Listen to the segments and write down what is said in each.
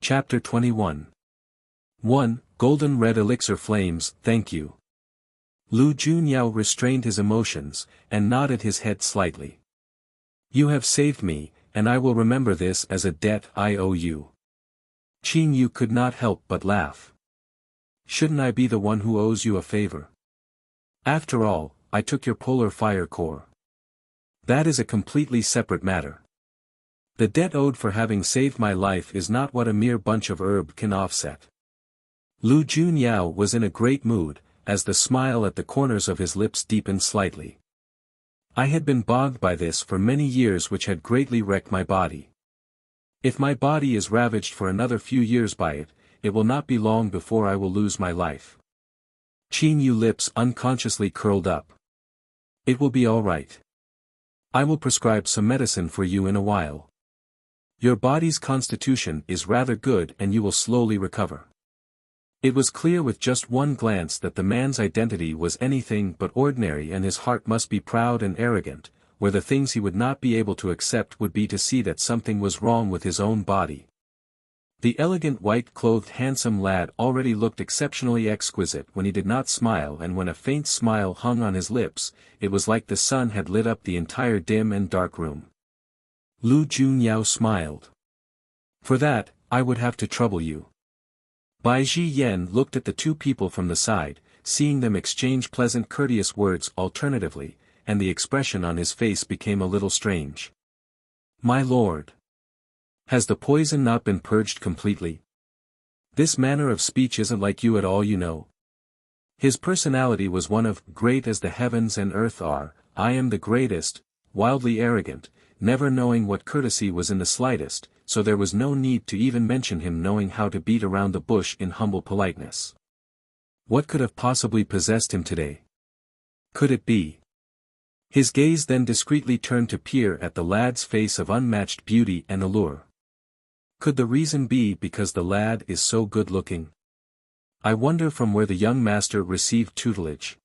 Chapter 21. 1. Golden red elixir flames, thank you. Lu Junyao restrained his emotions, and nodded his head slightly. You have saved me, and I will remember this as a debt I owe you. Qin Yu could not help but laugh. Shouldn't I be the one who owes you a favor? After all, I took your polar fire core. That is a completely separate matter. The debt owed for having saved my life is not what a mere bunch of herb can offset. Lu Junyao was in a great mood, as the smile at the corners of his lips deepened slightly. I had been bogged by this for many years, which had greatly wrecked my body. If my body is ravaged for another few years by it, it will not be long before I will lose my life. Qin Yu's lips unconsciously curled up. It will be all right. I will prescribe some medicine for you in a while. Your body's constitution is rather good and you will slowly recover. It was clear with just one glance that the man's identity was anything but ordinary, and his heart must be proud and arrogant, where the things he would not be able to accept would be to see that something was wrong with his own body. The elegant white-clothed handsome lad already looked exceptionally exquisite when he did not smile, and when a faint smile hung on his lips, it was like the sun had lit up the entire dim and dark room. Lu Junyao smiled. For that, I would have to trouble you. Bai Zhiyan looked at the two people from the side, seeing them exchange pleasant courteous words alternatively, and the expression on his face became a little strange. My lord. Has the poison not been purged completely? This manner of speech isn't like you at all, you know. His personality was one of, great as the heavens and earth are, I am the greatest, wildly arrogant, never knowing what courtesy was in the slightest, so there was no need to even mention him knowing how to beat around the bush in humble politeness. What could have possibly possessed him today? Could it be? His gaze then discreetly turned to peer at the lad's face of unmatched beauty and allure. Could the reason be because the lad is so good-looking? I wonder from where the young master received tutelage.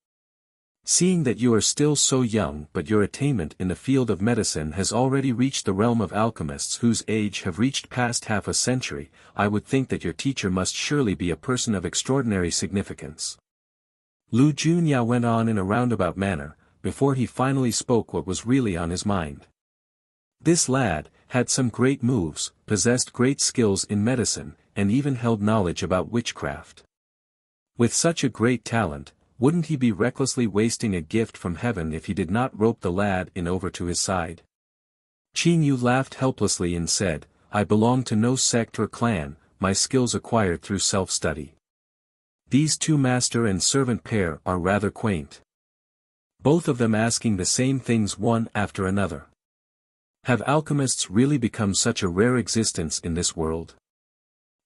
Seeing that you are still so young, but your attainment in the field of medicine has already reached the realm of alchemists whose age have reached past half a century, I would think that your teacher must surely be a person of extraordinary significance. Lu Junyao went on in a roundabout manner, before he finally spoke what was really on his mind. This lad had some great moves, possessed great skills in medicine, and even held knowledge about witchcraft. With such a great talent, wouldn't he be recklessly wasting a gift from heaven if he did not rope the lad in over to his side? Qin Yu laughed helplessly and said, I belong to no sect or clan, my skills acquired through self-study. These two master and servant pair are rather quaint. Both of them asking the same things one after another. Have alchemists really become such a rare existence in this world?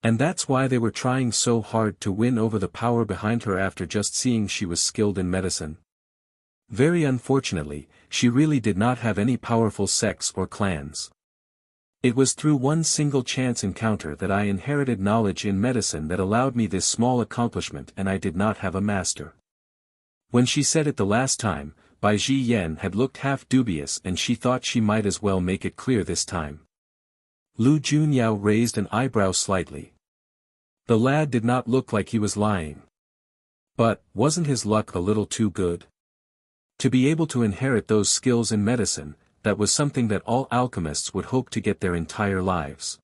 And that's why they were trying so hard to win over the power behind her after just seeing she was skilled in medicine. Very unfortunately, she really did not have any powerful sects or clans. It was through one single chance encounter that I inherited knowledge in medicine that allowed me this small accomplishment, and I did not have a master. When she said it the last time, Bai Zhiyan had looked half dubious, and she thought she might as well make it clear this time. Lu Junyao raised an eyebrow slightly. The lad did not look like he was lying. But, wasn't his luck a little too good? To be able to inherit those skills in medicine, that was something that all alchemists would hope to get their entire lives.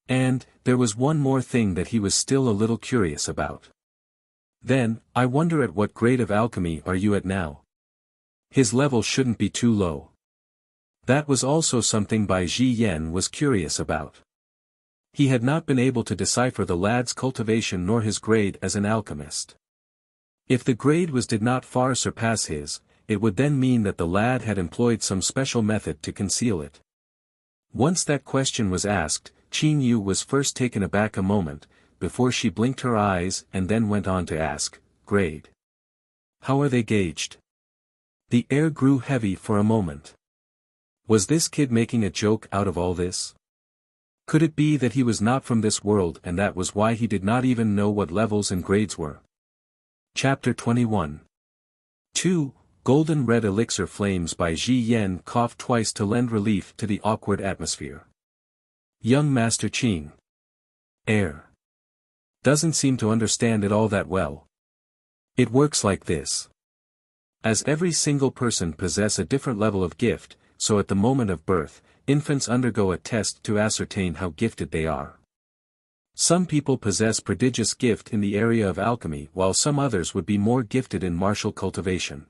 And, there was one more thing that he was still a little curious about. Then, I wonder at what grade of alchemy are you at now? His level shouldn't be too low. That was also something Bai Zhiyan was curious about. He had not been able to decipher the lad's cultivation nor his grade as an alchemist. If the grade did not far surpass his, it would then mean that the lad had employed some special method to conceal it. Once that question was asked, Qin Yu was first taken aback a moment, before she blinked her eyes and then went on to ask, grade. How are they gauged? The air grew heavy for a moment. Was this kid making a joke out of all this? Could it be that he was not from this world and that was why he did not even know what levels and grades were? Chapter 21. 2. Golden red elixir flames. Bai Zhiyan coughed twice to lend relief to the awkward atmosphere. Young Master Qing. Air. Doesn't seem to understand it all that well. It works like this. As every single person possess a different level of gift, so at the moment of birth, infants undergo a test to ascertain how gifted they are. Some people possess prodigious gift in the area of alchemy while some others would be more gifted in martial cultivation.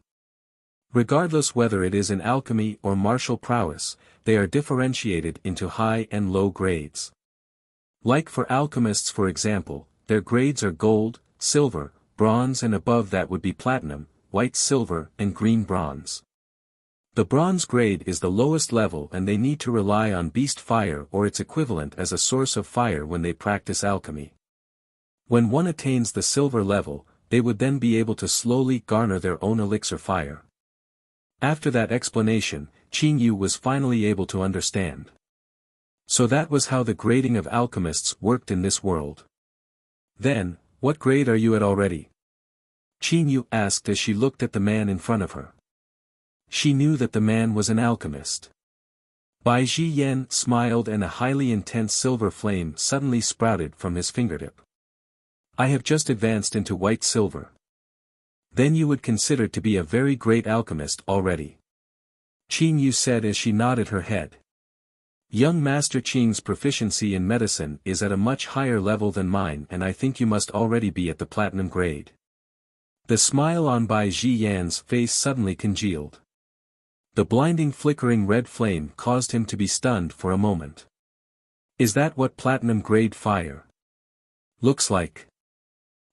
Regardless whether it is in alchemy or martial prowess, they are differentiated into high and low grades. Like for alchemists for example, their grades are gold, silver, bronze and above that would be platinum, white silver and green bronze. The bronze grade is the lowest level and they need to rely on beast fire or its equivalent as a source of fire when they practice alchemy. When one attains the silver level, they would then be able to slowly garner their own elixir fire. After that explanation, Qin Yu was finally able to understand. So that was how the grading of alchemists worked in this world. Then, what grade are you at already? Qin Yu asked as she looked at the man in front of her. She knew that the man was an alchemist. Bai Ji Yan smiled and a highly intense silver flame suddenly sprouted from his fingertip. I have just advanced into white silver. Then you would consider to be a very great alchemist already. Qin Yu said as she nodded her head. Young Master Qing's proficiency in medicine is at a much higher level than mine and I think you must already be at the platinum grade. The smile on Bai Ji Yan's face suddenly congealed. The blinding flickering red flame caused him to be stunned for a moment. Is that what platinum grade fire looks like?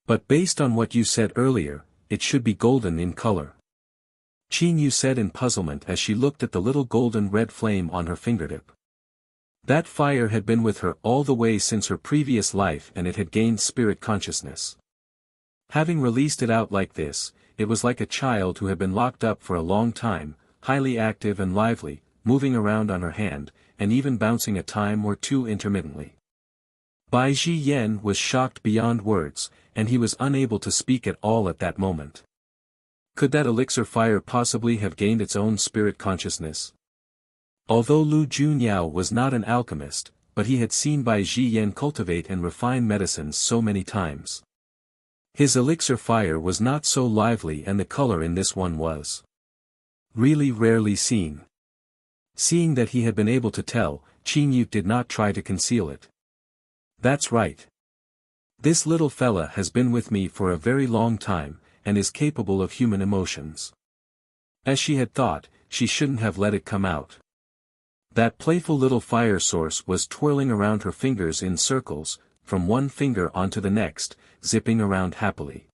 But based on what you said earlier, it should be golden in color. Qin Yu said in puzzlement as she looked at the little golden red flame on her fingertip. That fire had been with her all the way since her previous life and it had gained spirit consciousness. Having released it out like this, it was like a child who had been locked up for a long time, highly active and lively, moving around on her hand, and even bouncing a time or two intermittently. Bai Ji Yan was shocked beyond words, and he was unable to speak at all at that moment. Could that elixir fire possibly have gained its own spirit consciousness? Although Lu Junyao was not an alchemist, but he had seen Bai Ji Yan cultivate and refine medicines so many times. His elixir fire was not so lively and the color in this one was really rarely seen. Seeing that he had been able to tell, Qin Yu did not try to conceal it. That's right. This little fella has been with me for a very long time, and is capable of human emotions. As she had thought, she shouldn't have let it come out. That playful little fire source was twirling around her fingers in circles, from one finger onto the next, zipping around happily.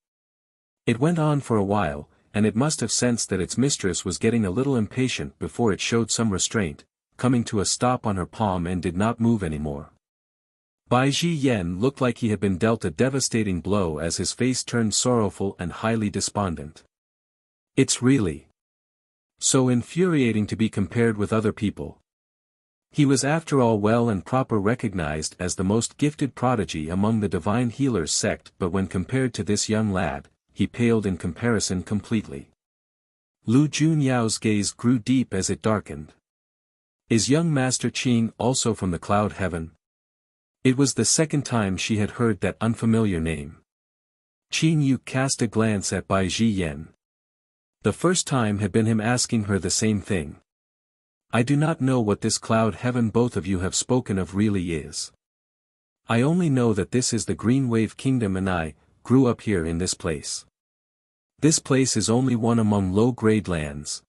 It went on for a while, and it must have sensed that its mistress was getting a little impatient before it showed some restraint, coming to a stop on her palm and did not move anymore. Bai Ji Yan looked like he had been dealt a devastating blow as his face turned sorrowful and highly despondent. It's really so infuriating to be compared with other people. He was after all well and proper recognized as the most gifted prodigy among the divine healers sect, but when compared to this young lad, he paled in comparison completely. Lu Junyao's gaze grew deep as it darkened. Is young Master Qing also from the cloud heaven? It was the second time she had heard that unfamiliar name. Qin Yu cast a glance at Bai Ji Yan. The first time had been him asking her the same thing. I do not know what this cloud heaven both of you have spoken of really is. I only know that this is the Green Wave Kingdom and I grew up here in this place. This place is only one among low-grade lands.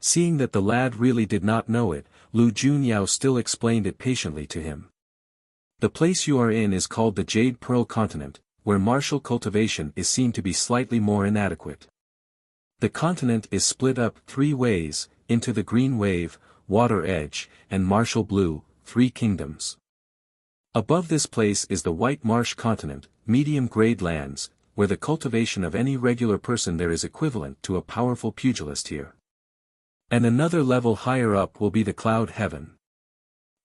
Seeing that the lad really did not know it, Lu Junyao still explained it patiently to him. The place you are in is called the Jade Pearl Continent, where martial cultivation is seen to be slightly more inadequate. The continent is split up 3 ways, into the Green Wave, Water Edge, and Martial Blue, 3 kingdoms. Above this place is the White Marsh Continent, medium-grade lands, where the cultivation of any regular person there is equivalent to a powerful pugilist here. And another level higher up will be the Cloud Heaven.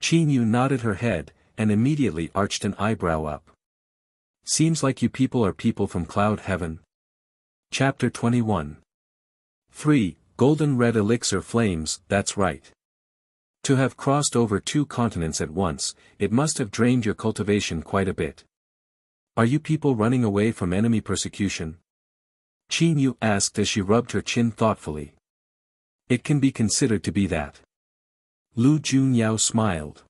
Qin Yu nodded her head, and immediately arched an eyebrow up. Seems like you people are people from Cloud Heaven. Chapter 21. 3. Golden Red Elixir Flames, that's right. To have crossed over 2 continents at once, it must have drained your cultivation quite a bit. Are you people running away from enemy persecution? Qin Yu asked as she rubbed her chin thoughtfully. It can be considered to be that. Lu Junyao smiled.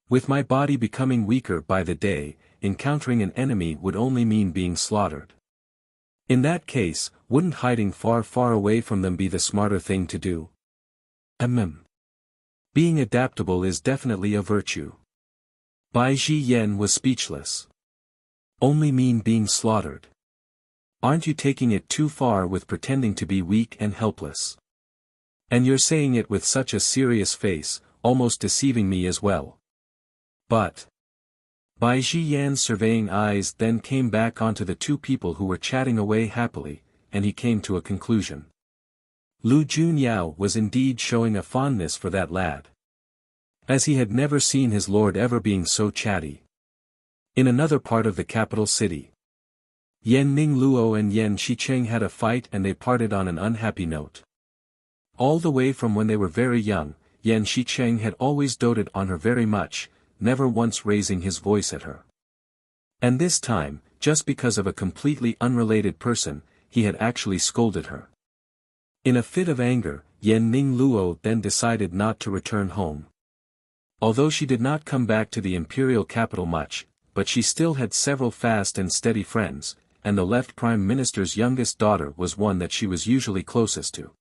With my body becoming weaker by the day, encountering an enemy would only mean being slaughtered. In that case, wouldn't hiding far far away from them be the smarter thing to do? Being adaptable is definitely a virtue. Bai Ji Yen was speechless. Only mean being slaughtered. Aren't you taking it too far with pretending to be weak and helpless? And you're saying it with such a serious face, almost deceiving me as well. But. Bai Ji Yan's surveying eyes then came back onto the 2 people who were chatting away happily, and he came to a conclusion. Lu Junyao was indeed showing a fondness for that lad. As he had never seen his lord ever being so chatty. In another part of the capital city, Yan Ning Luo and Yan Shicheng had a fight and they parted on an unhappy note. All the way from when they were very young, Yan Shicheng had always doted on her very much, never once raising his voice at her. And this time, just because of a completely unrelated person, he had actually scolded her. In a fit of anger, Yan Ning Luo then decided not to return home. Although she did not come back to the imperial capital much, but she still had several fast and steady friends, and the left prime minister's youngest daughter was one that she was usually closest to.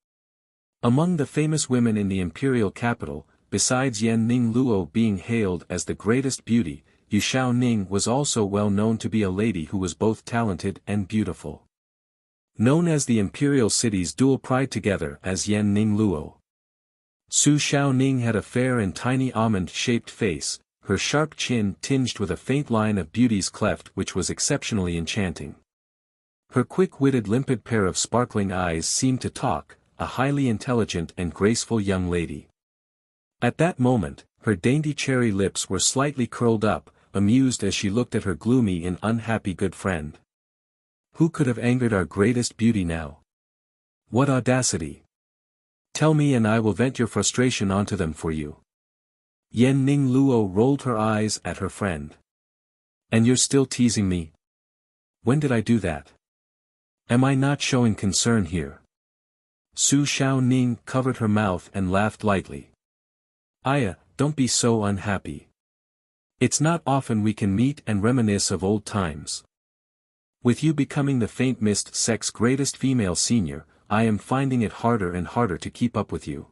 Among the famous women in the imperial capital, besides Yan Ning Luo being hailed as the greatest beauty, Yu Xiaoning was also well known to be a lady who was both talented and beautiful. Known as the imperial city's dual pride together as Yan Ning Luo. Su Xiaoning had a fair and tiny almond-shaped face, her sharp chin tinged with a faint line of beauty's cleft which was exceptionally enchanting. Her quick-witted limpid pair of sparkling eyes seemed to talk, a highly intelligent and graceful young lady. At that moment, her dainty cherry lips were slightly curled up, amused as she looked at her gloomy and unhappy good friend. Who could have angered our greatest beauty now? What audacity! Tell me and I will vent your frustration onto them for you. Yan Ning Luo rolled her eyes at her friend. And you're still teasing me? When did I do that? Am I not showing concern here? Su Xiaoning covered her mouth and laughed lightly. Aya, don't be so unhappy. It's not often we can meet and reminisce of old times. With you becoming the faint mist sect's greatest female senior, I am finding it harder and harder to keep up with you.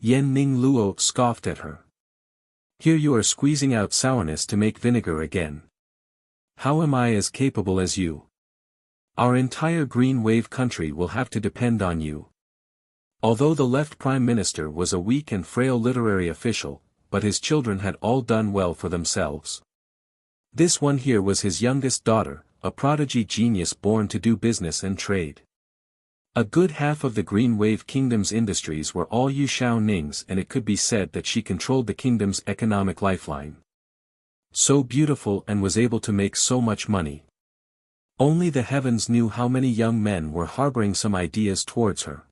Yan Ning Luo scoffed at her. Here you are squeezing out sourness to make vinegar again. How am I as capable as you? Our entire Green Wave country will have to depend on you. Although the left prime minister was a weak and frail literary official, but his children had all done well for themselves. This one here was his youngest daughter, a prodigy genius born to do business and trade. A good half of the Green Wave Kingdom's industries were all Yu Xiaoning's, and it could be said that she controlled the kingdom's economic lifeline. So beautiful and was able to make so much money. Only the heavens knew how many young men were harboring some ideas towards her.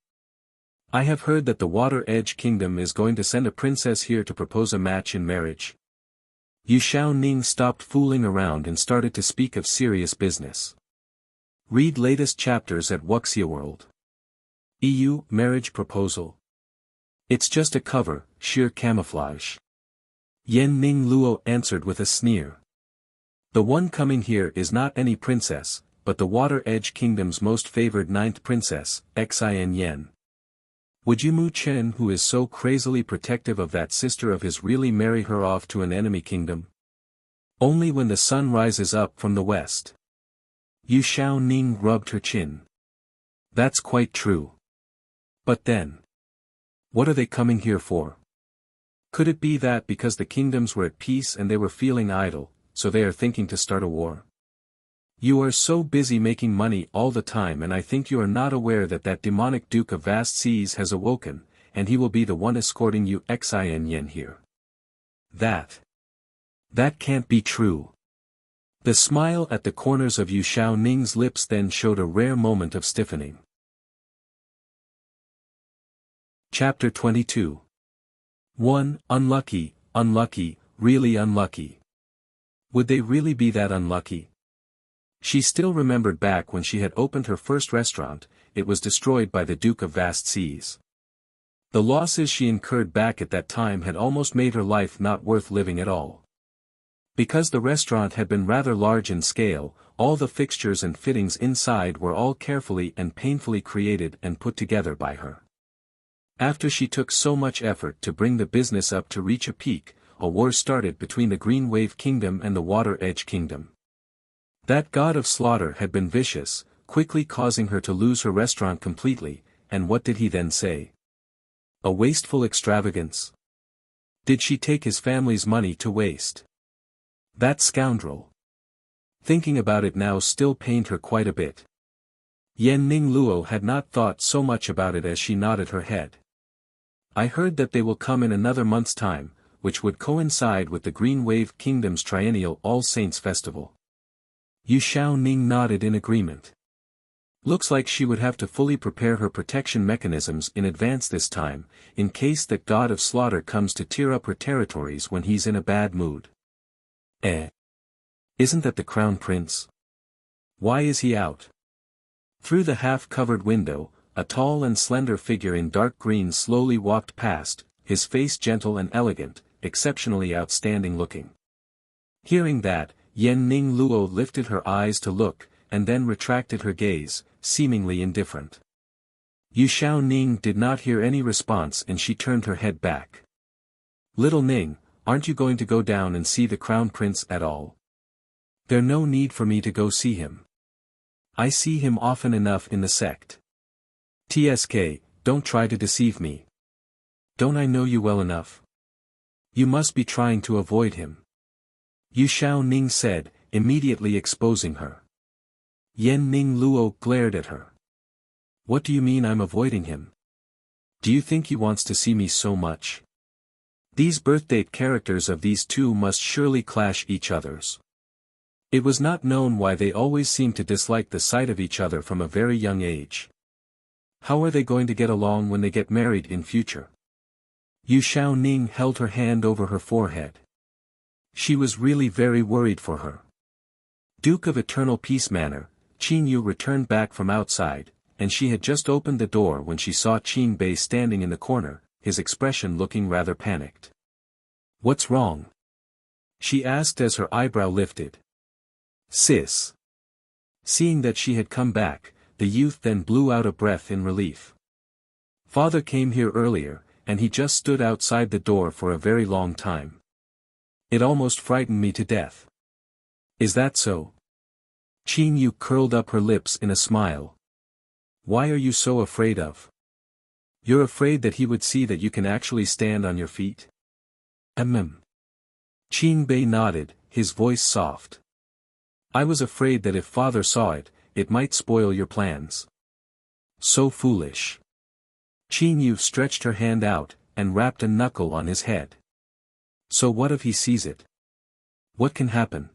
I have heard that the Water Edge Kingdom is going to send a princess here to propose a match in marriage. Yu Xiaoning stopped fooling around and started to speak of serious business. Read latest chapters at Wuxia World. EU marriage proposal. It's just a cover, sheer camouflage. Yan Ning Luo answered with a sneer. The one coming here is not any princess, but the Water Edge Kingdom's most favored 9th princess, Xin Yen. Would you Mu Chen, who is so crazily protective of that sister of his, really marry her off to an enemy kingdom? Only when the sun rises up from the west. Yu Xiaoning rubbed her chin. That's quite true. But then, what are they coming here for? Could it be that because the kingdoms were at peace and they were feeling idle, so they are thinking to start a war? You are so busy making money all the time, and I think you are not aware that that demonic Duke of Vast Seas has awoken, and he will be the one escorting you Xin Yen here. That can't be true. The smile at the corners of Yu Xiaoning's lips then showed a rare moment of stiffening. Chapter 22. 1. Unlucky, unlucky, really unlucky. Would they really be that unlucky? She still remembered back when she had opened her first restaurant, it was destroyed by the Duke of Vast Seas. The losses she incurred back at that time had almost made her life not worth living at all. Because the restaurant had been rather large in scale, all the fixtures and fittings inside were all carefully and painfully created and put together by her. After she took so much effort to bring the business up to reach a peak, a war started between the Green Wave Kingdom and the Water Edge Kingdom. That god of slaughter had been vicious, quickly causing her to lose her restaurant completely, and what did he then say? A wasteful extravagance? Did she take his family's money to waste? That scoundrel. Thinking about it now still pained her quite a bit. Yen Ning Luo had not thought so much about it as she nodded her head. I heard that they will come in another month's time, which would coincide with the Green Wave Kingdom's triennial All Saints Festival. Yu Xiao Ning nodded in agreement. Looks like she would have to fully prepare her protection mechanisms in advance this time, in case that god of slaughter comes to tear up her territories when he's in a bad mood. Isn't that the Crown Prince? Why is he out? Through the half-covered window, a tall and slender figure in dark green slowly walked past, his face gentle and elegant, exceptionally outstanding looking. Hearing that, Yen Ning Luo lifted her eyes to look, and then retracted her gaze, seemingly indifferent. Yu Xiao Ning did not hear any response and she turned her head back. Little Ning, aren't you going to go down and see the Crown Prince at all? There's no need for me to go see him. I see him often enough in the sect. TSK, don't try to deceive me. Don't I know you well enough? You must be trying to avoid him. Yu Xiao Ning said, immediately exposing her. Yen Ning Luo glared at her. What do you mean I'm avoiding him? Do you think he wants to see me so much? These birthdate characters of these two must surely clash each other's. It was not known why they always seemed to dislike the sight of each other from a very young age. How are they going to get along when they get married in future? Yu Xiao Ning held her hand over her forehead. She was really very worried for her. Duke of Eternal Peace Manor, Qin Yu returned back from outside, and she had just opened the door when she saw Qin Bei standing in the corner, his expression looking rather panicked. What's wrong? She asked as her eyebrow lifted. Sis. Seeing that she had come back, the youth then blew out a breath in relief. Father came here earlier, and he just stood outside the door for a very long time. It almost frightened me to death. Is that so? Qin Yu curled up her lips in a smile. Why are you so afraid of? You're afraid that he would see that you can actually stand on your feet? Qin Bei nodded, his voice soft. I was afraid that if father saw it, it might spoil your plans. So foolish. Qin Yu stretched her hand out, and rapped a knuckle on his head. So what if he sees it? What can happen?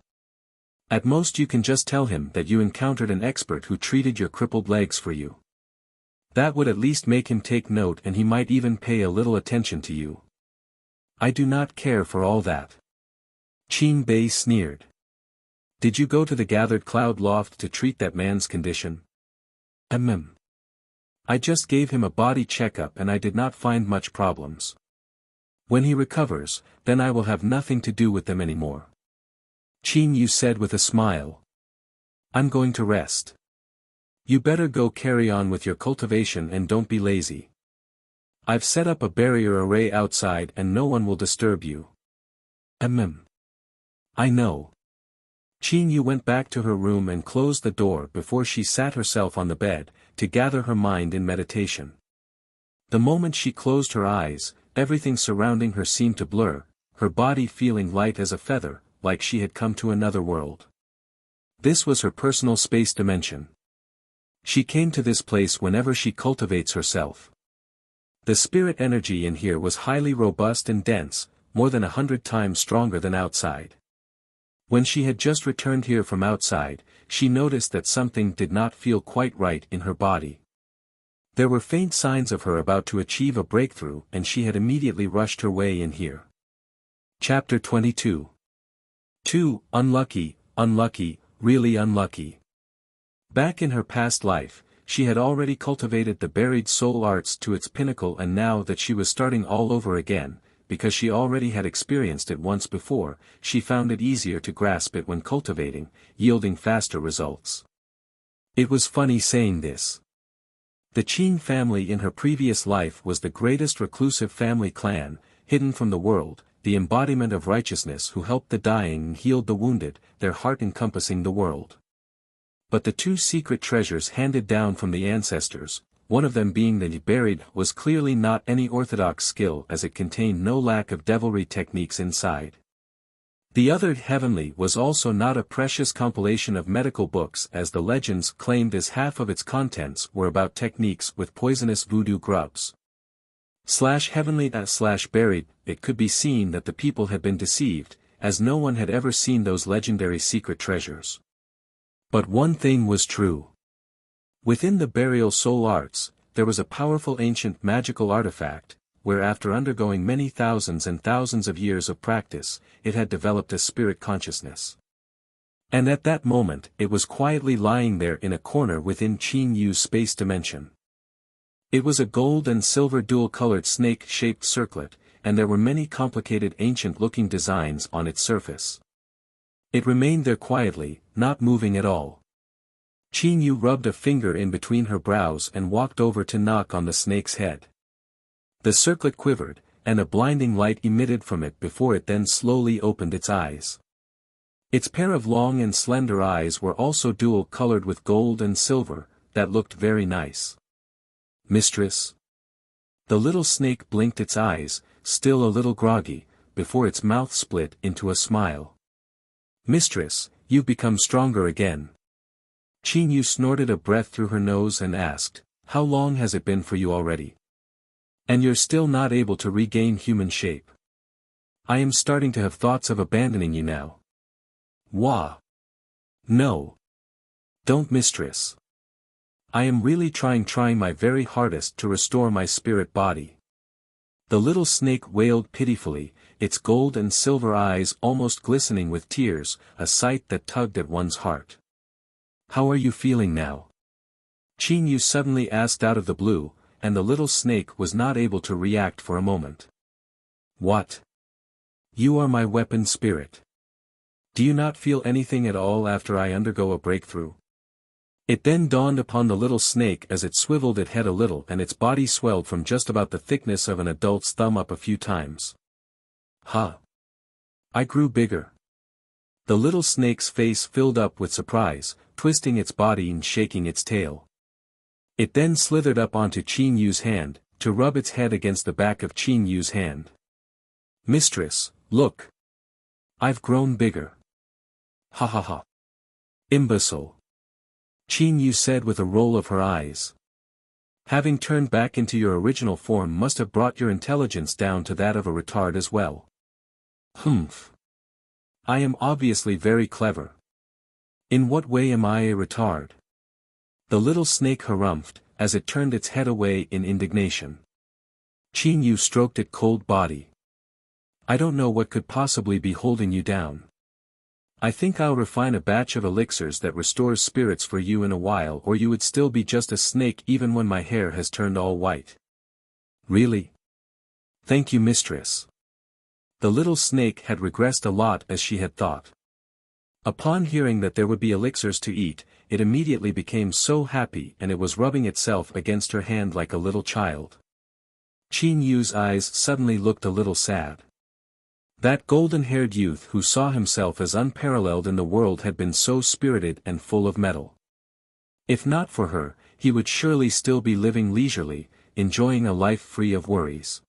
At most you can just tell him that you encountered an expert who treated your crippled legs for you. That would at least make him take note and he might even pay a little attention to you. I do not care for all that. Qin Bei sneered. Did you go to the gathered cloud loft to treat that man's condition? I just gave him a body checkup and I did not find much problems. When he recovers, then I will have nothing to do with them anymore. Qin Yu said with a smile. I'm going to rest. You better go carry on with your cultivation and don't be lazy. I've set up a barrier array outside and no one will disturb you. I know. Qin Yu went back to her room and closed the door before she sat herself on the bed, to gather her mind in meditation. The moment she closed her eyes, everything surrounding her seemed to blur, her body feeling light as a feather, like she had come to another world. This was her personal space dimension. She came to this place whenever she cultivates herself. The spirit energy in here was highly robust and dense, more than 100 times stronger than outside. When she had just returned here from outside, she noticed that something did not feel quite right in her body. There were faint signs of her about to achieve a breakthrough, and she had immediately rushed her way in here. Chapter 22. 2. Unlucky, unlucky, really unlucky. Back in her past life, she had already cultivated the buried soul arts to its pinnacle, and now that she was starting all over again, because she already had experienced it once before, she found it easier to grasp it when cultivating, yielding faster results. It was funny saying this. The Qin family in her previous life was the greatest reclusive family clan, hidden from the world, the embodiment of righteousness who helped the dying and healed the wounded, their heart encompassing the world. But the two secret treasures handed down from the ancestors, one of them being the Bellied, was clearly not any orthodox skill, as it contained no lack of devilry techniques inside. The other, Heavenly, was also not a precious compilation of medical books, as the legends claimed, as half of its contents were about techniques with poisonous voodoo grubs. Heavenly/Bellied, it could be seen that the people had been deceived, as no one had ever seen those legendary secret treasures. But one thing was true. Within the burial soul arts, there was a powerful ancient magical artifact, where after undergoing many thousands and thousands of years of practice, it had developed a spirit consciousness. And at that moment, it was quietly lying there in a corner within Qin Yu's space dimension. It was a gold and silver dual-colored snake-shaped circlet, and there were many complicated ancient-looking designs on its surface. It remained there quietly, not moving at all. Qin Yu rubbed a finger in between her brows and walked over to knock on the snake's head. The circlet quivered, and a blinding light emitted from it before it then slowly opened its eyes. Its pair of long and slender eyes were also dual-colored with gold and silver, that looked very nice. Mistress? The little snake blinked its eyes, still a little groggy, before its mouth split into a smile. Mistress, you've become stronger again. Qin Yu snorted a breath through her nose and asked, how long has it been for you already? And you're still not able to regain human shape. I am starting to have thoughts of abandoning you now. Wah. No. Don't, mistress. I am really trying my very hardest to restore my spirit body. The little snake wailed pitifully, its gold and silver eyes almost glistening with tears, a sight that tugged at one's heart. How are you feeling now? Qin Yu suddenly asked out of the blue, and the little snake was not able to react for a moment. What? You are my weapon spirit. Do you not feel anything at all after I undergo a breakthrough? It then dawned upon the little snake as it swiveled its head a little, and its body swelled from just about the thickness of an adult's thumb up a few times. Huh. I grew bigger. The little snake's face filled up with surprise, twisting its body and shaking its tail. It then slithered up onto Qin Yu's hand, to rub its head against the back of Qin Yu's hand. Mistress, look. I've grown bigger. Ha ha ha. Imbecile. Qin Yu said with a roll of her eyes. Having turned back into your original form must have brought your intelligence down to that of a retard as well. Humph. I am obviously very clever. In what way am I a retard? The little snake harumphed, as it turned its head away in indignation. Qin Yu stroked its cold body. I don't know what could possibly be holding you down. I think I'll refine a batch of elixirs that restores spirits for you in a while, or you would still be just a snake even when my hair has turned all white. Really? Thank you, mistress. The little snake had regressed a lot as she had thought. Upon hearing that there would be elixirs to eat, it immediately became so happy, and it was rubbing itself against her hand like a little child. Qin Yu's eyes suddenly looked a little sad. That golden-haired youth who saw himself as unparalleled in the world had been so spirited and full of mettle. If not for her, he would surely still be living leisurely, enjoying a life free of worries.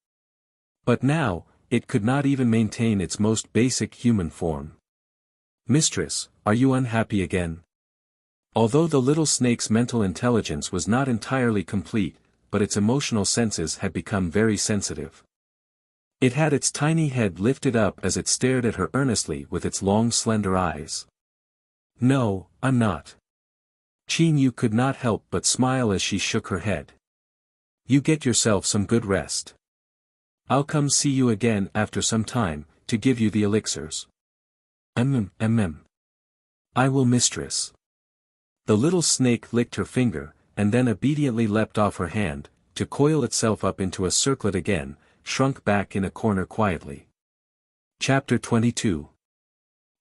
But now, it could not even maintain its most basic human form. Mistress, are you unhappy again? Although the little snake's mental intelligence was not entirely complete, but its emotional senses had become very sensitive. It had its tiny head lifted up as it stared at her earnestly with its long slender eyes. No, I'm not. Qin Yu could not help but smile as she shook her head. You get yourself some good rest. I'll come see you again after some time, to give you the elixirs. I will, mistress. The little snake licked her finger, and then obediently leapt off her hand, to coil itself up into a circlet again, shrunk back in a corner quietly. Chapter 22.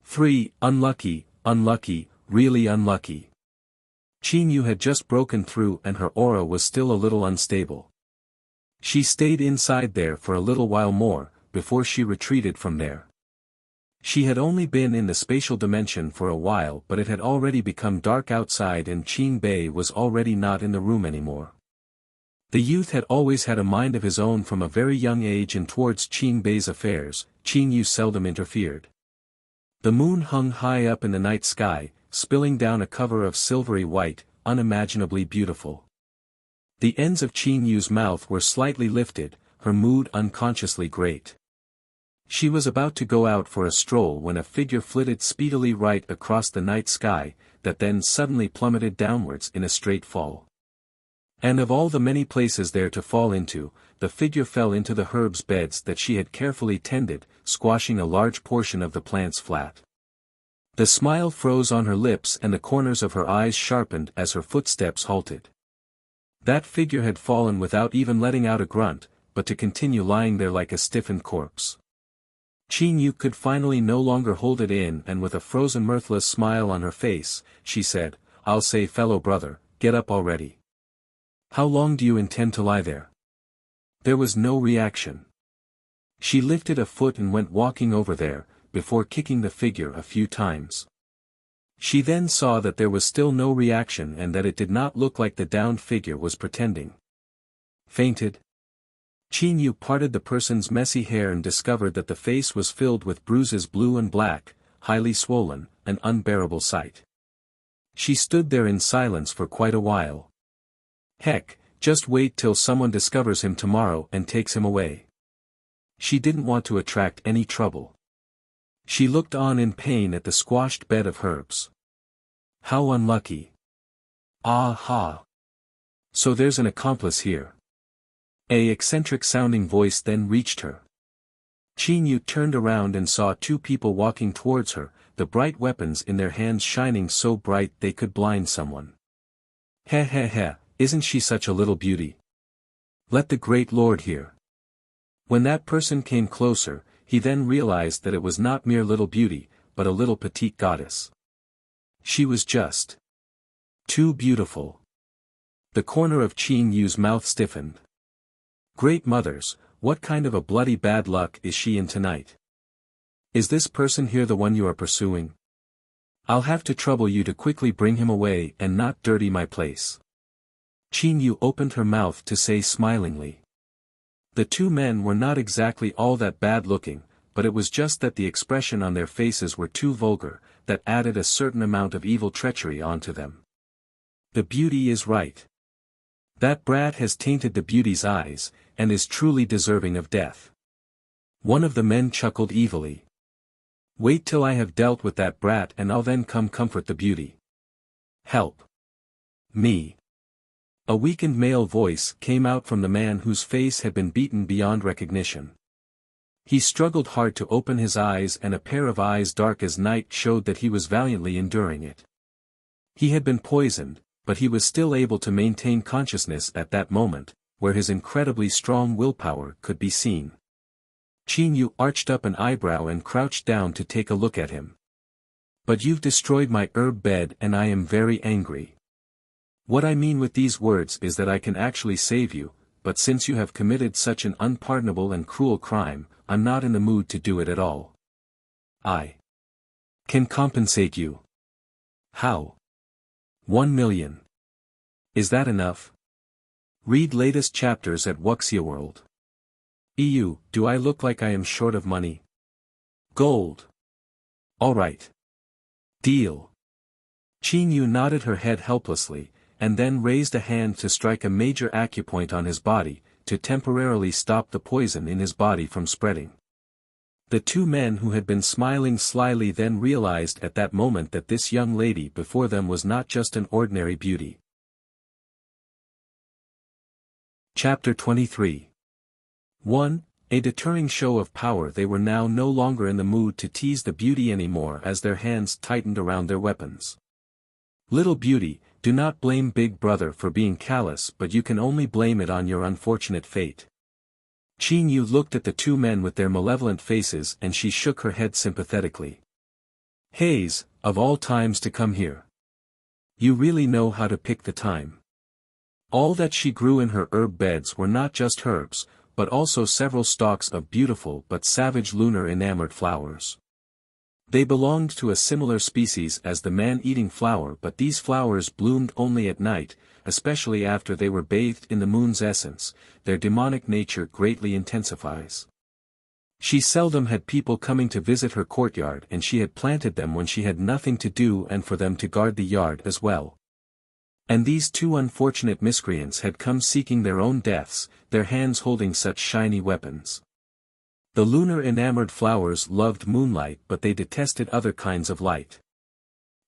3. Unlucky, really unlucky. Qin Yu had just broken through and her aura was still a little unstable. She stayed inside there for a little while more, before she retreated from there. She had only been in the spatial dimension for a while, but it had already become dark outside and Qin Bei was already not in the room anymore. The youth had always had a mind of his own from a very young age, and towards Qin Bei's affairs, Qin Yu seldom interfered. The moon hung high up in the night sky, spilling down a cover of silvery white, unimaginably beautiful. The ends of Qin Yu's mouth were slightly lifted, her mood unconsciously great. She was about to go out for a stroll when a figure flitted speedily right across the night sky, that then suddenly plummeted downwards in a straight fall. And of all the many places there to fall into, the figure fell into the herbs beds that she had carefully tended, squashing a large portion of the plants flat. The smile froze on her lips and the corners of her eyes sharpened as her footsteps halted. That figure had fallen without even letting out a grunt, but to continue lying there like a stiffened corpse. Qin Yu could finally no longer hold it in, and with a frozen mirthless smile on her face, she said, "I'll say, fellow brother, get up already. How long do you intend to lie there?" There was no reaction. She lifted a foot and went walking over there, before kicking the figure a few times. She then saw that there was still no reaction and that it did not look like the downed figure was pretending. Fainted? Qin Yu parted the person's messy hair and discovered that the face was filled with bruises blue and black, highly swollen, an unbearable sight. She stood there in silence for quite a while. Heck, just wait till someone discovers him tomorrow and takes him away. She didn't want to attract any trouble. She looked on in pain at the squashed bed of herbs. How unlucky. Ah ha. So there's an accomplice here. A eccentric-sounding voice then reached her. Qin Yu turned around and saw two people walking towards her, the bright weapons in their hands shining so bright they could blind someone. Heh, isn't she such a little beauty? Let the great lord hear. When that person came closer, he then realized that it was not mere little beauty, but a little petite goddess. She was just too beautiful. The corner of Qin Yu's mouth stiffened. Great mothers, what kind of a bloody bad luck is she in tonight? Is this person here the one you are pursuing? I'll have to trouble you to quickly bring him away and not dirty my place. Qin Yu opened her mouth to say smilingly. The two men were not exactly all that bad looking, but it was just that the expression on their faces were too vulgar, that added a certain amount of evil treachery onto them. The beauty is right. That brat has tainted the beauty's eyes, and is truly deserving of death. One of the men chuckled evilly. Wait till I have dealt with that brat and I'll then come comfort the beauty. Help me. A weakened male voice came out from the man whose face had been beaten beyond recognition. He struggled hard to open his eyes, and a pair of eyes dark as night showed that he was valiantly enduring it. He had been poisoned, but he was still able to maintain consciousness at that moment, where his incredibly strong willpower could be seen. Qin Yu arched up an eyebrow and crouched down to take a look at him. But you've destroyed my herb bed and I am very angry. What I mean with these words is that I can actually save you, but since you have committed such an unpardonable and cruel crime, I'm not in the mood to do it at all. I can compensate you. How? 1 million. Is that enough? Read latest chapters at Wuxia World. EU, do I look like I am short of money? Gold. Alright. Deal. Qin Yu nodded her head helplessly, and then raised a hand to strike a major acupoint on his body, to temporarily stop the poison in his body from spreading. The two men who had been smiling slyly then realized at that moment that this young lady before them was not just an ordinary beauty. Chapter 23. 1. A deterring show of power. They were now no longer in the mood to tease the beauty anymore as their hands tightened around their weapons. Little beauty, do not blame Big Brother for being callous, but you can only blame it on your unfortunate fate. Qin Yu looked at the two men with their malevolent faces and she shook her head sympathetically. Hayes, of all times to come here. You really know how to pick the time. All that she grew in her herb beds were not just herbs, but also several stalks of beautiful but savage lunar enamored flowers. They belonged to a similar species as the man-eating flower, but these flowers bloomed only at night, especially after they were bathed in the moon's essence. Their demonic nature greatly intensifies. She seldom had people coming to visit her courtyard, and she had planted them when she had nothing to do and for them to guard the yard as well. And these two unfortunate miscreants had come seeking their own deaths, their hands holding such shiny weapons. The lunar enamored flowers loved moonlight, but they detested other kinds of light.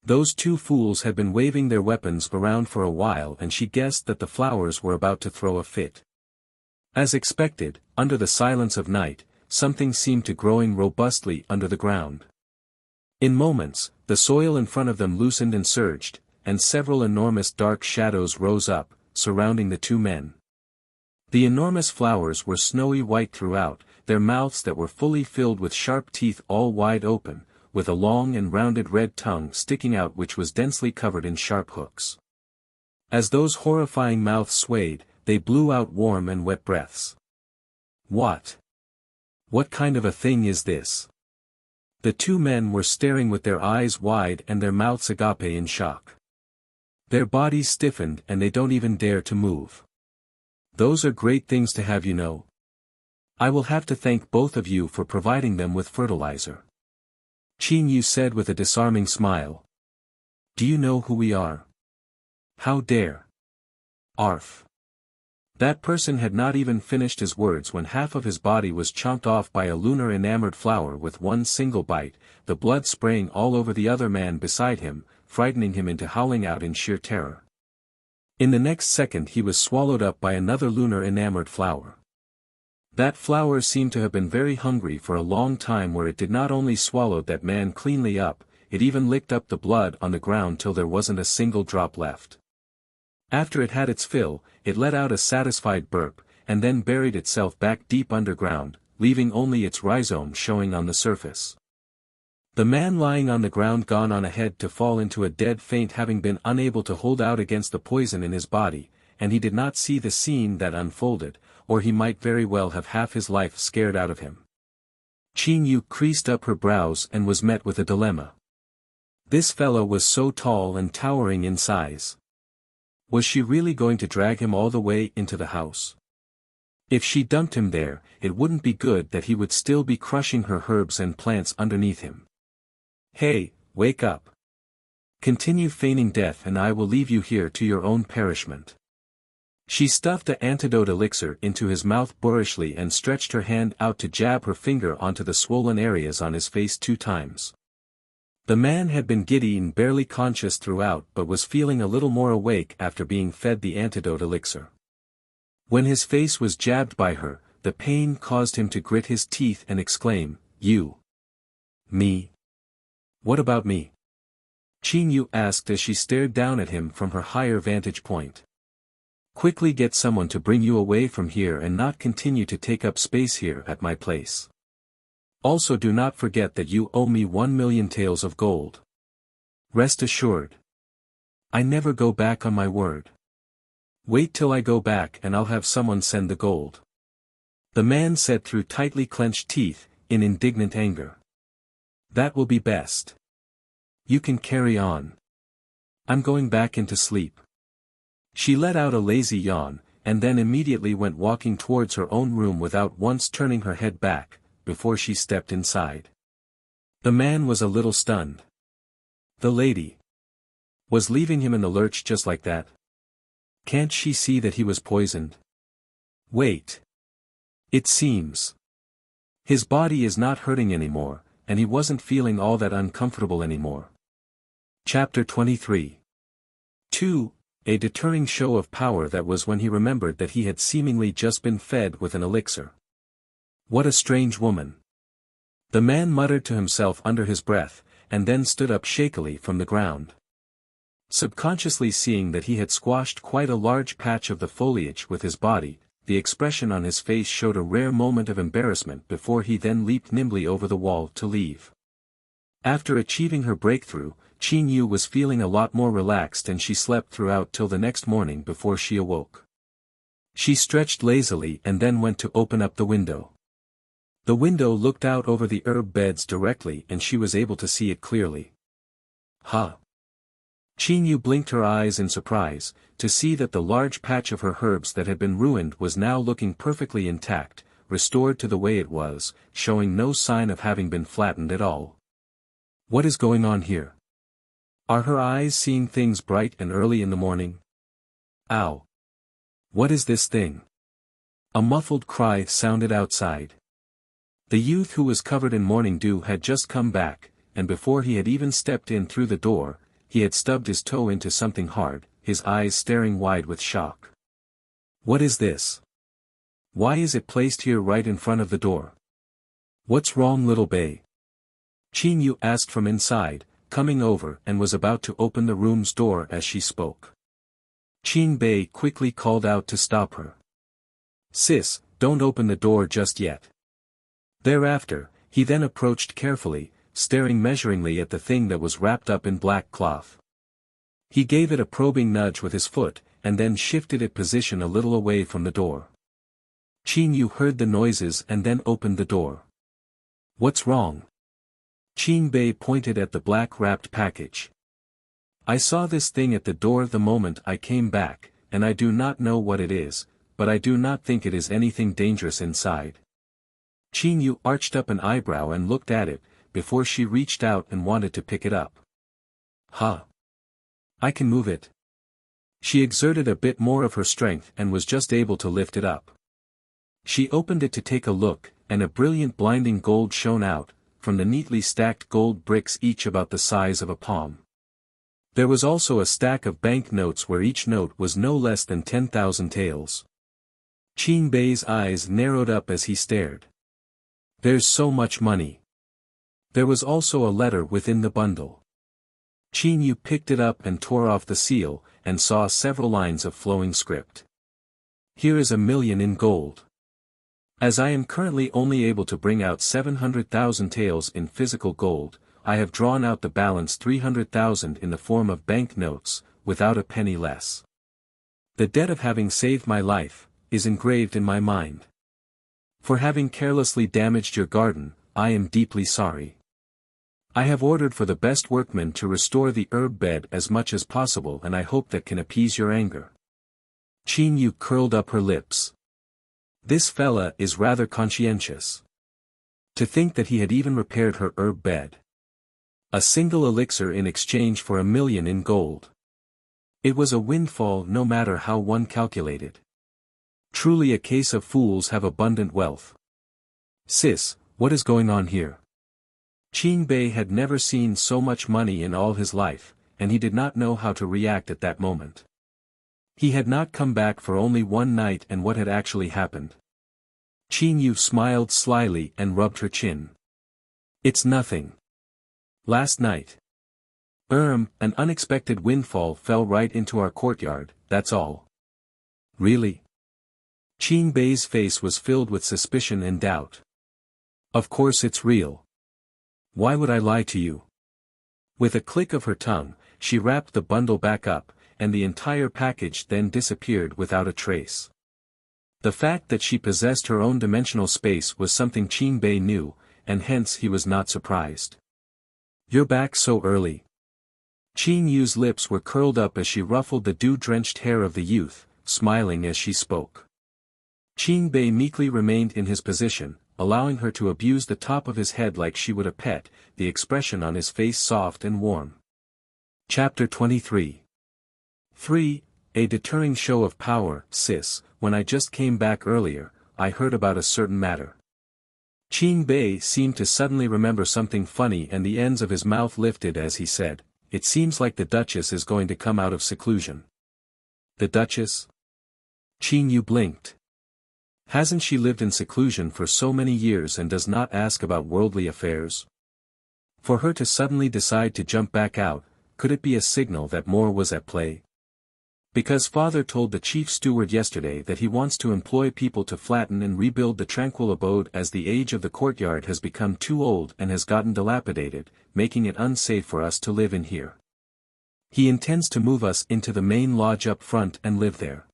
Those two fools had been waving their weapons around for a while, and she guessed that the flowers were about to throw a fit. As expected, under the silence of night, something seemed to growing robustly under the ground. In moments, the soil in front of them loosened and surged, and several enormous dark shadows rose up, surrounding the two men. The enormous flowers were snowy white throughout, their mouths that were fully filled with sharp teeth all wide open, with a long and rounded red tongue sticking out which was densely covered in sharp hooks. As those horrifying mouths swayed, they blew out warm and wet breaths. What kind of a thing is this? The two men were staring with their eyes wide and their mouths agape in shock. Their bodies stiffened and they don't even dare to move. Those are great things to have, you know. I will have to thank both of you for providing them with fertilizer. Qin Yu said with a disarming smile. Do you know who we are? How dare? Arf. That person had not even finished his words when half of his body was chomped off by a lunar enamored flower with one single bite, the blood spraying all over the other man beside him, frightening him into howling out in sheer terror. In the next second he was swallowed up by another lunar enamored flower. That flower seemed to have been very hungry for a long time, where it did not only swallow that man cleanly up, it even licked up the blood on the ground till there wasn't a single drop left. After it had its fill, it let out a satisfied burp, and then buried itself back deep underground, leaving only its rhizome showing on the surface. The man lying on the ground gone on ahead to fall into a dead faint, having been unable to hold out against the poison in his body, and he did not see the scene that unfolded, or he might very well have half his life scared out of him. Qin Yu creased up her brows and was met with a dilemma. This fellow was so tall and towering in size. Was she really going to drag him all the way into the house? If she dumped him there, it wouldn't be good that he would still be crushing her herbs and plants underneath him. Hey, wake up. Continue feigning death and I will leave you here to your own perishment. She stuffed the antidote elixir into his mouth boorishly and stretched her hand out to jab her finger onto the swollen areas on his face 2 times. The man had been giddy and barely conscious throughout, but was feeling a little more awake after being fed the antidote elixir. When his face was jabbed by her, the pain caused him to grit his teeth and exclaim, You? Me? What about me? Qin Yu asked as she stared down at him from her higher vantage point. Quickly get someone to bring you away from here and not continue to take up space here at my place. Also do not forget that you owe me 1 million taels of gold. Rest assured. I never go back on my word. Wait till I go back and I'll have someone send the gold. The man said through tightly clenched teeth, in indignant anger. That will be best. You can carry on. I'm going back into sleep. She let out a lazy yawn, and then immediately went walking towards her own room without once turning her head back, before she stepped inside. The man was a little stunned. The lady was leaving him in the lurch just like that. Can't she see that he was poisoned? Wait. It seems his body is not hurting anymore, and he wasn't feeling all that uncomfortable anymore. Chapter 23. 2. A deterring show of power. That was when he remembered that he had seemingly just been fed with an elixir. What a strange woman. The man muttered to himself under his breath, and then stood up shakily from the ground. Subconsciously seeing that he had squashed quite a large patch of the foliage with his body, the expression on his face showed a rare moment of embarrassment before he then leaped nimbly over the wall to leave. After achieving her breakthrough, Qin Yu was feeling a lot more relaxed, and she slept throughout till the next morning before she awoke. She stretched lazily and then went to open up the window. The window looked out over the herb beds directly, and she was able to see it clearly. Huh! Qin Yu blinked her eyes in surprise, to see that the large patch of her herbs that had been ruined was now looking perfectly intact, restored to the way it was, showing no sign of having been flattened at all. What is going on here? Are her eyes seeing things bright and early in the morning? Ow! What is this thing? A muffled cry sounded outside. The youth who was covered in morning dew had just come back, and before he had even stepped in through the door, he had stubbed his toe into something hard, his eyes staring wide with shock. What is this? Why is it placed here right in front of the door? What's wrong, little Bei? Qin Yu asked from inside, coming over, and was about to open the room's door as she spoke. Qin Bei quickly called out to stop her. Sis, don't open the door just yet. Thereafter, he then approached carefully, staring measuringly at the thing that was wrapped up in black cloth. He gave it a probing nudge with his foot, and then shifted its position a little away from the door. Qin Yu heard the noises and then opened the door. What's wrong? Qin Bei pointed at the black-wrapped package. I saw this thing at the door the moment I came back, and I do not know what it is, but I do not think it is anything dangerous inside. Qin Yu arched up an eyebrow and looked at it, before she reached out and wanted to pick it up. Huh! I can move it. She exerted a bit more of her strength and was just able to lift it up. She opened it to take a look, and a brilliant blinding gold shone out, from the neatly stacked gold bricks each about the size of a palm. There was also a stack of bank notes where each note was no less than 10,000 taels. Qin Bei's eyes narrowed up as he stared. There's so much money. There was also a letter within the bundle. Qin Yu picked it up and tore off the seal, and saw several lines of flowing script. Here is 1,000,000 in gold. As I am currently only able to bring out 700,000 taels in physical gold, I have drawn out the balance 300,000 in the form of bank notes, without a penny less. The debt of having saved my life, is engraved in my mind. For having carelessly damaged your garden, I am deeply sorry. I have ordered for the best workmen to restore the herb bed as much as possible, and I hope that can appease your anger. Qin Yu curled up her lips. This fella is rather conscientious. To think that he had even repaired her herb bed. A single elixir in exchange for 1,000,000 in gold. It was a windfall no matter how one calculated. Truly a case of fools have abundant wealth. Sis, what is going on here? Qin Bei had never seen so much money in all his life, and he did not know how to react at that moment. He had not come back for only one night, and what had actually happened? Qin Yu smiled slyly and rubbed her chin. It's nothing. Last night. An unexpected windfall fell right into our courtyard, that's all. Really? Qin Bei's face was filled with suspicion and doubt. Of course it's real. Why would I lie to you? With a click of her tongue, she wrapped the bundle back up, and the entire package then disappeared without a trace. The fact that she possessed her own dimensional space was something Qin Bei knew, and hence he was not surprised. You're back so early. Qin Yu's lips were curled up as she ruffled the dew-drenched hair of the youth, smiling as she spoke. Qin Bei meekly remained in his position, allowing her to abuse the top of his head like she would a pet, the expression on his face soft and warm. Chapter 23. 3. A deterring show of power. Sis, when I just came back earlier, I heard about a certain matter. Qin Bei seemed to suddenly remember something funny, and the ends of his mouth lifted as he said, it seems like the Duchess is going to come out of seclusion. The Duchess? Qin Yu blinked. Hasn't she lived in seclusion for so many years and does not ask about worldly affairs? For her to suddenly decide to jump back out, could it be a signal that more was at play? Because father told the chief steward yesterday that he wants to employ people to flatten and rebuild the tranquil abode as the age of the courtyard has become too old and has gotten dilapidated, making it unsafe for us to live in here. He intends to move us into the main lodge up front and live there.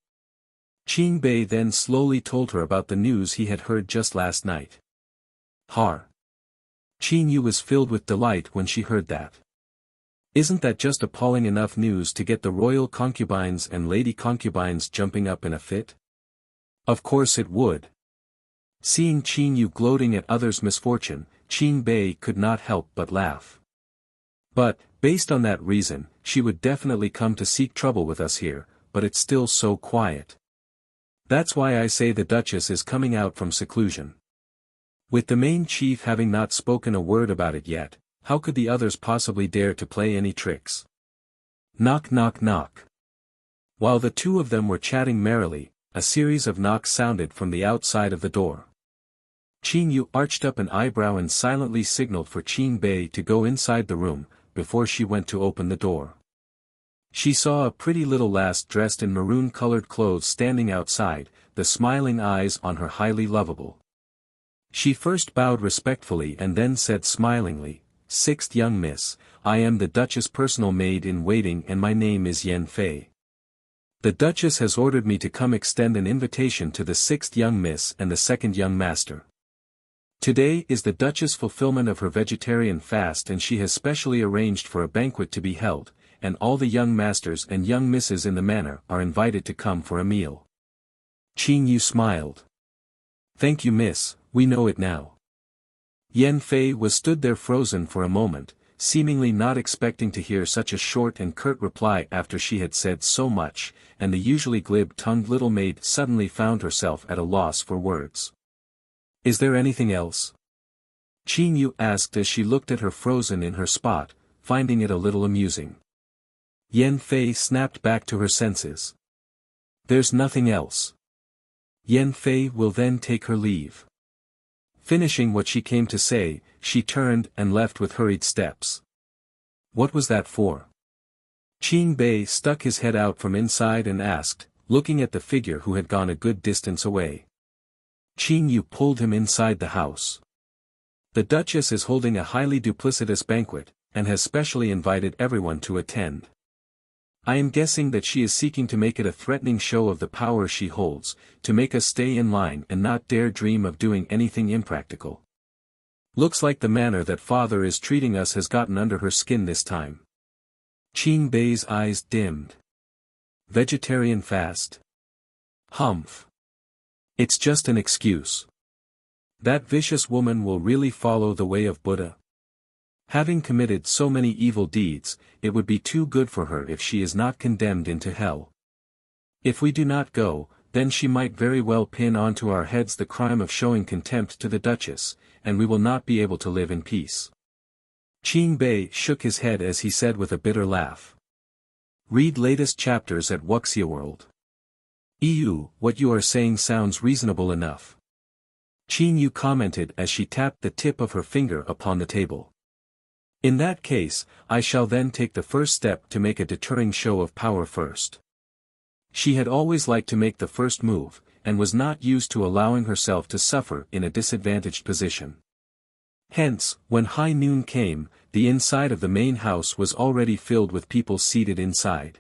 Qin Bei then slowly told her about the news he had heard just last night. Har. Qin Yu was filled with delight when she heard that. Isn't that just appalling enough news to get the royal concubines and lady concubines jumping up in a fit? Of course it would. Seeing Qin Yu gloating at others' misfortune, Qin Bei could not help but laugh. But, based on that reason, she would definitely come to seek trouble with us here, but it's still so quiet. That's why I say the Duchess is coming out from seclusion. With the main chief having not spoken a word about it yet, how could the others possibly dare to play any tricks? Knock knock knock. While the two of them were chatting merrily, a series of knocks sounded from the outside of the door. Qin Yu arched up an eyebrow and silently signaled for Qin Bei to go inside the room, before she went to open the door. She saw a pretty little lass dressed in maroon-colored clothes standing outside, the smiling eyes on her highly lovable. She first bowed respectfully and then said smilingly, "Sixth young miss, I am the Duchess' personal maid-in-waiting and my name is Yan Fei. The Duchess has ordered me to come extend an invitation to the sixth young miss and the second young master. Today is the Duchess' fulfillment of her vegetarian fast and she has specially arranged for a banquet to be held, and all the young masters and young misses in the manor are invited to come for a meal." Qin Yu smiled. "Thank you miss, we know it now." Yan Fei was stood there frozen for a moment, seemingly not expecting to hear such a short and curt reply after she had said so much, and the usually glib-tongued little maid suddenly found herself at a loss for words. "Is there anything else?" Qin Yu asked as she looked at her frozen in her spot, finding it a little amusing. Yan Fei snapped back to her senses. "There's nothing else." Yan Fei will then take her leave. Finishing what she came to say, she turned and left with hurried steps. "What was that for?" Qin Bei stuck his head out from inside and asked, looking at the figure who had gone a good distance away. Qin Yu pulled him inside the house. "The Duchess is holding a highly duplicitous banquet, and has specially invited everyone to attend. I am guessing that she is seeking to make it a threatening show of the power she holds, to make us stay in line and not dare dream of doing anything impractical. Looks like the manner that father is treating us has gotten under her skin this time." Qin Bei's eyes dimmed. "Vegetarian fast? Humph. It's just an excuse. That vicious woman will really follow the way of Buddha. Having committed so many evil deeds, it would be too good for her if she is not condemned into hell. If we do not go, then she might very well pin onto our heads the crime of showing contempt to the Duchess, and we will not be able to live in peace." Qin Bei shook his head as he said with a bitter laugh. "Read latest chapters at Wuxia World. What you are saying sounds reasonable enough." Qin Yu commented as she tapped the tip of her finger upon the table. "In that case, I shall then take the first step to make a deterring show of power first." She had always liked to make the first move, and was not used to allowing herself to suffer in a disadvantaged position. Hence, when high noon came, the inside of the main house was already filled with people seated inside.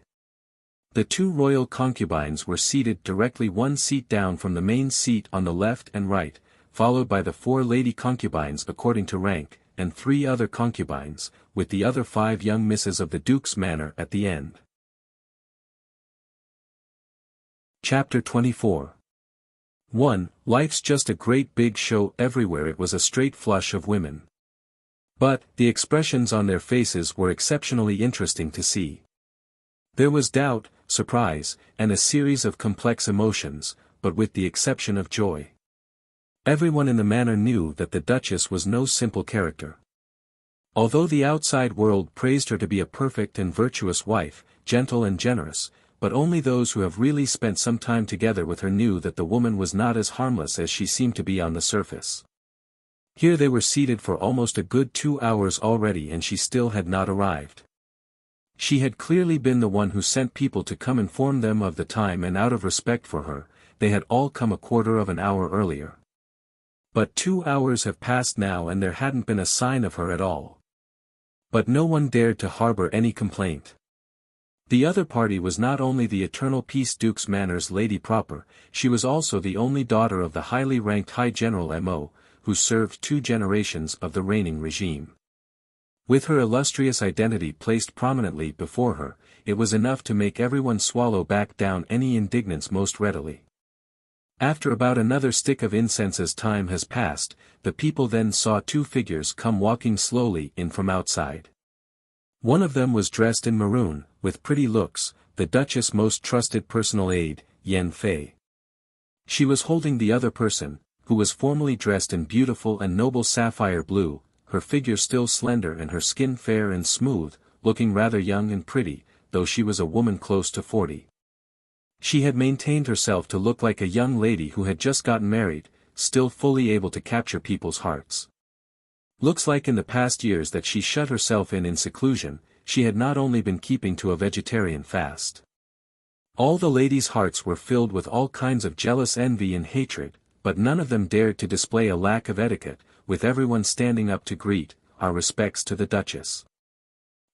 The two royal concubines were seated directly one seat down from the main seat on the left and right, followed by the 4 lady concubines according to rank, and 3 other concubines, with the other 5 young misses of the Duke's manor at the end. Chapter 24. 1. Life's just a great big show everywhere. It was a straight flush of women. But, the expressions on their faces were exceptionally interesting to see. There was doubt, surprise, and a series of complex emotions, but with the exception of joy. Everyone in the manor knew that the Duchess was no simple character. Although the outside world praised her to be a perfect and virtuous wife, gentle and generous, but only those who have really spent some time together with her knew that the woman was not as harmless as she seemed to be on the surface. Here they were seated for almost a good 2 hours already and she still had not arrived. She had clearly been the one who sent people to come inform them of the time, and out of respect for her, they had all come a quarter of an hour earlier. But 2 hours have passed now and there hadn't been a sign of her at all. But no one dared to harbor any complaint. The other party was not only the Eternal Peace Duke's Manor's lady proper, she was also the only daughter of the highly ranked High General Mo, who served 2 generations of the reigning regime. With her illustrious identity placed prominently before her, it was enough to make everyone swallow back down any indignance most readily. After about another stick of incense as time has passed, the people then saw 2 figures come walking slowly in from outside. One of them was dressed in maroon, with pretty looks, the Duchess' most trusted personal aide, Yan Fei. She was holding the other person, who was formally dressed in beautiful and noble sapphire blue, her figure still slender and her skin fair and smooth, looking rather young and pretty, though she was a woman close to 40. She had maintained herself to look like a young lady who had just gotten married, still fully able to capture people's hearts. Looks like in the past years that she shut herself in seclusion, she had not only been keeping to a vegetarian fast. All the ladies' hearts were filled with all kinds of jealous envy and hatred, but none of them dared to display a lack of etiquette, with everyone standing up to greet, our respects to the Duchess.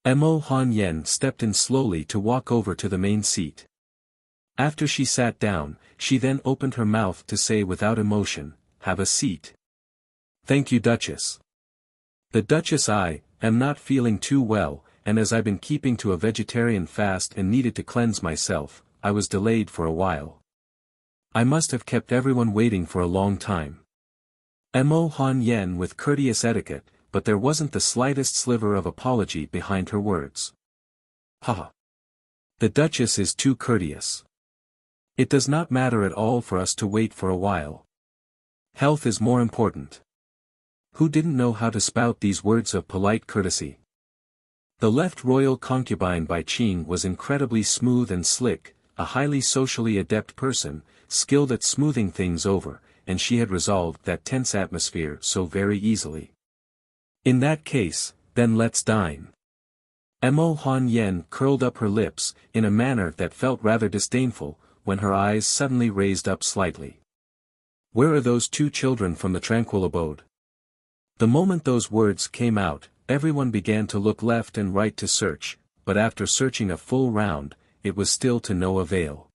Mo Han Yen stepped in slowly to walk over to the main seat. After she sat down, she then opened her mouth to say without emotion, "Have a seat." "Thank you, Duchess." "The Duchess, I am not feeling too well, and as I've been keeping to a vegetarian fast and needed to cleanse myself, I was delayed for a while. I must have kept everyone waiting for a long time." Mo Han Yen with courteous etiquette, but there wasn't the slightest sliver of apology behind her words. "Ha! The Duchess is too courteous. It does not matter at all for us to wait for a while. Health is more important." Who didn't know how to spout these words of polite courtesy? The left royal concubine by Qing was incredibly smooth and slick, a highly socially adept person, skilled at smoothing things over, and she had resolved that tense atmosphere so very easily. "In that case, then let's dine." Mo Han Yen curled up her lips, in a manner that felt rather disdainful, when her eyes suddenly raised up slightly. "Where are those 2 children from the tranquil abode?" The moment those words came out, everyone began to look left and right to search, but after searching a full round, it was still to no avail.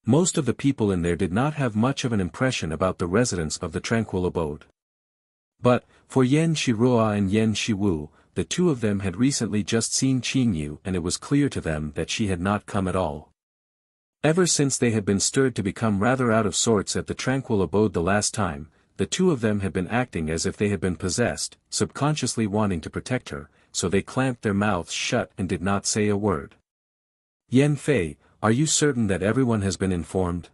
Most of the people in there did not have much of an impression about the residents of the tranquil abode. But, for Yan Shirua and Yan Shiwu, the 2 of them had recently just seen Qingyu and it was clear to them that she had not come at all. Ever since they had been stirred to become rather out of sorts at the tranquil abode the last time, the 2 of them had been acting as if they had been possessed, subconsciously wanting to protect her, so they clamped their mouths shut and did not say a word. "Yan Fei, are you certain that everyone has been informed?"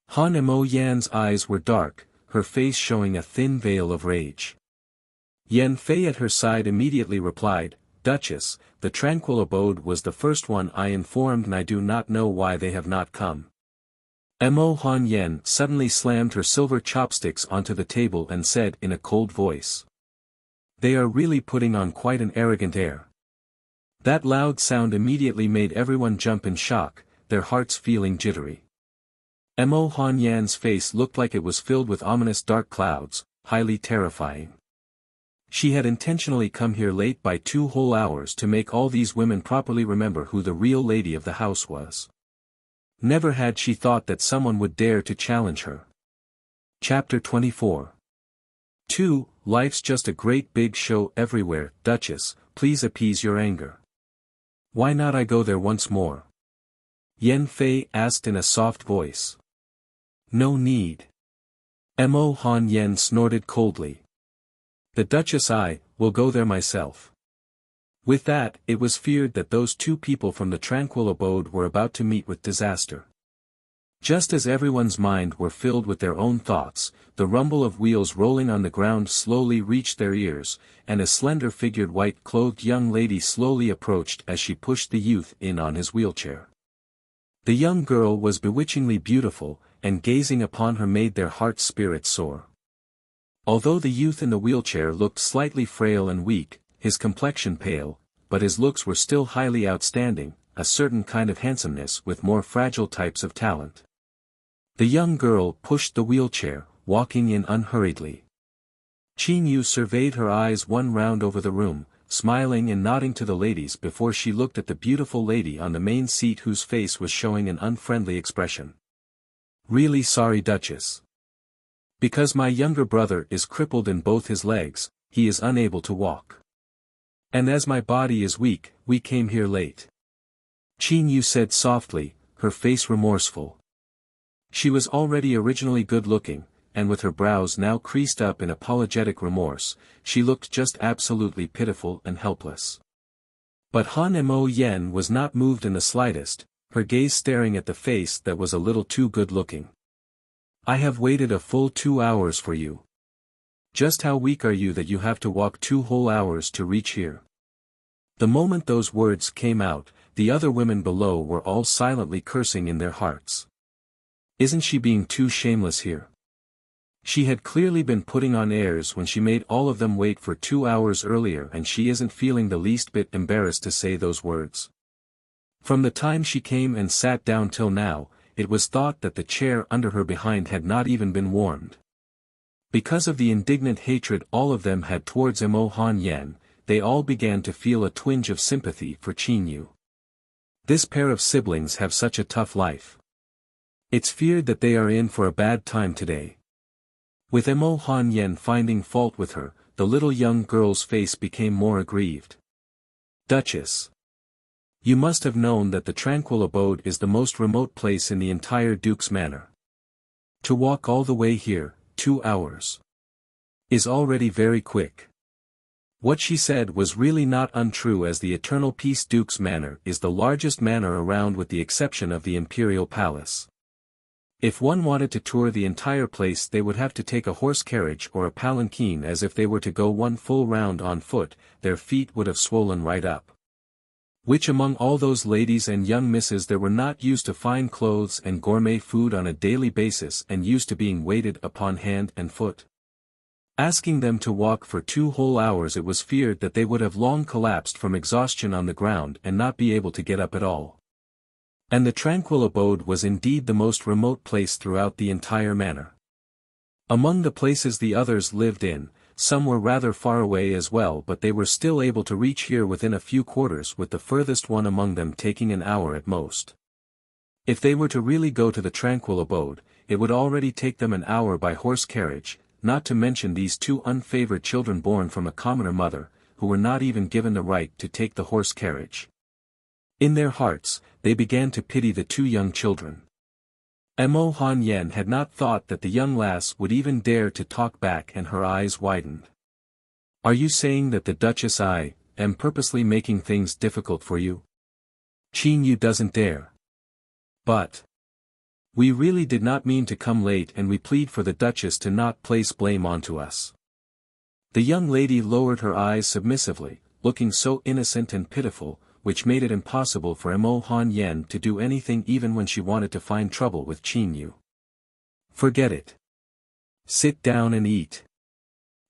Han Mo Yan's eyes were dark, her face showing a thin veil of rage. Yan Fei at her side immediately replied, "Duchess, the tranquil abode was the first one I informed and I do not know why they have not come." Mo Han Yen suddenly slammed her silver chopsticks onto the table and said in a cold voice, "They are really putting on quite an arrogant air." That loud sound immediately made everyone jump in shock, their hearts feeling jittery. Mo Han Yan's face looked like it was filled with ominous dark clouds, highly terrifying. She had intentionally come here late by 2 whole hours to make all these women properly remember who the real lady of the house was. Never had she thought that someone would dare to challenge her. Chapter 24. 2. Life's just a great big show everywhere. Duchess, please appease your anger. Why not I go there once more? Yan Fei asked in a soft voice. No need. Mo Han Yen snorted coldly. The Duchess, I will go there myself. With that, it was feared that those 2 people from the tranquil abode were about to meet with disaster. Just as everyone's mind were filled with their own thoughts, the rumble of wheels rolling on the ground slowly reached their ears, and a slender-figured white-clothed young lady slowly approached as she pushed the youth in on his wheelchair. The young girl was bewitchingly beautiful, and gazing upon her made their heart's spirits soar. Although the youth in the wheelchair looked slightly frail and weak, his complexion pale, but his looks were still highly outstanding, a certain kind of handsomeness with more fragile types of talent. The young girl pushed the wheelchair, walking in unhurriedly. Qin Yu surveyed her eyes one round over the room, smiling and nodding to the ladies before she looked at the beautiful lady on the main seat whose face was showing an unfriendly expression. Really sorry, Duchess. Because my younger brother is crippled in both his legs, he is unable to walk. And as my body is weak, we came here late. Qin Yu said softly, her face remorseful. She was already originally good-looking, and with her brows now creased up in apologetic remorse, she looked just absolutely pitiful and helpless. But Han Mo Yen was not moved in the slightest, her gaze staring at the face that was a little too good-looking. I have waited a full 2 hours for you. Just how weak are you that you have to walk 2 whole hours to reach here? The moment those words came out, the other women below were all silently cursing in their hearts. Isn't she being too shameless here? She had clearly been putting on airs when she made all of them wait for 2 hours earlier, and she isn't feeling the least bit embarrassed to say those words. From the time she came and sat down till now, it was thought that the chair under her behind had not even been warmed. Because of the indignant hatred all of them had towards Mo Han Yen, they all began to feel a twinge of sympathy for Qin Yu. This pair of siblings have such a tough life. It's feared that they are in for a bad time today. With Mo Han Yen finding fault with her, the little young girl's face became more aggrieved. Duchess. You must have known that the tranquil abode is the most remote place in the entire Duke's manor. To walk all the way here, 2 hours, is already very quick. What she said was really not untrue, as the Eternal Peace Duke's manor is the largest manor around with the exception of the Imperial Palace. If one wanted to tour the entire place, they would have to take a horse carriage or a palanquin, as if they were to go 1 full round on foot, their feet would have swollen right up. Which among all those ladies and young misses there were not used to fine clothes and gourmet food on a daily basis and used to being waited upon hand and foot? Asking them to walk for 2 whole hours, it was feared that they would have long collapsed from exhaustion on the ground and not be able to get up at all. And the tranquil abode was indeed the most remote place throughout the entire manor. Among the places the others lived in, some were rather far away as well, but they were still able to reach here within a few quarters, with the furthest one among them taking an hour at most. If they were to really go to the tranquil abode, it would already take them an hour by horse carriage, not to mention these 2 unfavored children born from a commoner mother, who were not even given the right to take the horse carriage. In their hearts, they began to pity the 2 young children. Mo Han Yen had not thought that the young lass would even dare to talk back, and her eyes widened. Are you saying that the Duchess I am purposely making things difficult for you? Qin Yu doesn't dare. But we really did not mean to come late, and we plead for the Duchess to not place blame onto us. The young lady lowered her eyes submissively, looking so innocent and pitiful, which made it impossible for Mo Han Yen to do anything even when she wanted to find trouble with Qin Yu. Forget it. Sit down and eat.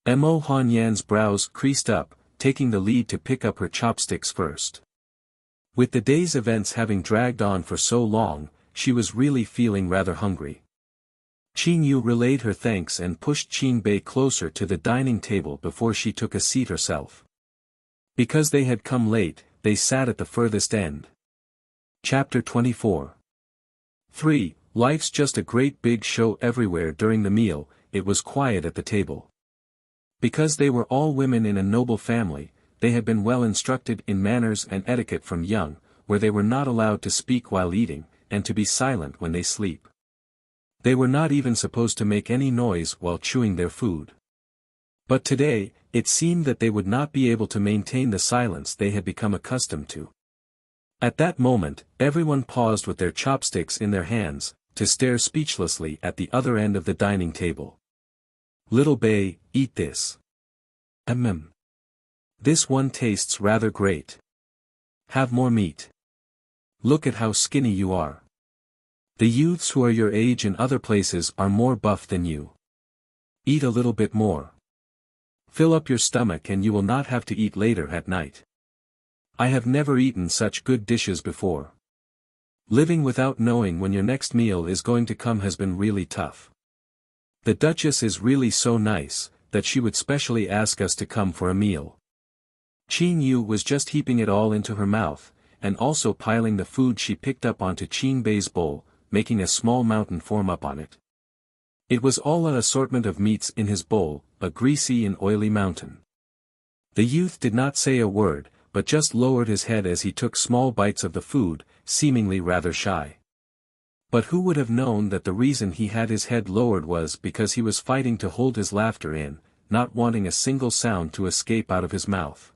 Mo Han Yen's brows creased up, taking the lead to pick up her chopsticks first. With the day's events having dragged on for so long, she was really feeling rather hungry. Qin Yu relayed her thanks and pushed Qin Bei closer to the dining table before she took a seat herself. Because they had come late, they sat at the furthest end. Chapter 24. 3. Life's just a great big show everywhere. During the meal, it was quiet at the table. Because they were all women in a noble family, they had been well instructed in manners and etiquette from young, where they were not allowed to speak while eating, and to be silent when they sleep. They were not even supposed to make any noise while chewing their food. But today, it seemed that they would not be able to maintain the silence they had become accustomed to. At that moment, everyone paused with their chopsticks in their hands, to stare speechlessly at the other end of the dining table. Little Bei, eat this. This one tastes rather great. Have more meat. Look at how skinny you are. The youths who are your age in other places are more buff than you. Eat a little bit more. Fill up your stomach and you will not have to eat later at night. I have never eaten such good dishes before. Living without knowing when your next meal is going to come has been really tough. The Duchess is really so nice, that she would specially ask us to come for a meal. Qin Yu was just heaping it all into her mouth, and also piling the food she picked up onto Qin Bei's bowl, making a small mountain form up on it. It was all an assortment of meats in his bowl, a greasy and oily mountain. The youth did not say a word, but just lowered his head as he took small bites of the food, seemingly rather shy. But who would have known that the reason he had his head lowered was because he was fighting to hold his laughter in, not wanting a single sound to escape out of his mouth.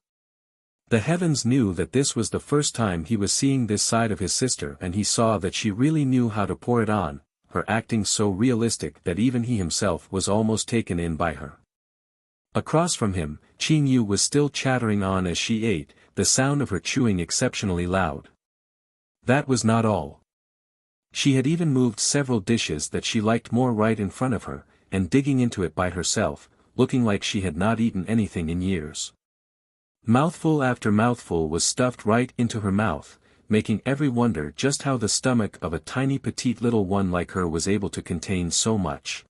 The heavens knew that this was the first time he was seeing this side of his sister, and he saw that she really knew how to pour it on, her acting so realistic that even he himself was almost taken in by her. Across from him, Qin Yu was still chattering on as she ate, the sound of her chewing exceptionally loud. That was not all. She had even moved several dishes that she liked more right in front of her, and digging into it by herself, looking like she had not eaten anything in years. Mouthful after mouthful was stuffed right into her mouth, making every wonder just how the stomach of a tiny petite little one like her was able to contain so much.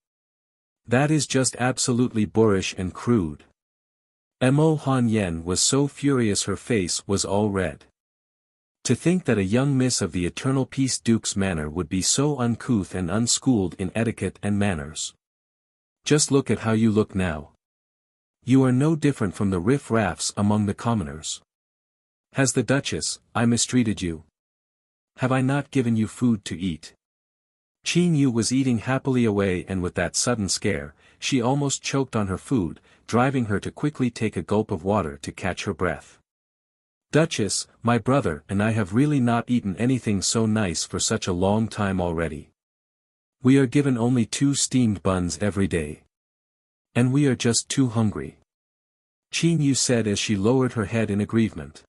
That is just absolutely boorish and crude. Mo Han Yen was so furious her face was all red. To think that a young miss of the Eternal Peace Duke's manor would be so uncouth and unschooled in etiquette and manners. Just look at how you look now. You are no different from the riff-raffs among the commoners. Has the Duchess, I mistreated you? Have I not given you food to eat? Qin Yu was eating happily away, and with that sudden scare, she almost choked on her food, driving her to quickly take a gulp of water to catch her breath. Duchess, my brother and I have really not eaten anything so nice for such a long time already. We are given only 2 steamed buns every day. And we are just too hungry. Qin Yu said as she lowered her head in aggrievement.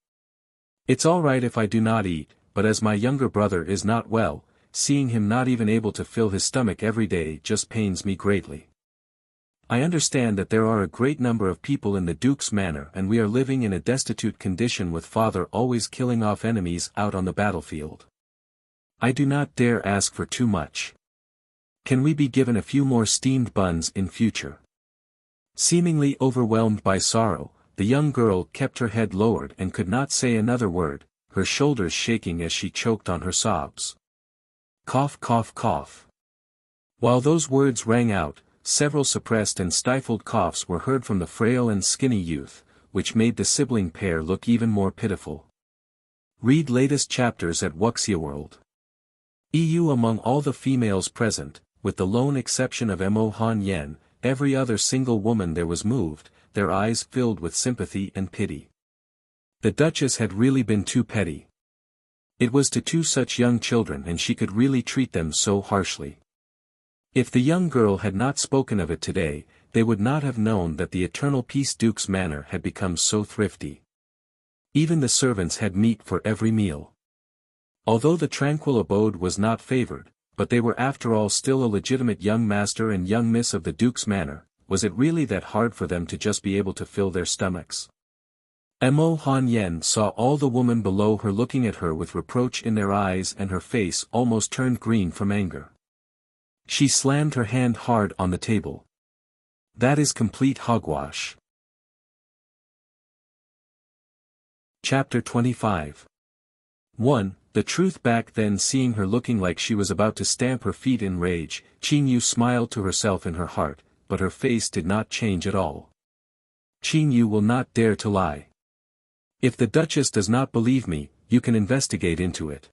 It's all right if I do not eat, but as my younger brother is not well, seeing him not even able to fill his stomach every day just pains me greatly. I understand that there are a great number of people in the Duke's manor and we are living in a destitute condition with father always killing off enemies out on the battlefield. I do not dare ask for too much. Can we be given a few more steamed buns in future? Seemingly overwhelmed by sorrow, the young girl kept her head lowered and could not say another word, her shoulders shaking as she choked on her sobs. Cough, cough, cough. While those words rang out, several suppressed and stifled coughs were heard from the frail and skinny youth, which made the sibling pair look even more pitiful. Read latest chapters at Wuxia World. EU. Among all the females present, with the lone exception of Mo Han Yen, every other single woman there was moved, their eyes filled with sympathy and pity. The Duchess had really been too petty. It was to 2 such young children and she could really treat them so harshly. If the young girl had not spoken of it today, they would not have known that the Eternal Peace Duke's manor had become so thrifty. Even the servants had meat for every meal. Although the tranquil abode was not favored, but they were after all still a legitimate young master and young miss of the Duke's manor, was it really that hard for them to just be able to fill their stomachs? Mo Han Yen saw all the women below her looking at her with reproach in their eyes and her face almost turned green from anger. She slammed her hand hard on the table. That is complete hogwash. Chapter 25. 1. The truth. Back then, seeing her looking like she was about to stamp her feet in rage, Qin Yu smiled to herself in her heart, but her face did not change at all. Qin Yu will not dare to lie. If the Duchess does not believe me, you can investigate into it.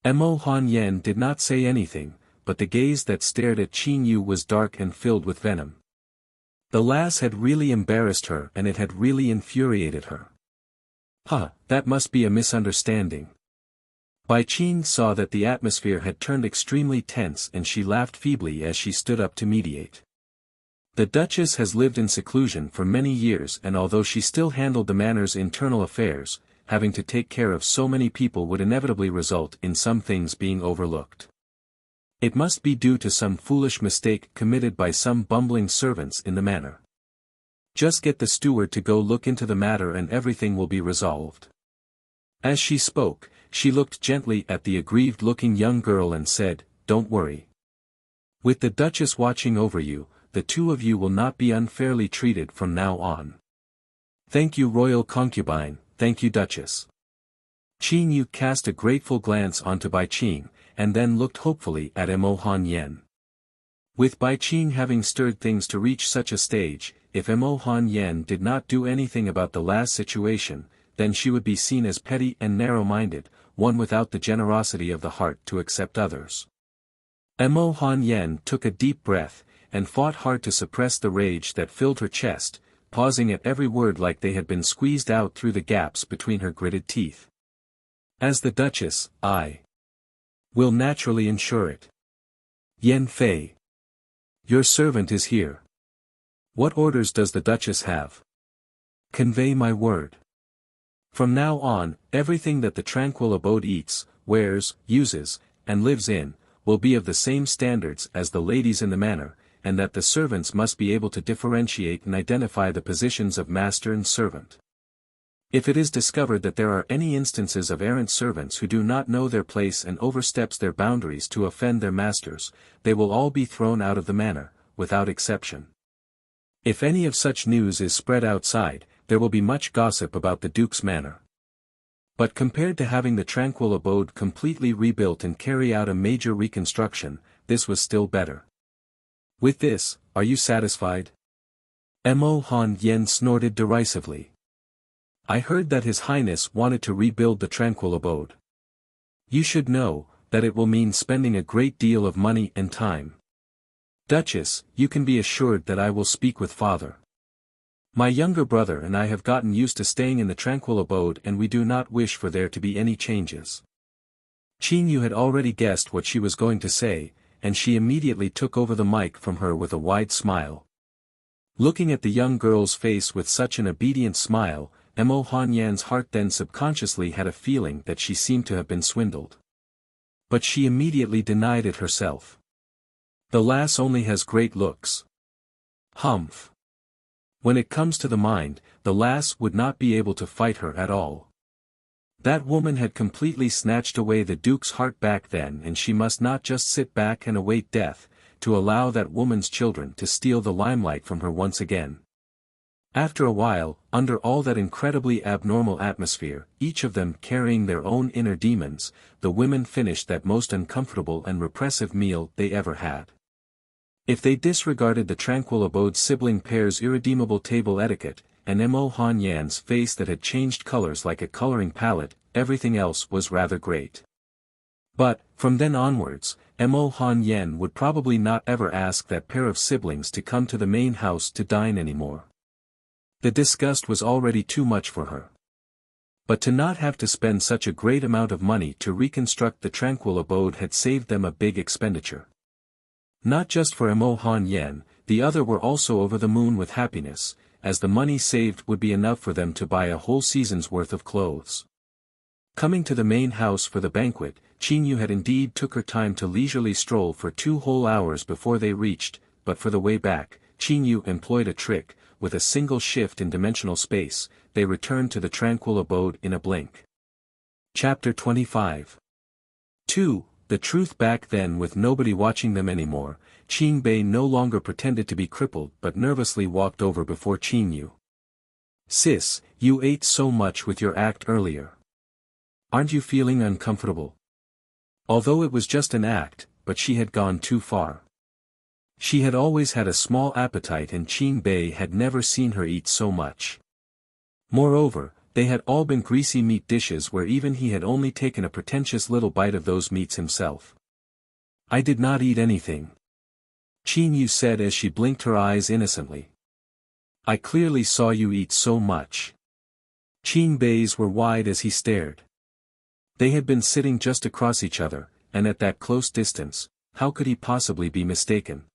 Mo Han Yen did not say anything, but the gaze that stared at Qin Yu was dark and filled with venom. The lass had really embarrassed her and it had really infuriated her. That must be a misunderstanding. Bai Qin saw that the atmosphere had turned extremely tense and she laughed feebly as she stood up to mediate. The Duchess has lived in seclusion for many years, and although she still handled the manor's internal affairs, having to take care of so many people would inevitably result in some things being overlooked. It must be due to some foolish mistake committed by some bumbling servants in the manor. Just get the steward to go look into the matter and everything will be resolved. As she spoke, she looked gently at the aggrieved-looking young girl and said, "Don't worry. With the Duchess watching over you, the two of you will not be unfairly treated from now on." "Thank you, royal concubine, thank you, Duchess." Qin Yu cast a grateful glance onto Bai Qing, and then looked hopefully at Mo Han Yen. With Bai Qing having stirred things to reach such a stage, if Mo Han Yen did not do anything about the last situation, then she would be seen as petty and narrow-minded, one without the generosity of the heart to accept others. Mo Han Yen took a deep breath, and fought hard to suppress the rage that filled her chest, pausing at every word like they had been squeezed out through the gaps between her gritted teeth. "As the Duchess, I will naturally ensure it. Yen Fei. Your servant is here. What orders does the Duchess have? Convey my word. From now on, everything that the tranquil abode eats, wears, uses, and lives in, will be of the same standards as the ladies in the manor, and that the servants must be able to differentiate and identify the positions of master and servant. If it is discovered that there are any instances of errant servants who do not know their place and oversteps their boundaries to offend their masters, they will all be thrown out of the manor, without exception. If any of such news is spread outside, there will be much gossip about the Duke's manor. But compared to having the tranquil abode completely rebuilt and carry out a major reconstruction, this was still better. With this, are you satisfied?" Mo Han Yen snorted derisively. "I heard that His Highness wanted to rebuild the tranquil abode. You should know, that it will mean spending a great deal of money and time. Duchess, you can be assured that I will speak with father. My younger brother and I have gotten used to staying in the tranquil abode and we do not wish for there to be any changes." Qin Yu had already guessed what she was going to say, and she immediately took over the mic from her with a wide smile. Looking at the young girl's face with such an obedient smile, Mo Han Yan's heart then subconsciously had a feeling that she seemed to have been swindled. But she immediately denied it herself. "The lass only has great looks." "Humph. When it comes to the mind, the lass would not be able to fight her at all. That woman had completely snatched away the Duke's heart back then and she must not just sit back and await death, to allow that woman's children to steal the limelight from her once again." After a while, under all that incredibly abnormal atmosphere, each of them carrying their own inner demons, the women finished that most uncomfortable and repressive meal they ever had. If they disregarded the tranquil abode sibling pair's irredeemable table etiquette, and Mo Han Yan's face that had changed colors like a coloring palette, everything else was rather great. But, from then onwards, Mo Han Yan would probably not ever ask that pair of siblings to come to the main house to dine anymore. The disgust was already too much for her. But to not have to spend such a great amount of money to reconstruct the tranquil abode had saved them a big expenditure. Not just for Mo Han Yen, the other were also over the moon with happiness, as the money saved would be enough for them to buy a whole season's worth of clothes. Coming to the main house for the banquet, Qin Yu had indeed took her time to leisurely stroll for 2 whole hours before they reached, but for the way back, Qin Yu employed a trick. With a single shift in dimensional space, they returned to the tranquil abode in a blink. Chapter 25. 2. The truth. Back then, with nobody watching them anymore, Qin Bei no longer pretended to be crippled but nervously walked over before Qin Yu. "Sis, you ate so much with your act earlier. Aren't you feeling uncomfortable?" Although it was just an act, but she had gone too far. She had always had a small appetite and Qin Bei had never seen her eat so much. Moreover, they had all been greasy meat dishes where even he had only taken a pretentious little bite of those meats himself. "I did not eat anything," Qin Yu said as she blinked her eyes innocently. "I clearly saw you eat so much." Qin Bei's were wide as he stared. They had been sitting just across each other, and at that close distance, how could he possibly be mistaken?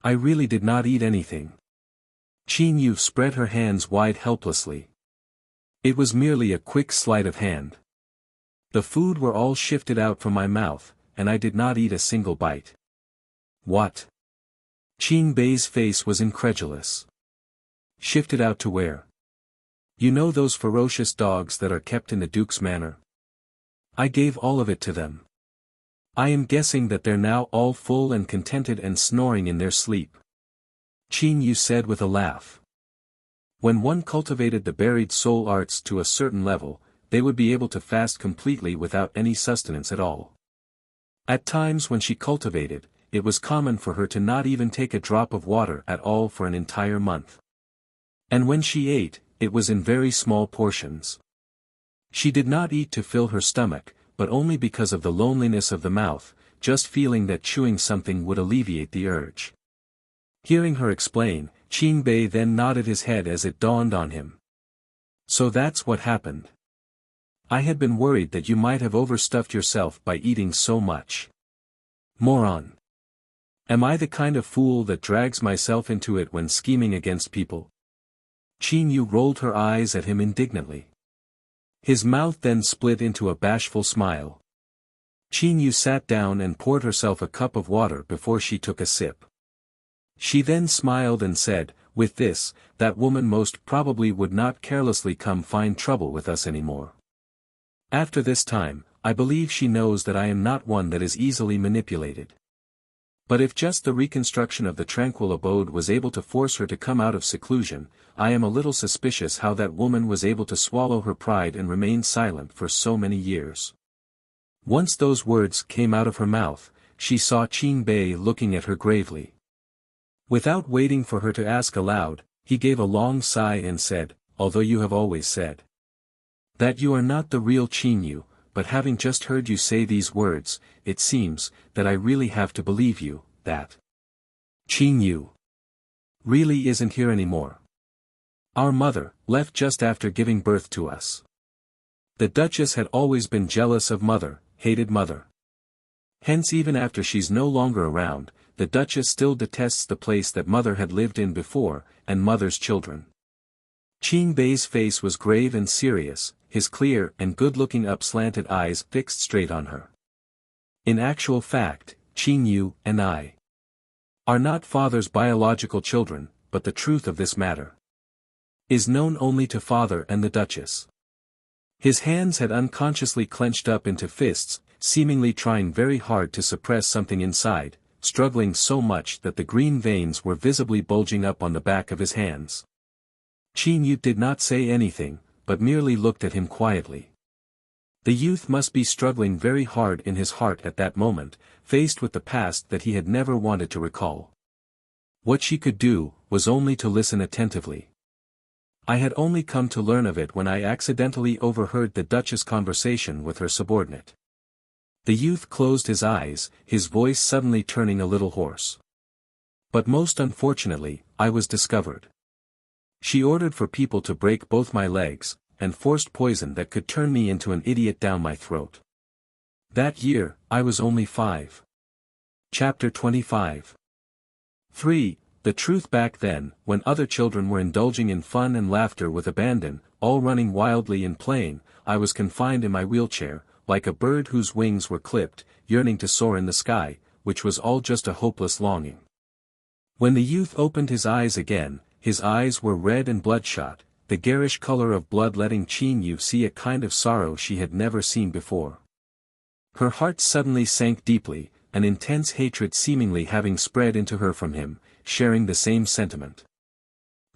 "I really did not eat anything." Qin Yu spread her hands wide helplessly. "It was merely a quick sleight of hand. The food were all shifted out from my mouth, and I did not eat a single bite. What? Qing Bei's face was incredulous. Shifted out to where? You know those ferocious dogs that are kept in the Duke's manor? I gave all of it to them. I am guessing that they're now all full and contented and snoring in their sleep. Qin Yu said with a laugh. When one cultivated the buried soul arts to a certain level, they would be able to fast completely without any sustenance at all. At times when she cultivated, it was common for her to not even take a drop of water at all for an entire month. And when she ate, it was in very small portions. She did not eat to fill her stomach, but only because of the loneliness of the mouth, just feeling that chewing something would alleviate the urge. Hearing her explain, Qing Bei then nodded his head as it dawned on him. So that's what happened. I had been worried that you might have overstuffed yourself by eating so much. Moron. Am I the kind of fool that drags myself into it when scheming against people? Qin Yu rolled her eyes at him indignantly. His mouth then split into a bashful smile. Qin Yu sat down and poured herself a cup of water before she took a sip. She then smiled and said, with this, that woman most probably would not carelessly come find trouble with us anymore. After this time, I believe she knows that I am not one that is easily manipulated. But if just the reconstruction of the tranquil abode was able to force her to come out of seclusion, I am a little suspicious how that woman was able to swallow her pride and remain silent for so many years. Once those words came out of her mouth, she saw Qing Bei looking at her gravely. Without waiting for her to ask aloud, he gave a long sigh and said, although you have always said that you are not the real Qin Yu, but having just heard you say these words, it seems that I really have to believe you, that Qin Yu really isn't here anymore. Our mother left just after giving birth to us. The Duchess had always been jealous of mother, hated mother. Hence even after she's no longer around, the Duchess still detests the place that mother had lived in before, and mother's children. Qing Bei's face was grave and serious, his clear and good-looking up-slanted eyes fixed straight on her. In actual fact, Qin Yu and I are not father's biological children, but the truth of this matter is known only to father and the Duchess. His hands had unconsciously clenched up into fists, seemingly trying very hard to suppress something inside, struggling so much that the green veins were visibly bulging up on the back of his hands. Qin Yu did not say anything, but merely looked at him quietly. The youth must be struggling very hard in his heart at that moment, faced with the past that he had never wanted to recall. What she could do, was only to listen attentively. I had only come to learn of it when I accidentally overheard the Duchess' conversation with her subordinate. The youth closed his eyes, his voice suddenly turning a little hoarse. But most unfortunately, I was discovered. She ordered for people to break both my legs, and forced poison that could turn me into an idiot down my throat. That year, I was only 5. Chapter 25. 3. The truth back then, when other children were indulging in fun and laughter with abandon, all running wildly and playing, I was confined in my wheelchair, like a bird whose wings were clipped, yearning to soar in the sky, which was all just a hopeless longing. When the youth opened his eyes again, his eyes were red and bloodshot, the garish color of blood letting Qin Yu see a kind of sorrow she had never seen before. Her heart suddenly sank deeply, an intense hatred seemingly having spread into her from him, sharing the same sentiment.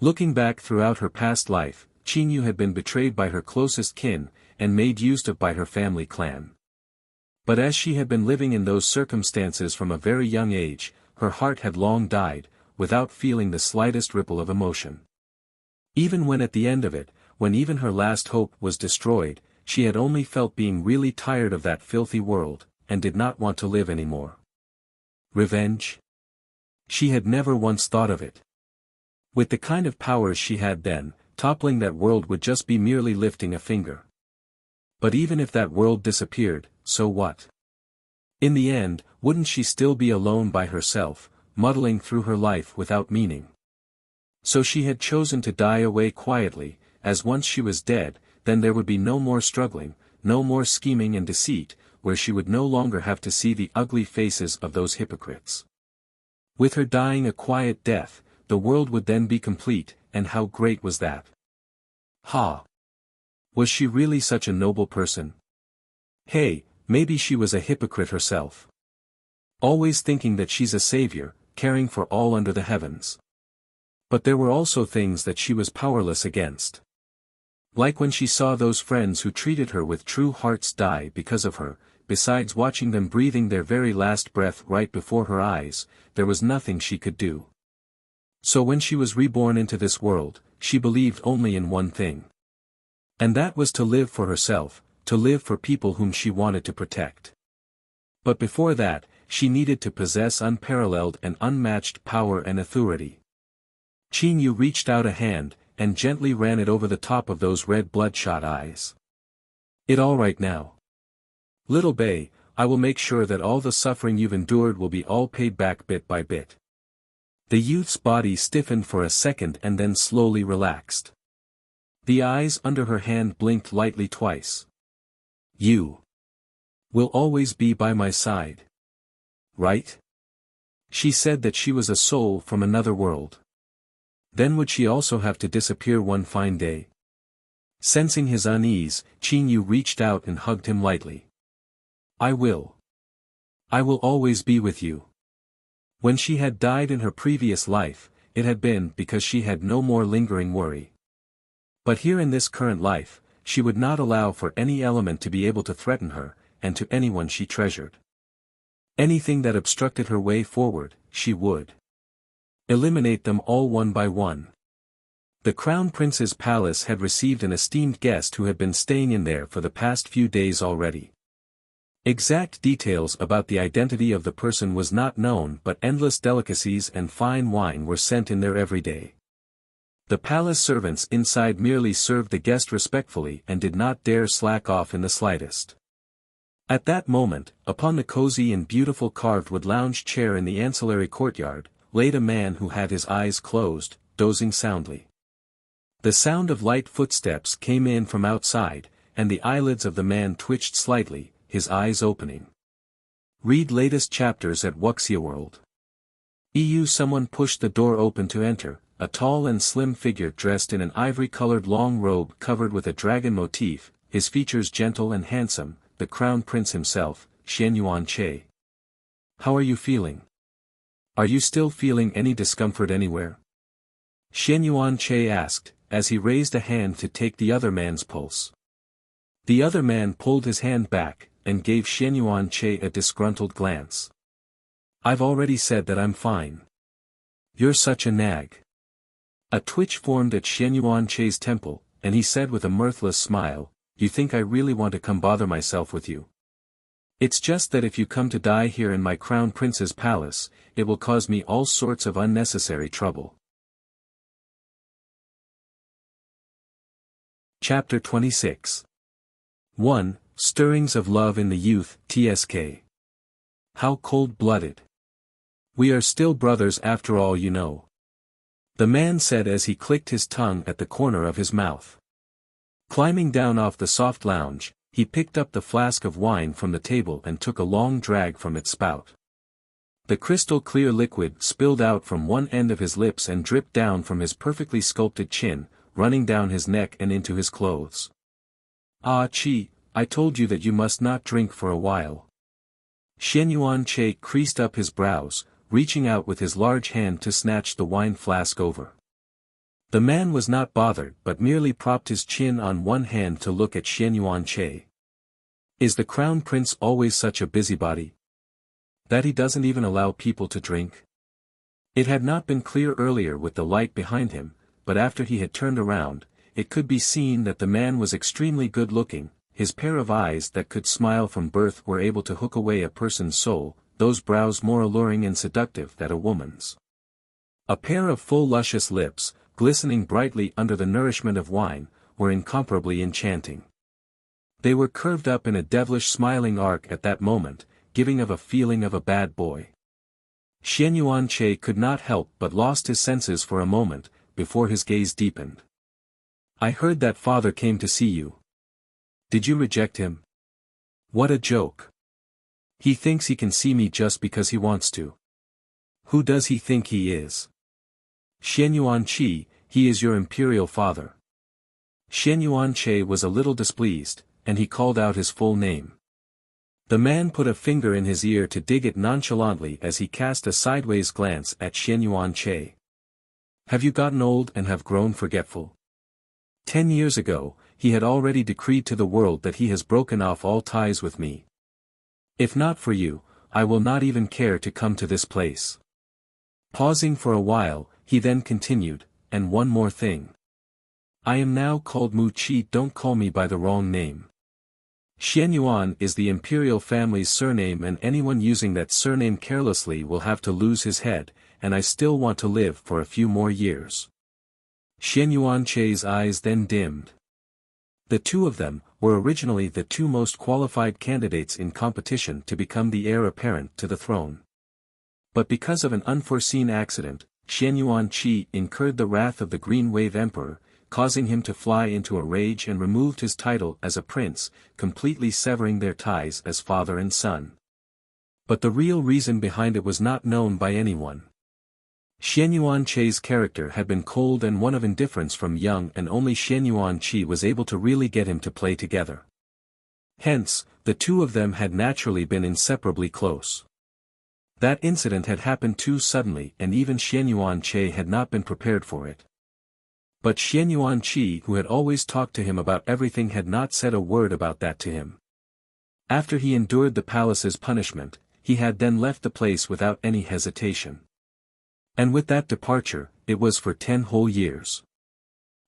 Looking back throughout her past life, Qin Yu had been betrayed by her closest kin, and made use of by her family clan. But as she had been living in those circumstances from a very young age, her heart had long died, without feeling the slightest ripple of emotion. Even when at the end of it, when even her last hope was destroyed, she had only felt being really tired of that filthy world, and did not want to live anymore. Revenge? She had never once thought of it. With the kind of powers she had then, toppling that world would just be merely lifting a finger. But even if that world disappeared, so what? In the end, wouldn't she still be alone by herself, muddling through her life without meaning? So she had chosen to die away quietly, as once she was dead, then there would be no more struggling, no more scheming and deceit, where she would no longer have to see the ugly faces of those hypocrites. With her dying a quiet death, the world would then be complete, and how great was that? Ha! Was she really such a noble person? Hey, maybe she was a hypocrite herself. Always thinking that she's a savior, caring for all under the heavens. But there were also things that she was powerless against. Like when she saw those friends who treated her with true hearts die because of her, besides watching them breathing their very last breath right before her eyes, there was nothing she could do. So when she was reborn into this world, she believed only in one thing. And that was to live for herself, to live for people whom she wanted to protect. But before that, she needed to possess unparalleled and unmatched power and authority. Qin Yu reached out a hand, and gently ran it over the top of those red bloodshot eyes. "It all right now? Little Bei, I will make sure that all the suffering you've endured will be all paid back bit by bit." The youth's body stiffened for a second and then slowly relaxed. The eyes under her hand blinked lightly twice. "You will always be by my side. Right?" She said that she was a soul from another world. Then would she also have to disappear one fine day? Sensing his unease, Qin Yu reached out and hugged him lightly. I will always be with you." When she had died in her previous life, it had been because she had no more lingering worry. But here in this current life, she would not allow for any element to be able to threaten her, and to anyone she treasured. Anything that obstructed her way forward, she would eliminate them all one by one. The Crown Prince's palace had received an esteemed guest who had been staying in there for the past few days already. Exact details about the identity of the person was not known, but endless delicacies and fine wine were sent in there every day. The palace servants inside merely served the guest respectfully and did not dare slack off in the slightest. At that moment, upon the cozy and beautiful carved wood lounge chair in the ancillary courtyard, laid a man who had his eyes closed, dozing soundly. The sound of light footsteps came in from outside, and the eyelids of the man twitched slightly, his eyes opening. Read latest chapters at Wuxia World. Someone pushed the door open to enter, a tall and slim figure dressed in an ivory-colored long robe covered with a dragon motif, his features gentle and handsome, the Crown Prince himself, Xianyuan Che. "How are you feeling? Are you still feeling any discomfort anywhere?" Xianyuan Che asked, as he raised a hand to take the other man's pulse. The other man pulled his hand back, and gave Xianyuan Che a disgruntled glance. "I've already said that I'm fine. You're such a nag." A twitch formed at Xianyuan Che's temple, and he said with a mirthless smile, "You think I really want to come bother myself with you? It's just that if you come to die here in my Crown Prince's palace, it will cause me all sorts of unnecessary trouble." Chapter 26. 1. Stirrings of Love in the Youth, TSK. How cold-blooded. "We are still brothers after all, you know," the man said as he clicked his tongue at the corner of his mouth. Climbing down off the soft lounge, he picked up the flask of wine from the table and took a long drag from its spout. The crystal-clear liquid spilled out from one end of his lips and dripped down from his perfectly sculpted chin, running down his neck and into his clothes. "Ah Chi, I told you that you must not drink for a while." Xianyuan Che creased up his brows, reaching out with his large hand to snatch the wine flask over. The man was not bothered but merely propped his chin on one hand to look at Xianyuan Che. Is the Crown Prince always such a busybody? That he doesn't even allow people to drink? It had not been clear earlier with the light behind him, but after he had turned around, it could be seen that the man was extremely good-looking. His pair of eyes that could smile from birth were able to hook away a person's soul, those brows more alluring and seductive than a woman's. A pair of full luscious lips, glistening brightly under the nourishment of wine, were incomparably enchanting. They were curved up in a devilish smiling arc at that moment, giving of a feeling of a bad boy. Xianyuan Che could not help but lost his senses for a moment, before his gaze deepened. "I heard that father came to see you. Did you reject him?" What a joke. He thinks he can see me just because he wants to. Who does he think he is? Xianyuan, he is your imperial father. Xianyuan was a little displeased, and he called out his full name. The man put a finger in his ear to dig it nonchalantly as he cast a sideways glance at Xianyuan. Have you gotten old and have grown forgetful? 10 years ago, he had already decreed to the world that he has broken off all ties with me. If not for you, I will not even care to come to this place. Pausing for a while, he then continued, and one more thing. I am now called Mu Qi, don't call me by the wrong name. Xianyuan is the imperial family's surname and anyone using that surname carelessly will have to lose his head, and I still want to live for a few more years. Xianyuan's eyes then dimmed. The two of them were originally the two most qualified candidates in competition to become the heir apparent to the throne. But because of an unforeseen accident, Xianyuan incurred the wrath of the Green Wave Emperor, causing him to fly into a rage and removed his title as a prince, completely severing their ties as father and son. But the real reason behind it was not known by anyone. Xianyuan's character had been cold and one of indifference from young, and only Xianyuan was able to really get him to play together. Hence, the two of them had naturally been inseparably close. That incident had happened too suddenly, and even Xianyuan had not been prepared for it. But Xianyuan, who had always talked to him about everything, had not said a word about that to him. After he endured the palace's punishment, he had then left the place without any hesitation. And with that departure, it was for 10 whole years.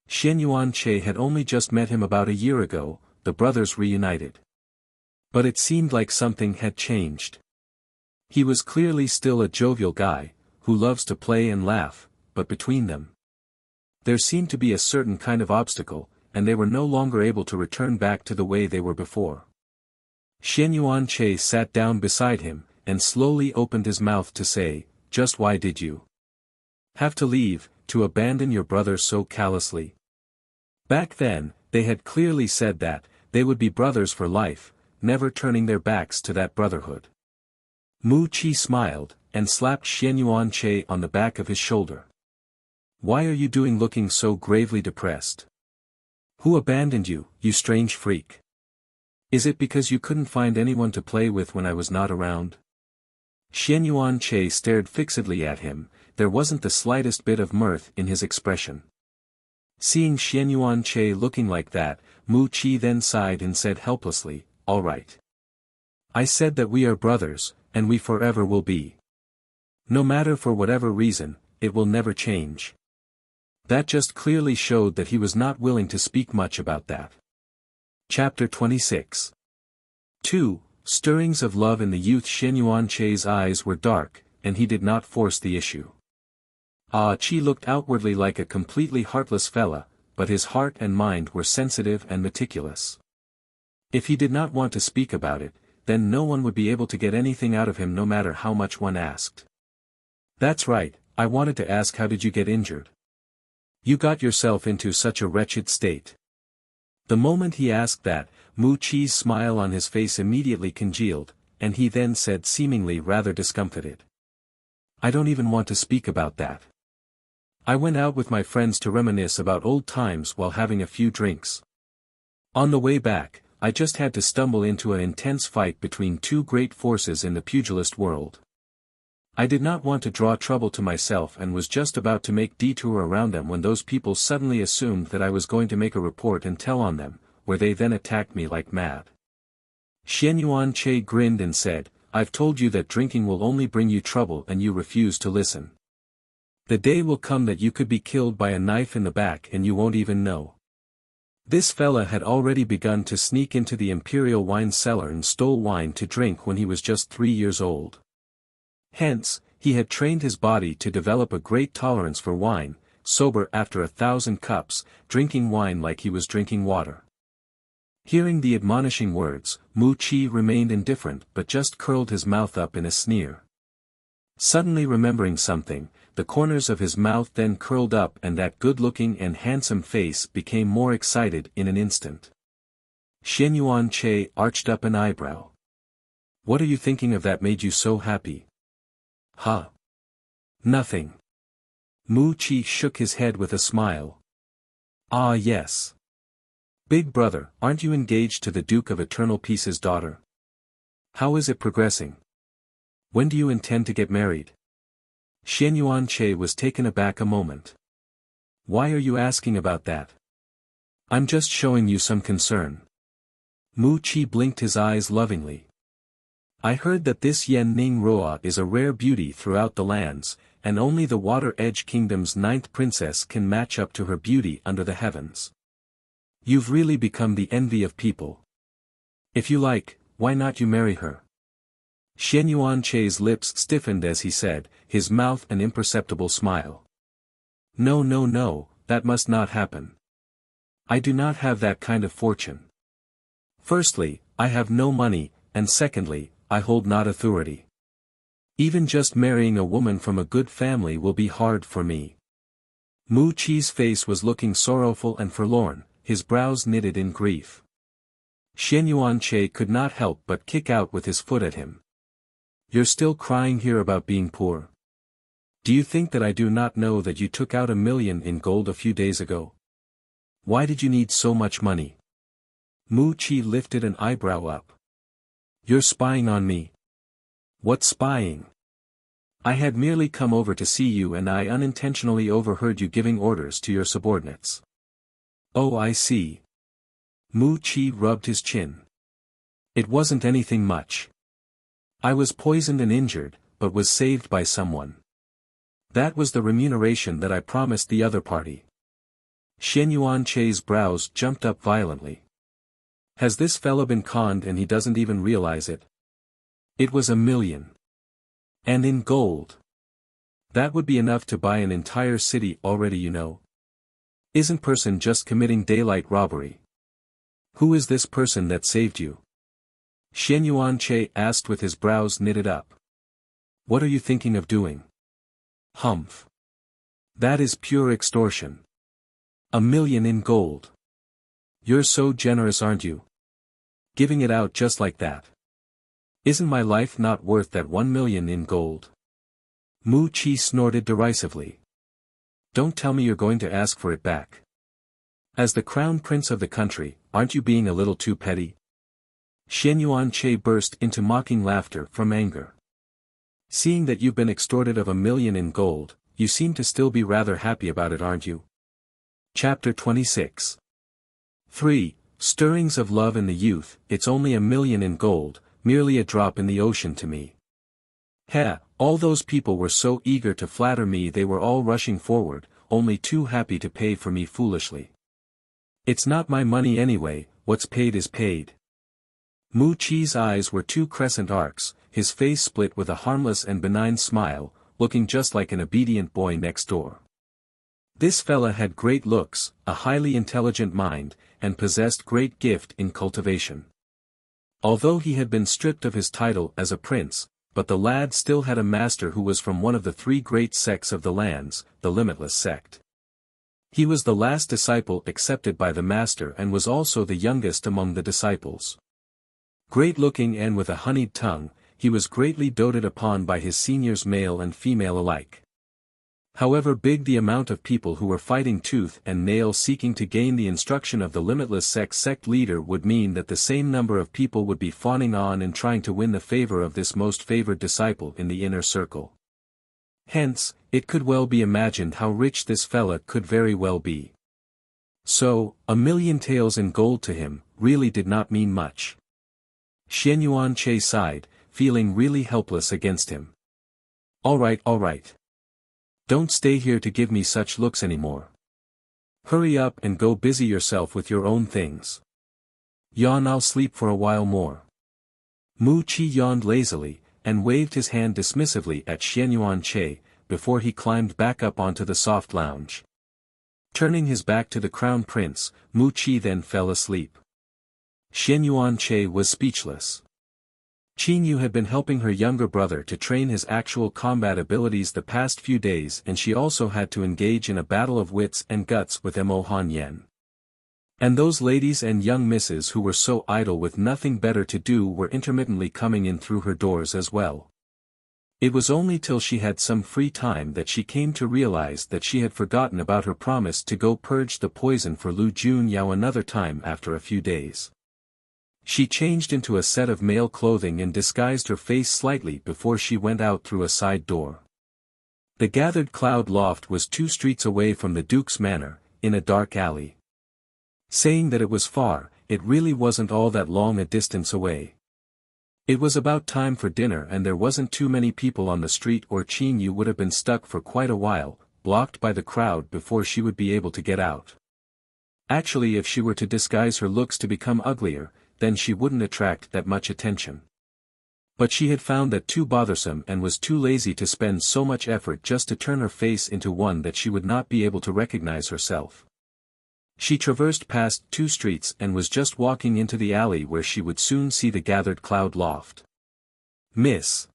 Xianyuan had only just met him about a year ago, the brothers reunited. But it seemed like something had changed. He was clearly still a jovial guy, who loves to play and laugh, but between them, there seemed to be a certain kind of obstacle, and they were no longer able to return back to the way they were before. Xianyuan sat down beside him, and slowly opened his mouth to say, "Just why did you have to leave, to abandon your brother so callously?" Back then, they had clearly said that, they would be brothers for life, never turning their backs to that brotherhood. Mu Qi smiled, and slapped Xianyuan on the back of his shoulder. "Why are you doing looking so gravely depressed? Who abandoned you, you strange freak? Is it because you couldn't find anyone to play with when I was not around?" Xianyuan stared fixedly at him, there wasn't the slightest bit of mirth in his expression. Seeing Xianyuan looking like that, Mu Qi then sighed and said helplessly, "All right. I said that we are brothers, and we forever will be. No matter for whatever reason, it will never change." That just clearly showed that he was not willing to speak much about that. Chapter 26. 2. Stirrings of love in the youth. Xianyuan's eyes were dark, and he did not force the issue. Qi looked outwardly like a completely heartless fella, but his heart and mind were sensitive and meticulous. If he did not want to speak about it, then no one would be able to get anything out of him no matter how much one asked. "That's right, I wanted to ask, how did you get injured? You got yourself into such a wretched state." The moment he asked that, Mu Qi's smile on his face immediately congealed, and he then said, seemingly rather discomfited, "I don't even want to speak about that. I went out with my friends to reminisce about old times while having a few drinks. On the way back, I just had to stumble into an intense fight between two great forces in the pugilist world. I did not want to draw trouble to myself and was just about to make detour around them when those people suddenly assumed that I was going to make a report and tell on them, where they then attacked me like mad." Xianyuan grinned and said, "I've told you that drinking will only bring you trouble and you refuse to listen. The day will come that you could be killed by a knife in the back and you won't even know." This fella had already begun to sneak into the imperial wine cellar and stole wine to drink when he was just 3 years old. Hence, he had trained his body to develop a great tolerance for wine, sober after 1,000 cups, drinking wine like he was drinking water. Hearing the admonishing words, Mu Qi remained indifferent but just curled his mouth up in a sneer. Suddenly remembering something, the corners of his mouth then curled up and that good-looking and handsome face became more excited in an instant. Xian Yuan-che arched up an eyebrow. What are you thinking of that made you so happy? Huh? Nothing. Mu Qi shook his head with a smile. Ah yes. Big brother, aren't you engaged to the Duke of Eternal Peace's daughter? How is it progressing? When do you intend to get married? Xian Yuan-che was taken aback a moment. Why are you asking about that? I'm just showing you some concern. Mu Qi blinked his eyes lovingly. I heard that this Yen Ning Roa is a rare beauty throughout the lands, and only the Water Edge Kingdom's 9th princess can match up to her beauty under the heavens. You've really become the envy of people. If you like, why not you marry her? Xian Yuan-che's lips stiffened as he said, his mouth an imperceptible smile. No no no, that must not happen. I do not have that kind of fortune. Firstly, I have no money, and secondly, I hold not authority. Even just marrying a woman from a good family will be hard for me. Mu Qi's face was looking sorrowful and forlorn, his brows knitted in grief. Xian Yuan-che could not help but kick out with his foot at him. You're still crying here about being poor? Do you think that I do not know that you took out 1 million in gold a few days ago? Why did you need so much money? Mu Qi lifted an eyebrow up. You're spying on me. What spying? I had merely come over to see you and I unintentionally overheard you giving orders to your subordinates. Oh I see. Mu Qi rubbed his chin. It wasn't anything much. I was poisoned and injured, but was saved by someone. That was the remuneration that I promised the other party. Xian Yuan-che's brows jumped up violently. Has this fella been conned and he doesn't even realize it? It was 1 million. And in gold. That would be enough to buy an entire city already, you know. Isn't person just committing daylight robbery? Who is this person that saved you? Xian Yuan-che asked with his brows knitted up. What are you thinking of doing? Humph. That is pure extortion. 1 million in gold. You're so generous, aren't you? Giving it out just like that. Isn't my life not worth that 1 million in gold? Mu Qi snorted derisively. Don't tell me you're going to ask for it back. As the crown prince of the country, aren't you being a little too petty? Xian Yuan-che burst into mocking laughter from anger. Seeing that you've been extorted of 1 million in gold, you seem to still be rather happy about it, aren't you? Chapter 26. 3. Stirrings of love in the youth. It's only 1 million in gold, merely a drop in the ocean to me. Heh, all those people were so eager to flatter me, they were all rushing forward, only too happy to pay for me foolishly. It's not my money anyway, what's paid is paid. Mu Qi's eyes were 2 crescent arcs, his face split with a harmless and benign smile, looking just like an obedient boy next door. This fella had great looks, a highly intelligent mind, and possessed great gift in cultivation. Although he had been stripped of his title as a prince, but the lad still had a master who was from one of the 3 great sects of the lands, the Limitless sect. He was the last disciple accepted by the master and was also the youngest among the disciples. Great-looking and with a honeyed tongue, he was greatly doted upon by his seniors, male and female alike. However big the amount of people who were fighting tooth and nail seeking to gain the instruction of the Limitless sect leader would mean that the same number of people would be fawning on and trying to win the favor of this most favored disciple in the inner circle. Hence, it could well be imagined how rich this fella could very well be. So, 1 million taels in gold to him, really did not mean much. Xian Yuan-che sighed, feeling really helpless against him. All right. Don't stay here to give me such looks anymore. Hurry up and go busy yourself with your own things. Yawn, I'll sleep for a while more. Mu Qi yawned lazily, and waved his hand dismissively at Xian Yuan-che, before he climbed back up onto the soft lounge. Turning his back to the crown prince, Mu Qi then fell asleep. Xian Yuan-che was speechless. Qin Yu had been helping her younger brother to train his actual combat abilities the past few days, and she also had to engage in a battle of wits and guts with Mo Han Yen. And those ladies and young misses who were so idle with nothing better to do were intermittently coming in through her doors as well. It was only till she had some free time that she came to realize that she had forgotten about her promise to go purge the poison for Lu Junyao another time after a few days. She changed into a set of male clothing and disguised her face slightly before she went out through a side door. The gathered cloud loft was 2 streets away from the Duke's manor, in a dark alley. Saying that it was far, it really wasn't all that long a distance away. It was about time for dinner and there wasn't too many people on the street or Qin Yu would have been stuck for quite a while, blocked by the crowd before she would be able to get out. Actually, if she were to disguise her looks to become uglier, then she wouldn't attract that much attention. But she had found that too bothersome and was too lazy to spend so much effort just to turn her face into one that she would not be able to recognize herself. She traversed past 2 streets and was just walking into the alley where she would soon see the gathered cloud loft. "Miss."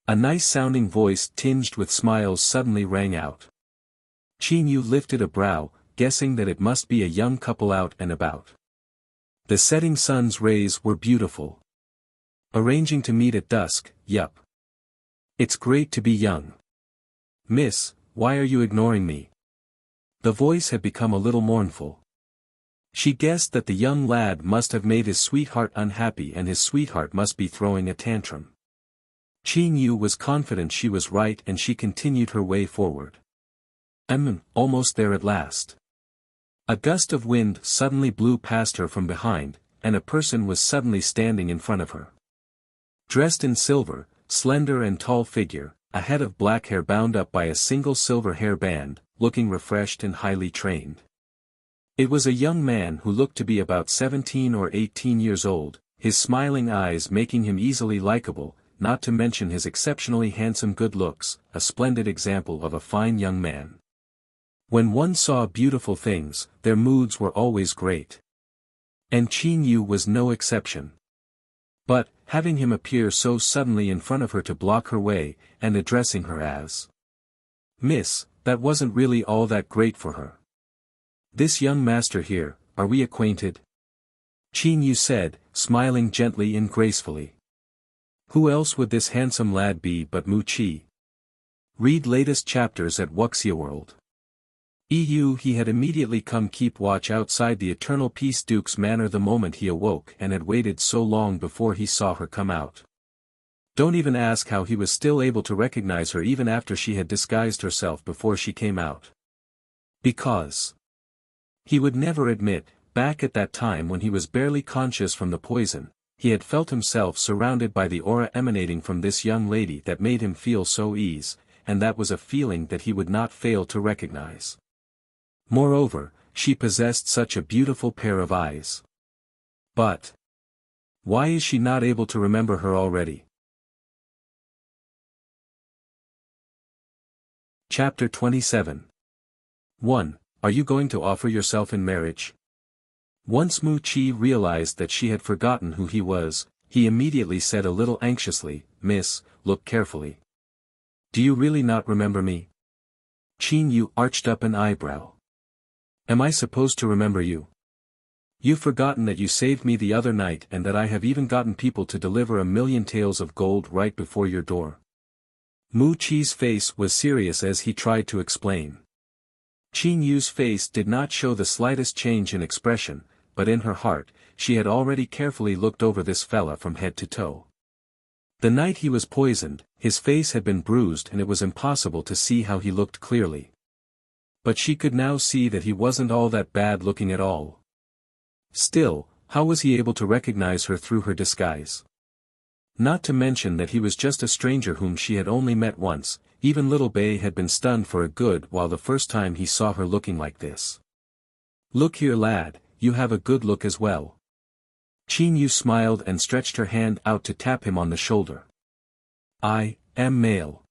A nice-sounding voice tinged with smiles suddenly rang out. Qin Yu lifted a brow, guessing that it must be a young couple out and about. The setting sun's rays were beautiful. "Arranging to meet at dusk, yup. It's great to be young. Miss, why are you ignoring me?" The voice had become a little mournful. She guessed that the young lad must have made his sweetheart unhappy and his sweetheart must be throwing a tantrum. Qin Yu was confident she was right and she continued her way forward. Almost there at last. A gust of wind suddenly blew past her from behind, and a person was suddenly standing in front of her. Dressed in silver, slender and tall figure, a head of black hair bound up by a single silver hair band, looking refreshed and highly trained. It was a young man who looked to be about 17 or 18 years old, his smiling eyes making him easily likable, not to mention his exceptionally handsome good looks, a splendid example of a fine young man. When one saw beautiful things, their moods were always great. And Qin Yu was no exception. But, having him appear so suddenly in front of her to block her way, and addressing her as "Miss," that wasn't really all that great for her. "This young master here, are we acquainted?" Qin Yu said, smiling gently and gracefully. Who else would this handsome lad be but Mu Qi? Read latest chapters at Wuxia World. He had immediately come keep watch outside the Eternal Peace Duke's manor the moment he awoke and had waited so long before he saw her come out. Don't even ask how he was still able to recognize her even after she had disguised herself before she came out. Because he would never admit, back at that time when he was barely conscious from the poison, he had felt himself surrounded by the aura emanating from this young lady that made him feel so ease, and that was a feeling that he would not fail to recognize. Moreover, she possessed such a beautiful pair of eyes. But why is she not able to remember her already? Chapter 27. 1. Are you going to offer yourself in marriage? Once Mu Qi realized that she had forgotten who he was, he immediately said a little anxiously, "Miss, look carefully. Do you really not remember me?" Qin Yu arched up an eyebrow. "Am I supposed to remember you? You've forgotten that you saved me the other night and that I have even gotten people to deliver 1,000,000 taels of gold right before your door." Mu Qi's face was serious as he tried to explain. Qin Yu's face did not show the slightest change in expression, but in her heart, she had already carefully looked over this fella from head to toe. The night he was poisoned, his face had been bruised and it was impossible to see how he looked clearly. But she could now see that he wasn't all that bad looking at all. Still, how was he able to recognize her through her disguise? Not to mention that he was just a stranger whom she had only met once, even little Bei had been stunned for a good while the first time he saw her looking like this. "Look here lad, you have a good look as well." Qin Yu smiled and stretched her hand out to tap him on the shoulder. "I am male.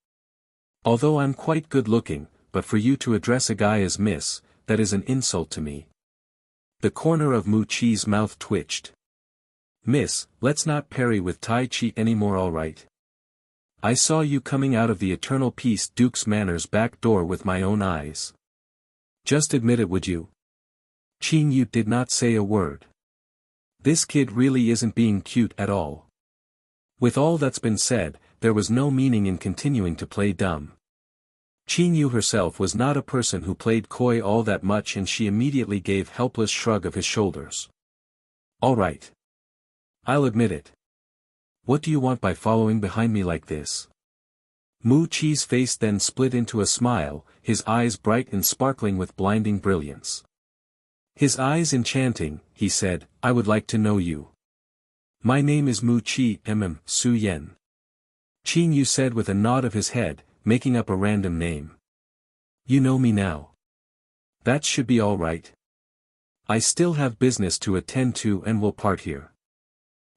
Although I'm quite good looking, but for you to address a guy as Miss, that is an insult to me." The corner of Mu Qi's mouth twitched. "Miss, let's not parry with Tai Chi anymore, all right? I saw you coming out of the Eternal Peace Duke's manor's back door with my own eyes. Just admit it, would you?" Qin Yu did not say a word. This kid really isn't being cute at all. With all that's been said, there was no meaning in continuing to play dumb. Qin Yu herself was not a person who played coy all that much, and she immediately gave helpless shrug of his shoulders. All right. I'll admit it. What do you want by following behind me like this? Mu Qi's face then split into a smile, his eyes bright and sparkling with blinding brilliance. His eyes enchanting, he said, I would like to know you. My name is Mu Qi Su Yen. Qin Yu said with a nod of his head, making up a random name. You know me now. That should be all right. I still have business to attend to and will part here.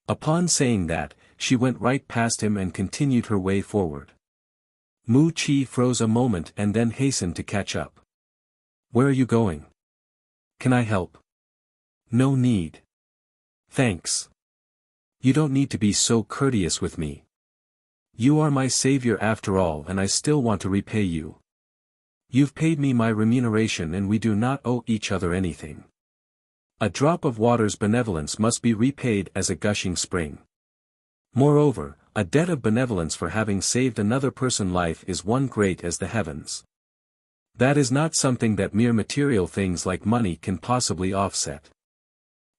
Upon saying that, she went right past him and continued her way forward. Mu Qi froze a moment and then hastened to catch up. Where are you going? Can I help? No need. Thanks. You don't need to be so courteous with me. You are my savior after all, and I still want to repay you. You've paid me my remuneration and we do not owe each other anything. A drop of water's benevolence must be repaid as a gushing spring. Moreover, a debt of benevolence for having saved another person's life is one great as the heavens. That is not something that mere material things like money can possibly offset.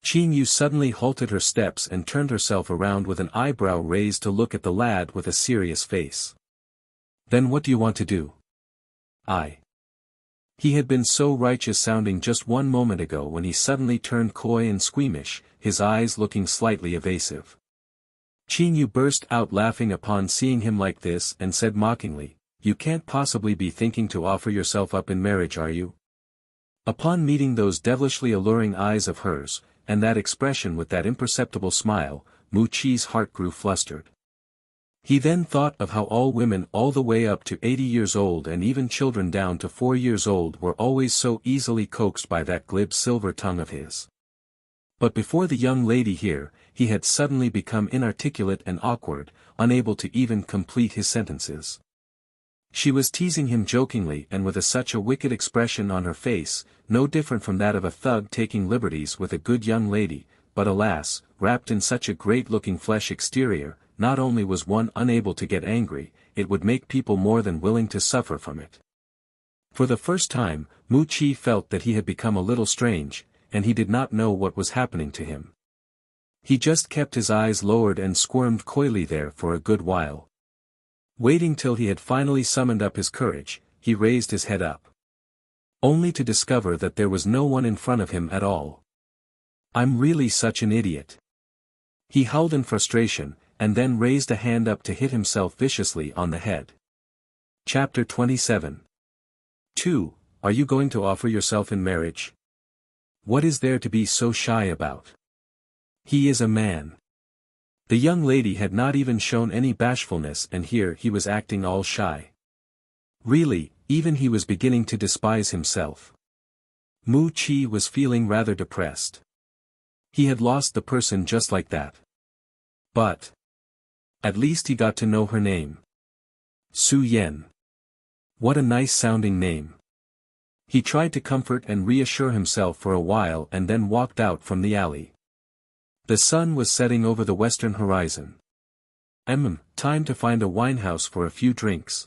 Qin Yu suddenly halted her steps and turned herself around with an eyebrow raised to look at the lad with a serious face. Then what do you want to do? He had been so righteous sounding just one moment ago when he suddenly turned coy and squeamish, his eyes looking slightly evasive. Qin Yu burst out laughing upon seeing him like this and said mockingly, You can't possibly be thinking to offer yourself up in marriage, are you? Upon meeting those devilishly alluring eyes of hers, and that expression with that imperceptible smile, Mu Qi's heart grew flustered. He then thought of how all women all the way up to 80 years old and even children down to 4 years old were always so easily coaxed by that glib silver tongue of his. But before the young lady here, he had suddenly become inarticulate and awkward, unable to even complete his sentences. She was teasing him jokingly and with such a wicked expression on her face, no different from that of a thug taking liberties with a good young lady, but alas, wrapped in such a great-looking flesh exterior, not only was one unable to get angry, it would make people more than willing to suffer from it. For the first time, Mu Qi felt that he had become a little strange, and he did not know what was happening to him. He just kept his eyes lowered and squirmed coyly there for a good while. Waiting till he had finally summoned up his courage, he raised his head up. Only to discover that there was no one in front of him at all. I'm really such an idiot. He howled in frustration, and then raised a hand up to hit himself viciously on the head. Chapter 27. 2. Are you going to offer yourself in marriage? What is there to be so shy about? He is a man. The young lady had not even shown any bashfulness, and here he was acting all shy. Really, even he was beginning to despise himself. Mu Qi was feeling rather depressed. He had lost the person just like that. But at least he got to know her name. Su Yen. What a nice sounding name. He tried to comfort and reassure himself for a while and then walked out from the alley. The sun was setting over the western horizon. Time to find a winehouse for a few drinks.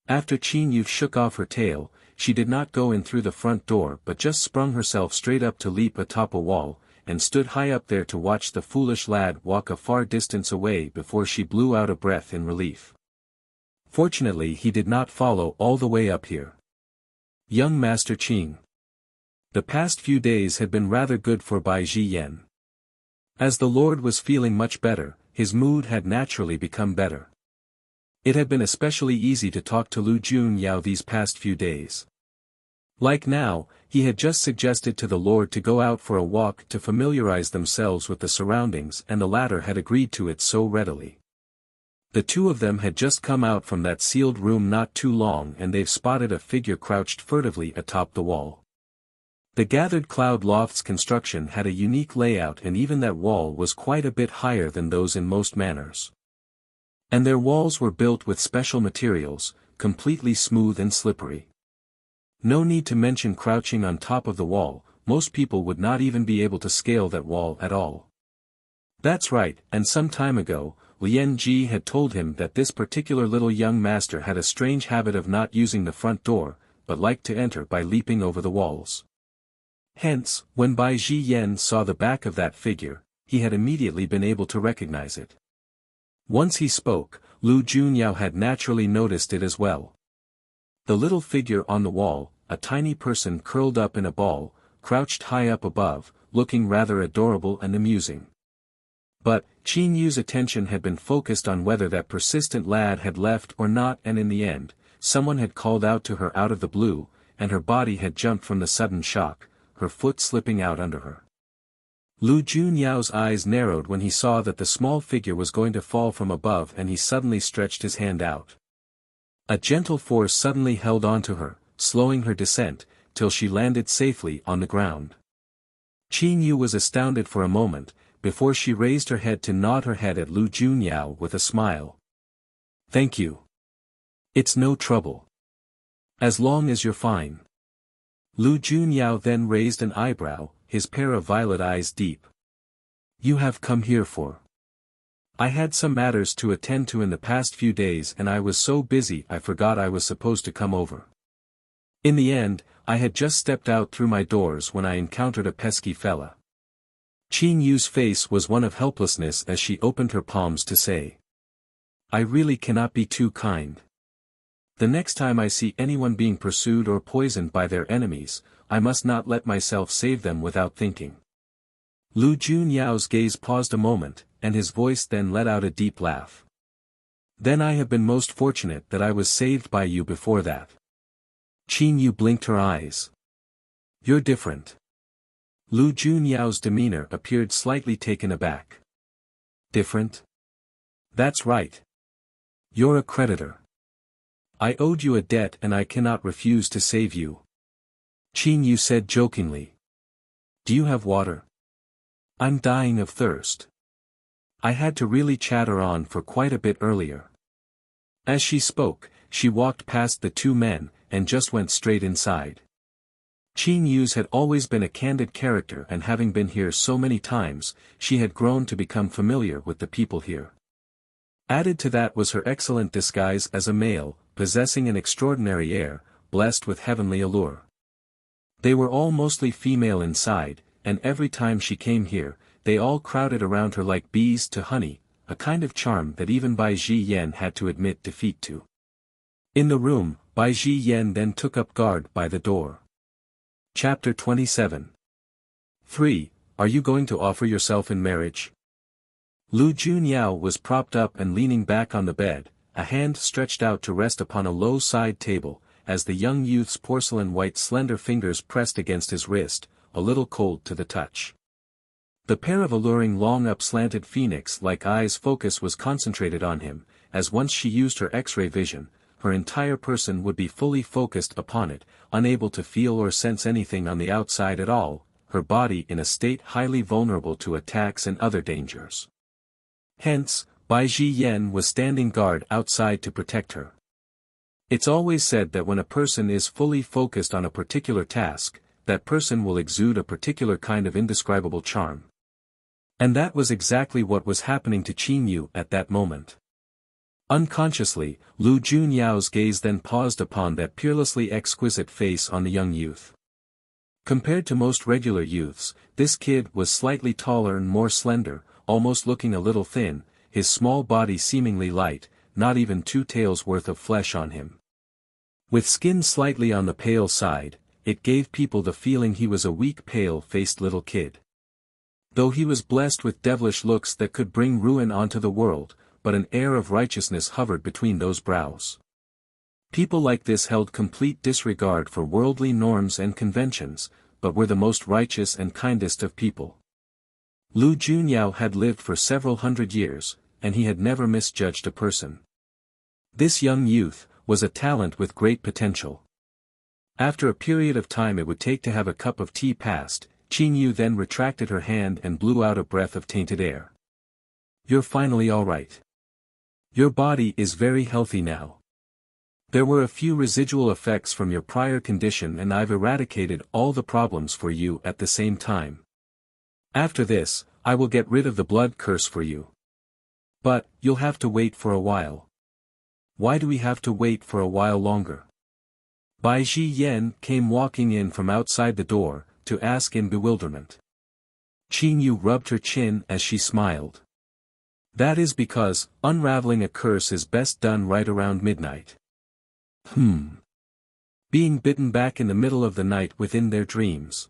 After Qin Yu shook off her tail, she did not go in through the front door but just sprung herself straight up to leap atop a wall, and stood high up there to watch the foolish lad walk a far distance away before she blew out a breath in relief. Fortunately he did not follow all the way up here. Young Master Qing. The past few days had been rather good for Bai Ji Yen. As the Lord was feeling much better, his mood had naturally become better. It had been especially easy to talk to Lu Junyao these past few days. Like now, he had just suggested to the Lord to go out for a walk to familiarize themselves with the surroundings, and the latter had agreed to it so readily. The two of them had just come out from that sealed room not too long, and they've spotted a figure crouched furtively atop the wall. The gathered cloud loft's construction had a unique layout, and even that wall was quite a bit higher than those in most manors. And their walls were built with special materials, completely smooth and slippery. No need to mention crouching on top of the wall, most people would not even be able to scale that wall at all. That's right, and some time ago, Lian Ji had told him that this particular little young master had a strange habit of not using the front door, but liked to enter by leaping over the walls. Hence, when Bai Ji Yen saw the back of that figure, he had immediately been able to recognize it. Once he spoke, Lu Junyao had naturally noticed it as well. The little figure on the wall, a tiny person curled up in a ball, crouched high up above, looking rather adorable and amusing. But, Qin Yu's attention had been focused on whether that persistent lad had left or not, and in the end, someone had called out to her out of the blue, and her body had jumped from the sudden shock, her foot slipping out under her. Lu Junyao's eyes narrowed when he saw that the small figure was going to fall from above, and he suddenly stretched his hand out. A gentle force suddenly held on to her, slowing her descent, till she landed safely on the ground. Qin Yu was astounded for a moment, before she raised her head to nod her head at Lu Junyao with a smile. "Thank you. It's no trouble. As long as you're fine." Lu Junyao then raised an eyebrow, his pair of violet eyes deep. "You have come here for?" "I had some matters to attend to in the past few days, and I was so busy I forgot I was supposed to come over. In the end, I had just stepped out through my doors when I encountered a pesky fella." Qin Yu's face was one of helplessness as she opened her palms to say, "I really cannot be too kind. The next time I see anyone being pursued or poisoned by their enemies, I must not let myself save them without thinking." Lu Junyao's gaze paused a moment, and his voice then let out a deep laugh. "Then I have been most fortunate that I was saved by you before that." Qin Yu blinked her eyes. "You're different." Lu Junyao's demeanor appeared slightly taken aback. "Different? That's right. You're a creditor. I owed you a debt and I cannot refuse to save you." Qin Yu said jokingly. "Do you have water? I'm dying of thirst. I had to really chatter on for quite a bit earlier." As she spoke, she walked past the two men, and just went straight inside. Qin Yu's had always been a candid character, and having been here so many times, she had grown to become familiar with the people here. Added to that was her excellent disguise as a male, possessing an extraordinary air, blessed with heavenly allure. They were all mostly female inside, and every time she came here, they all crowded around her like bees to honey, a kind of charm that even Bai Ji Yen had to admit defeat to. In the room, Bai Ji Yen then took up guard by the door. Chapter 27. 3. Are you going to offer yourself in marriage? Lu Junyao was propped up and leaning back on the bed, a hand stretched out to rest upon a low side table, as the young youth's porcelain white slender fingers pressed against his wrist, a little cold to the touch. The pair of alluring long up-slanted phoenix-like eyes' focus was concentrated on him, as once she used her X-ray vision, her entire person would be fully focused upon it, unable to feel or sense anything on the outside at all, her body in a state highly vulnerable to attacks and other dangers. Hence, Bai Ji Yen was standing guard outside to protect her. It's always said that when a person is fully focused on a particular task, that person will exude a particular kind of indescribable charm. And that was exactly what was happening to Qin Yu at that moment. Unconsciously, Lu Junyao's gaze then paused upon that peerlessly exquisite face on the young youth. Compared to most regular youths, this kid was slightly taller and more slender, almost looking a little thin, his small body seemingly light, not even 2 taels worth of flesh on him. With skin slightly on the pale side, it gave people the feeling he was a weak pale-faced little kid. Though he was blessed with devilish looks that could bring ruin onto the world, but an air of righteousness hovered between those brows. People like this held complete disregard for worldly norms and conventions, but were the most righteous and kindest of people. Lu Junyao had lived for several hundred years, and he had never misjudged a person. This young youth was a talent with great potential. After a period of time it would take to have a cup of tea passed, Qin Yu then retracted her hand and blew out a breath of tainted air. "You're finally all right. Your body is very healthy now. There were a few residual effects from your prior condition and I've eradicated all the problems for you at the same time. After this, I will get rid of the blood curse for you. But, you'll have to wait for a while. Why do we have to wait for a while longer? Bai Ji Yan came walking in from outside the door, to ask in bewilderment. Qin Yu rubbed her chin as she smiled. That is because, unraveling a curse is best done right around midnight. Being bitten back in the middle of the night within their dreams.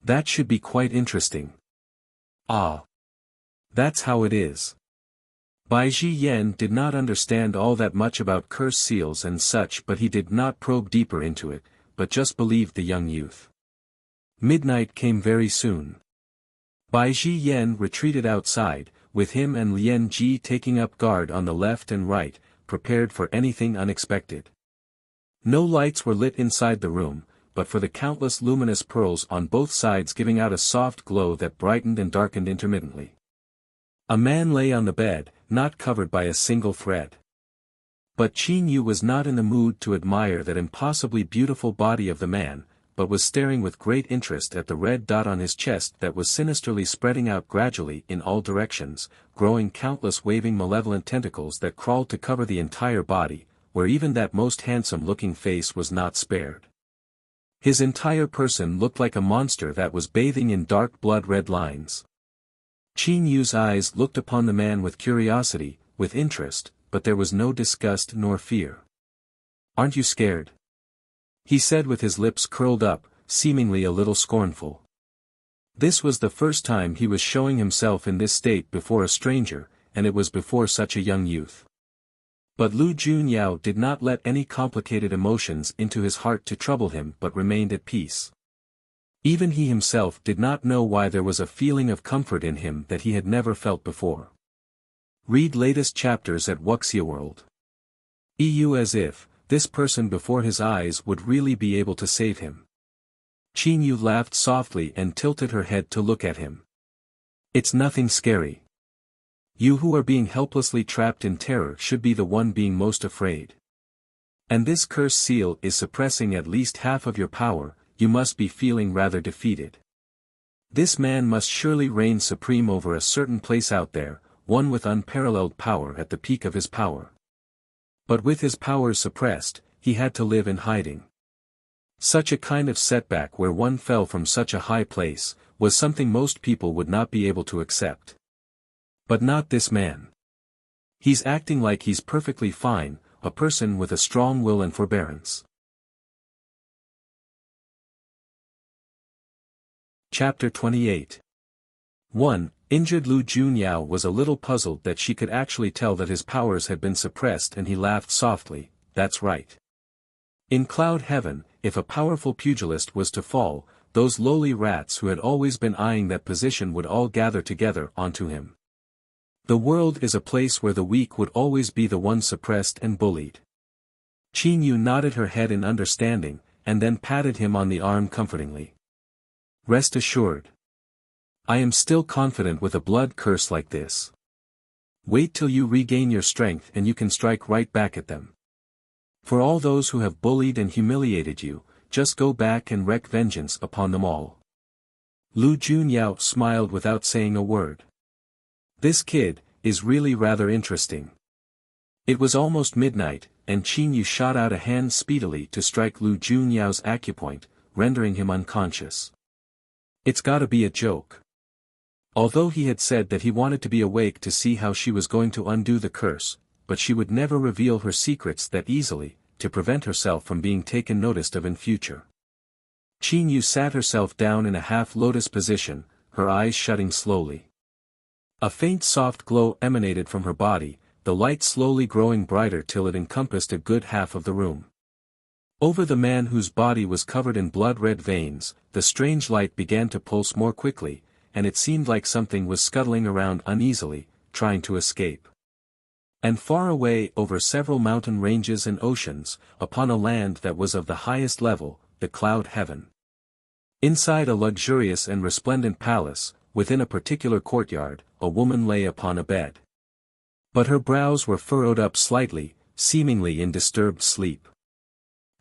That should be quite interesting. Ah. That's how it is. Bai Ji Yan did not understand all that much about curse seals and such, but he did not probe deeper into it, but just believed the young youth. Midnight came very soon. Bai Ji Yan retreated outside, with him and Lian Ji taking up guard on the left and right, prepared for anything unexpected. No lights were lit inside the room, but for the countless luminous pearls on both sides giving out a soft glow that brightened and darkened intermittently. A man lay on the bed, not covered by a single thread. But Qin Yu was not in the mood to admire that impossibly beautiful body of the man, but was staring with great interest at the red dot on his chest that was sinisterly spreading out gradually in all directions, growing countless waving malevolent tentacles that crawled to cover the entire body, where even that most handsome-looking face was not spared. His entire person looked like a monster that was bathing in dark blood-red lines. Qin Yu's eyes looked upon the man with curiosity, with interest, but there was no disgust nor fear. "Aren't you scared?" he said with his lips curled up, seemingly a little scornful. This was the first time he was showing himself in this state before a stranger, and it was before such a young youth. But Lu Junyao did not let any complicated emotions into his heart to trouble him but remained at peace. Even he himself did not know why there was a feeling of comfort in him that he had never felt before. Read latest chapters at Wuxia World. EU as if, this person before his eyes would really be able to save him. Qin Yu laughed softly and tilted her head to look at him. It's nothing scary. You who are being helplessly trapped in terror should be the one being most afraid. And this curse seal is suppressing at least half of your power, you must be feeling rather defeated. This man must surely reign supreme over a certain place out there, one with unparalleled power at the peak of his power. But with his powers suppressed, he had to live in hiding. Such a kind of setback where one fell from such a high place, was something most people would not be able to accept. But not this man. He's acting like he's perfectly fine, a person with a strong will and forbearance. Chapter 28. 1. Injured Lu Junyao was a little puzzled that she could actually tell that his powers had been suppressed, and he laughed softly. That's right. In Cloud Heaven, if a powerful pugilist was to fall, those lowly rats who had always been eyeing that position would all gather together onto him. The world is a place where the weak would always be the one suppressed and bullied. Qin Yu nodded her head in understanding, and then patted him on the arm comfortingly. Rest assured. I am still confident with a blood curse like this. Wait till you regain your strength and you can strike right back at them. For all those who have bullied and humiliated you, just go back and wreak vengeance upon them all. Lu Junyao smiled without saying a word. This kid is really rather interesting. It was almost midnight, and Qin Yu shot out a hand speedily to strike Lu Junyao's acupoint, rendering him unconscious. It's gotta be a joke. Although he had said that he wanted to be awake to see how she was going to undo the curse, but she would never reveal her secrets that easily, to prevent herself from being taken notice of in future. Qin Yu sat herself down in a half-lotus position, her eyes shutting slowly. A faint soft glow emanated from her body, the light slowly growing brighter till it encompassed a good half of the room. Over the man whose body was covered in blood-red veins, the strange light began to pulse more quickly, and it seemed like something was scuttling around uneasily, trying to escape. And far away over several mountain ranges and oceans, upon a land that was of the highest level, the Cloud Heaven. Inside a luxurious and resplendent palace, within a particular courtyard, a woman lay upon a bed. But her brows were furrowed up slightly, seemingly in disturbed sleep.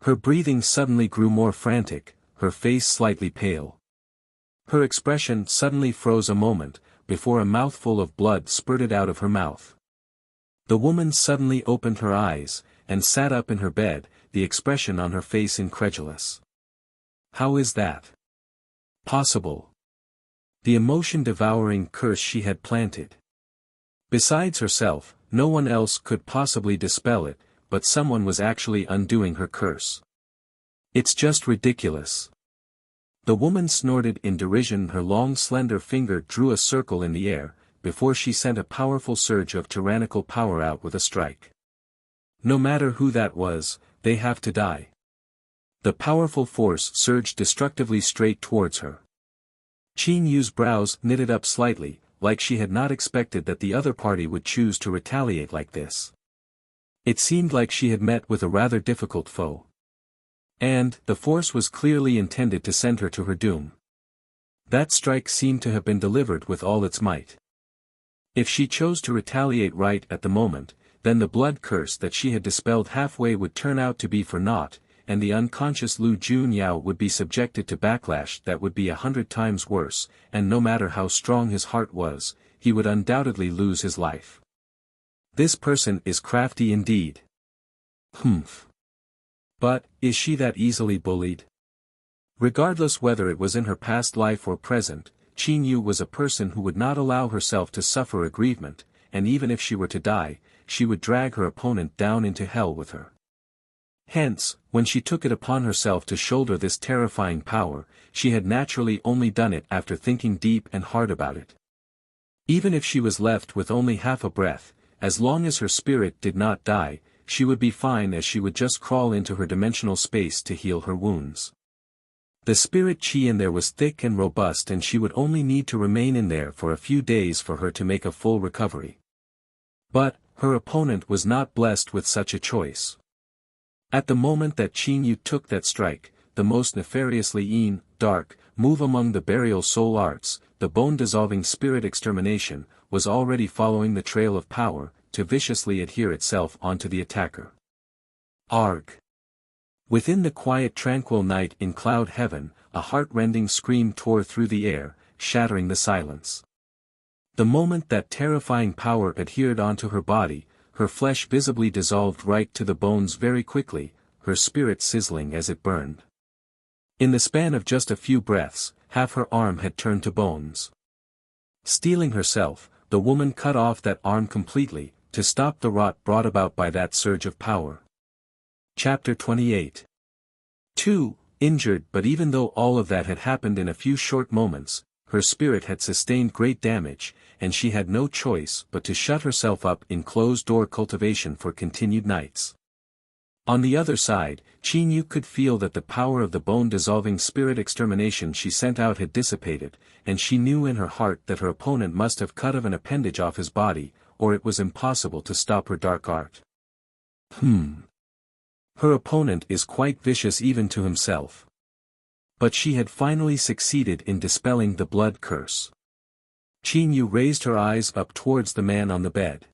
Her breathing suddenly grew more frantic, her face slightly pale. Her expression suddenly froze a moment, before a mouthful of blood spurted out of her mouth. The woman suddenly opened her eyes, and sat up in her bed, the expression on her face incredulous. How is that possible? The emotion-devouring curse she had planted. Besides herself, no one else could possibly dispel it, but someone was actually undoing her curse. It's just ridiculous. The woman snorted in derision. Her long slender finger drew a circle in the air, before she sent a powerful surge of tyrannical power out with a strike. No matter who that was, they have to die. The powerful force surged destructively straight towards her. Qin Yu's brows knitted up slightly, like she had not expected that the other party would choose to retaliate like this. It seemed like she had met with a rather difficult foe. And, the force was clearly intended to send her to her doom. That strike seemed to have been delivered with all its might. If she chose to retaliate right at the moment, then the blood curse that she had dispelled halfway would turn out to be for naught, and the unconscious Lu Junyao would be subjected to backlash that would be 100 times worse, and no matter how strong his heart was, he would undoubtedly lose his life. This person is crafty indeed. Humph. But, is she that easily bullied? Regardless whether it was in her past life or present, Qin Yu was a person who would not allow herself to suffer aggrievement, and even if she were to die, she would drag her opponent down into hell with her. Hence, when she took it upon herself to shoulder this terrifying power, she had naturally only done it after thinking deep and hard about it. Even if she was left with only half a breath, as long as her spirit did not die, she would be fine, as she would just crawl into her dimensional space to heal her wounds. The spirit chi in there was thick and robust, and she would only need to remain in there for a few days for her to make a full recovery. But, her opponent was not blessed with such a choice. At the moment that Qin Yu took that strike, the most nefariously dark move among the burial soul arts, the bone-dissolving spirit extermination, was already following the trail of power, to viciously adhere itself onto the attacker. Arg! Within the quiet tranquil night in cloud heaven, a heart-rending scream tore through the air, shattering the silence. The moment that terrifying power adhered onto her body, her flesh visibly dissolved right to the bones very quickly, her spirit sizzling as it burned. In the span of just a few breaths, half her arm had turned to bones. Steeling herself, the woman cut off that arm completely, to stop the rot brought about by that surge of power. Chapter 28. 2. Injured. But even though all of that had happened in a few short moments, her spirit had sustained great damage, and she had no choice but to shut herself up in closed-door cultivation for continued nights. On the other side, Qin Yu could feel that the power of the bone-dissolving spirit extermination she sent out had dissipated, and she knew in her heart that her opponent must have cut off an appendage off his body, or it was impossible to stop her dark art. Her opponent is quite vicious even to himself. But she had finally succeeded in dispelling the blood curse. Qin Yu raised her eyes up towards the man on the bed.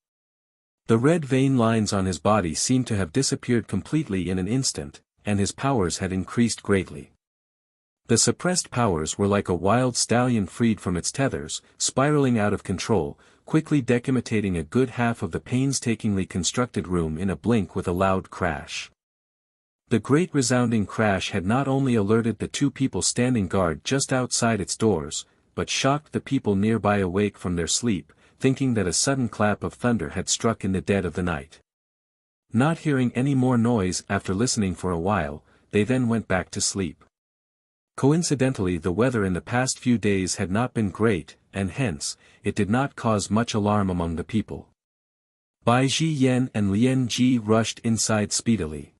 The red vein lines on his body seemed to have disappeared completely in an instant, and his powers had increased greatly. The suppressed powers were like a wild stallion freed from its tethers, spiraling out of control, quickly decapitating a good half of the painstakingly constructed room in a blink with a loud crash. The great resounding crash had not only alerted the two people standing guard just outside its doors, but shocked the people nearby awake from their sleep, thinking that a sudden clap of thunder had struck in the dead of the night. Not hearing any more noise after listening for a while, they then went back to sleep. Coincidentally, the weather in the past few days had not been great, and hence, it did not cause much alarm among the people. Bai Ji Yen and Lian Ji rushed inside speedily.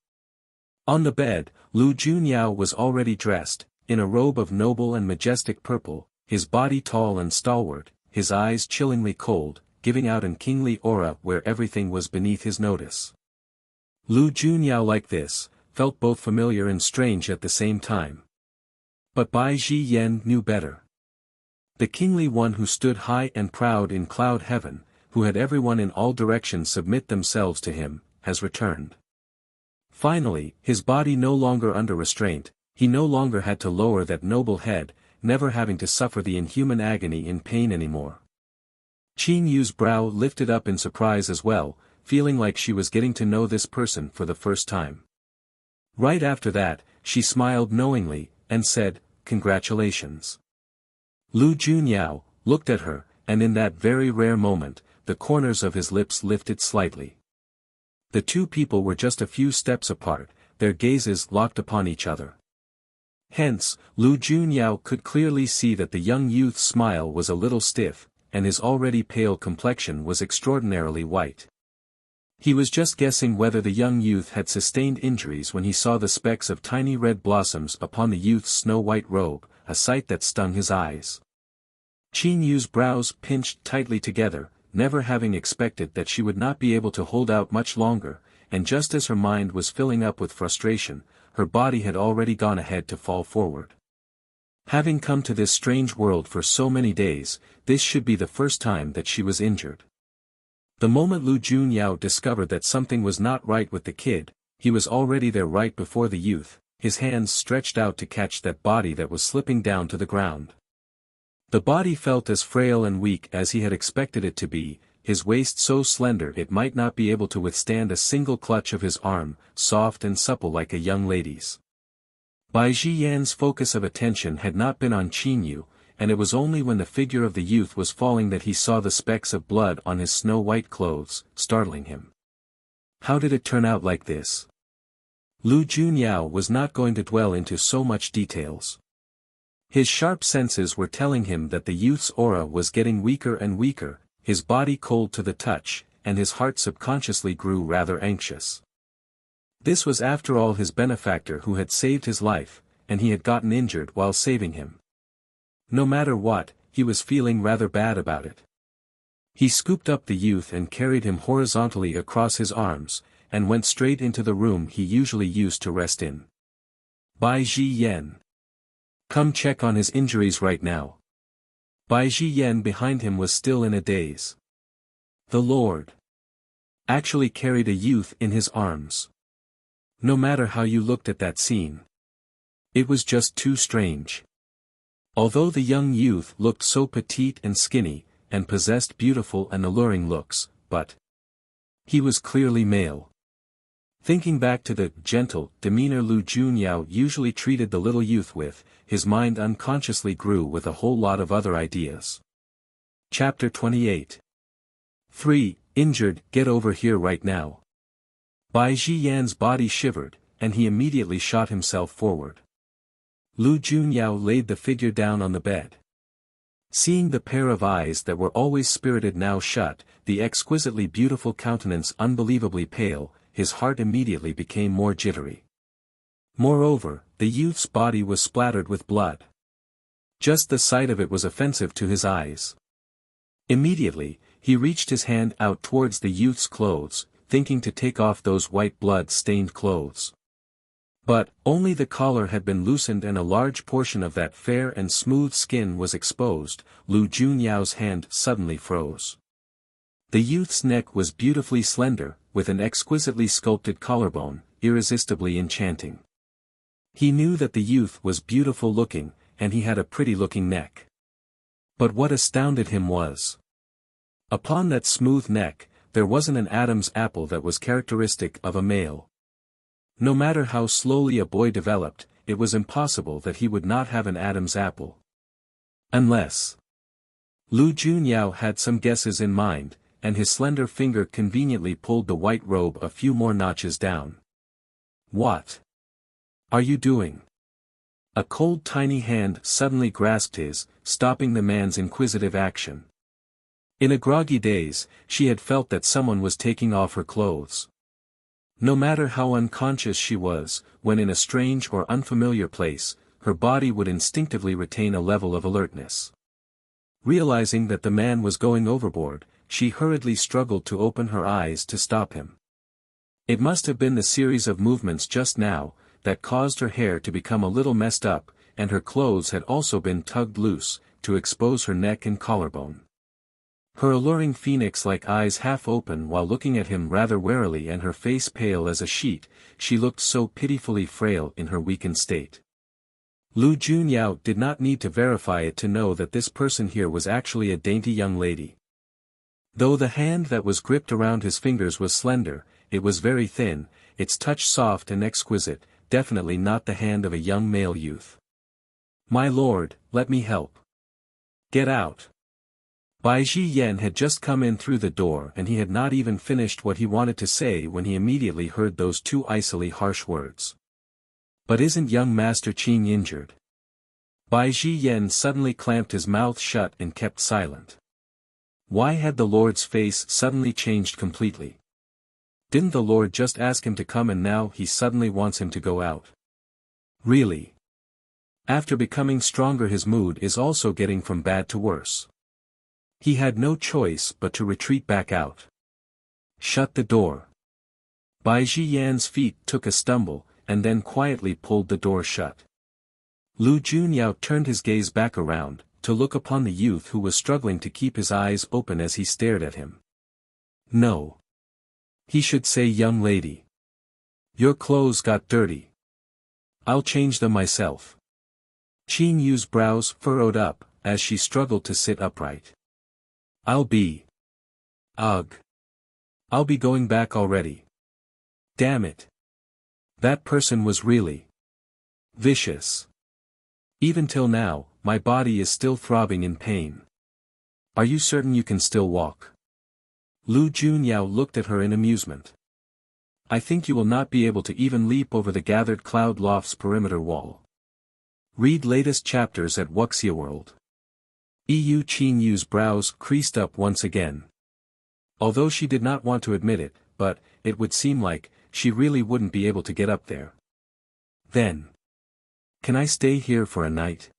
On the bed, Lu Junyao was already dressed, in a robe of noble and majestic purple, his body tall and stalwart, his eyes chillingly cold, giving out an kingly aura where everything was beneath his notice. Lu Junyao, like this, felt both familiar and strange at the same time. But Bai Ji Yen knew better. The kingly one who stood high and proud in cloud heaven, who had everyone in all directions submit themselves to him, has returned. Finally, his body no longer under restraint, he no longer had to lower that noble head, never having to suffer the inhuman agony in pain anymore. Qin Yu's brow lifted up in surprise as well, feeling like she was getting to know this person for the first time. Right after that, she smiled knowingly, and said, "Congratulations." Lu Junyao looked at her, and in that very rare moment, the corners of his lips lifted slightly. The two people were just a few steps apart, their gazes locked upon each other. Hence, Lu Junyao could clearly see that the young youth's smile was a little stiff, and his already pale complexion was extraordinarily white. He was just guessing whether the young youth had sustained injuries when he saw the specks of tiny red blossoms upon the youth's snow-white robe, a sight that stung his eyes. Qin Yu's brows pinched tightly together, never having expected that she would not be able to hold out much longer, and just as her mind was filling up with frustration, her body had already gone ahead to fall forward. Having come to this strange world for so many days, this should be the first time that she was injured. The moment Lu Junyao discovered that something was not right with the kid, he was already there right before the youth, his hands stretched out to catch that body that was slipping down to the ground. The body felt as frail and weak as he had expected it to be, his waist so slender it might not be able to withstand a single clutch of his arm, soft and supple like a young lady's. Bai Zhiyan's focus of attention had not been on Qin Yu, and it was only when the figure of the youth was falling that he saw the specks of blood on his snow-white clothes, startling him. How did it turn out like this? Lu Junyao was not going to dwell into so much details. His sharp senses were telling him that the youth's aura was getting weaker and weaker, his body cold to the touch, and his heart subconsciously grew rather anxious. This was after all his benefactor who had saved his life, and he had gotten injured while saving him. No matter what, he was feeling rather bad about it. He scooped up the youth and carried him horizontally across his arms, and went straight into the room he usually used to rest in. Bai Zhiyan. Come check on his injuries right now. Bai Zhiyan behind him was still in a daze. The Lord actually carried a youth in his arms. No matter how you looked at that scene, it was just too strange. Although the young youth looked so petite and skinny, and possessed beautiful and alluring looks, but he was clearly male. Thinking back to the gentle demeanor Lu Junyao usually treated the little youth with, his mind unconsciously grew with a whole lot of other ideas. Chapter 28. 3. Injured, get over here right now. Bai Zhiyan's body shivered, and he immediately shot himself forward. Lu Junyao laid the figure down on the bed. Seeing the pair of eyes that were always spirited now shut, the exquisitely beautiful countenance unbelievably pale, his heart immediately became more jittery. Moreover, the youth's body was splattered with blood. Just the sight of it was offensive to his eyes. Immediately, he reached his hand out towards the youth's clothes, thinking to take off those white blood-stained clothes. But, only the collar had been loosened and a large portion of that fair and smooth skin was exposed. Lu Junyao's hand suddenly froze. The youth's neck was beautifully slender, with an exquisitely sculpted collarbone, irresistibly enchanting. He knew that the youth was beautiful looking, and he had a pretty looking neck. But what astounded him was, upon that smooth neck, there wasn't an Adam's apple that was characteristic of a male. No matter how slowly a boy developed, it was impossible that he would not have an Adam's apple. Unless Lu Junyao had some guesses in mind, and his slender finger conveniently pulled the white robe a few more notches down. What are you doing? A cold tiny hand suddenly grasped his, stopping the man's inquisitive action. In a groggy daze, she had felt that someone was taking off her clothes. No matter how unconscious she was, when in a strange or unfamiliar place, her body would instinctively retain a level of alertness. Realizing that the man was going overboard, she hurriedly struggled to open her eyes to stop him. It must have been the series of movements just now, that caused her hair to become a little messed up, and her clothes had also been tugged loose, to expose her neck and collarbone. Her alluring phoenix-like eyes half open while looking at him rather warily and her face pale as a sheet, she looked so pitifully frail in her weakened state. Lu Junyao did not need to verify it to know that this person here was actually a dainty young lady. Though the hand that was gripped around his fingers was slender, it was very thin, its touch soft and exquisite, definitely not the hand of a young male youth. "My lord, let me help." "Get out." Bai Ji Yen had just come in through the door and he had not even finished what he wanted to say when he immediately heard those two icily harsh words. "But isn't young Master Qing injured?" Bai Ji Yen suddenly clamped his mouth shut and kept silent. Why had the Lord's face suddenly changed completely? Didn't the Lord just ask him to come and now he suddenly wants him to go out? Really? After becoming stronger his mood is also getting from bad to worse. He had no choice but to retreat back out. Shut the door. Bai Ji Yan's feet took a stumble, and then quietly pulled the door shut. Lu Junyao turned his gaze back around, to look upon the youth who was struggling to keep his eyes open as he stared at him. No. He should say young lady. Your clothes got dirty. I'll change them myself. Qing Yu's brows furrowed up, as she struggled to sit upright. I'll be. Ugh. I'll be going back already. Damn it. That person was really vicious. Even till now, my body is still throbbing in pain. Are you certain you can still walk? Lu Junyao looked at her in amusement. I think you will not be able to even leap over the gathered cloud loft's perimeter wall. Read latest chapters at Wuxia World. Qing Yu's brows creased up once again. Although she did not want to admit it, but, it would seem like, she really wouldn't be able to get up there. Then. Can I stay here for a night?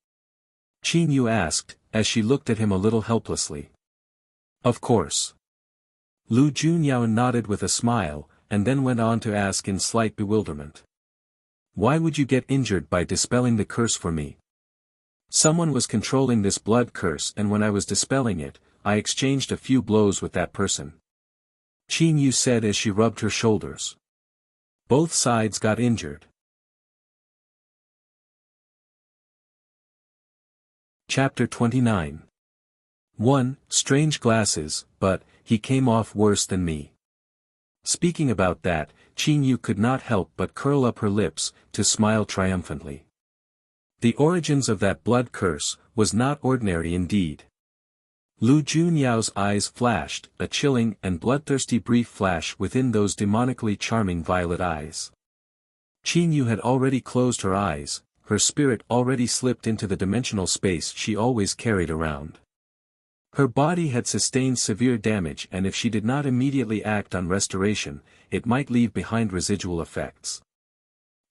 Qing Yu asked, as she looked at him a little helplessly. Of course. Lu Junyao nodded with a smile, and then went on to ask in slight bewilderment. Why would you get injured by dispelling the curse for me? Someone was controlling this blood curse and when I was dispelling it, I exchanged a few blows with that person. Qing Yu said as she rubbed her shoulders. Both sides got injured. Chapter 29. 1. Strange glasses, but, he came off worse than me. Speaking about that, Qing Yu could not help but curl up her lips, to smile triumphantly. The origins of that blood curse, was not ordinary indeed. Lu Junyao's eyes flashed, a chilling and bloodthirsty brief flash within those demonically charming violet eyes. Qing Yu had already closed her eyes, her spirit already slipped into the dimensional space she always carried around. Her body had sustained severe damage and if she did not immediately act on restoration, it might leave behind residual effects.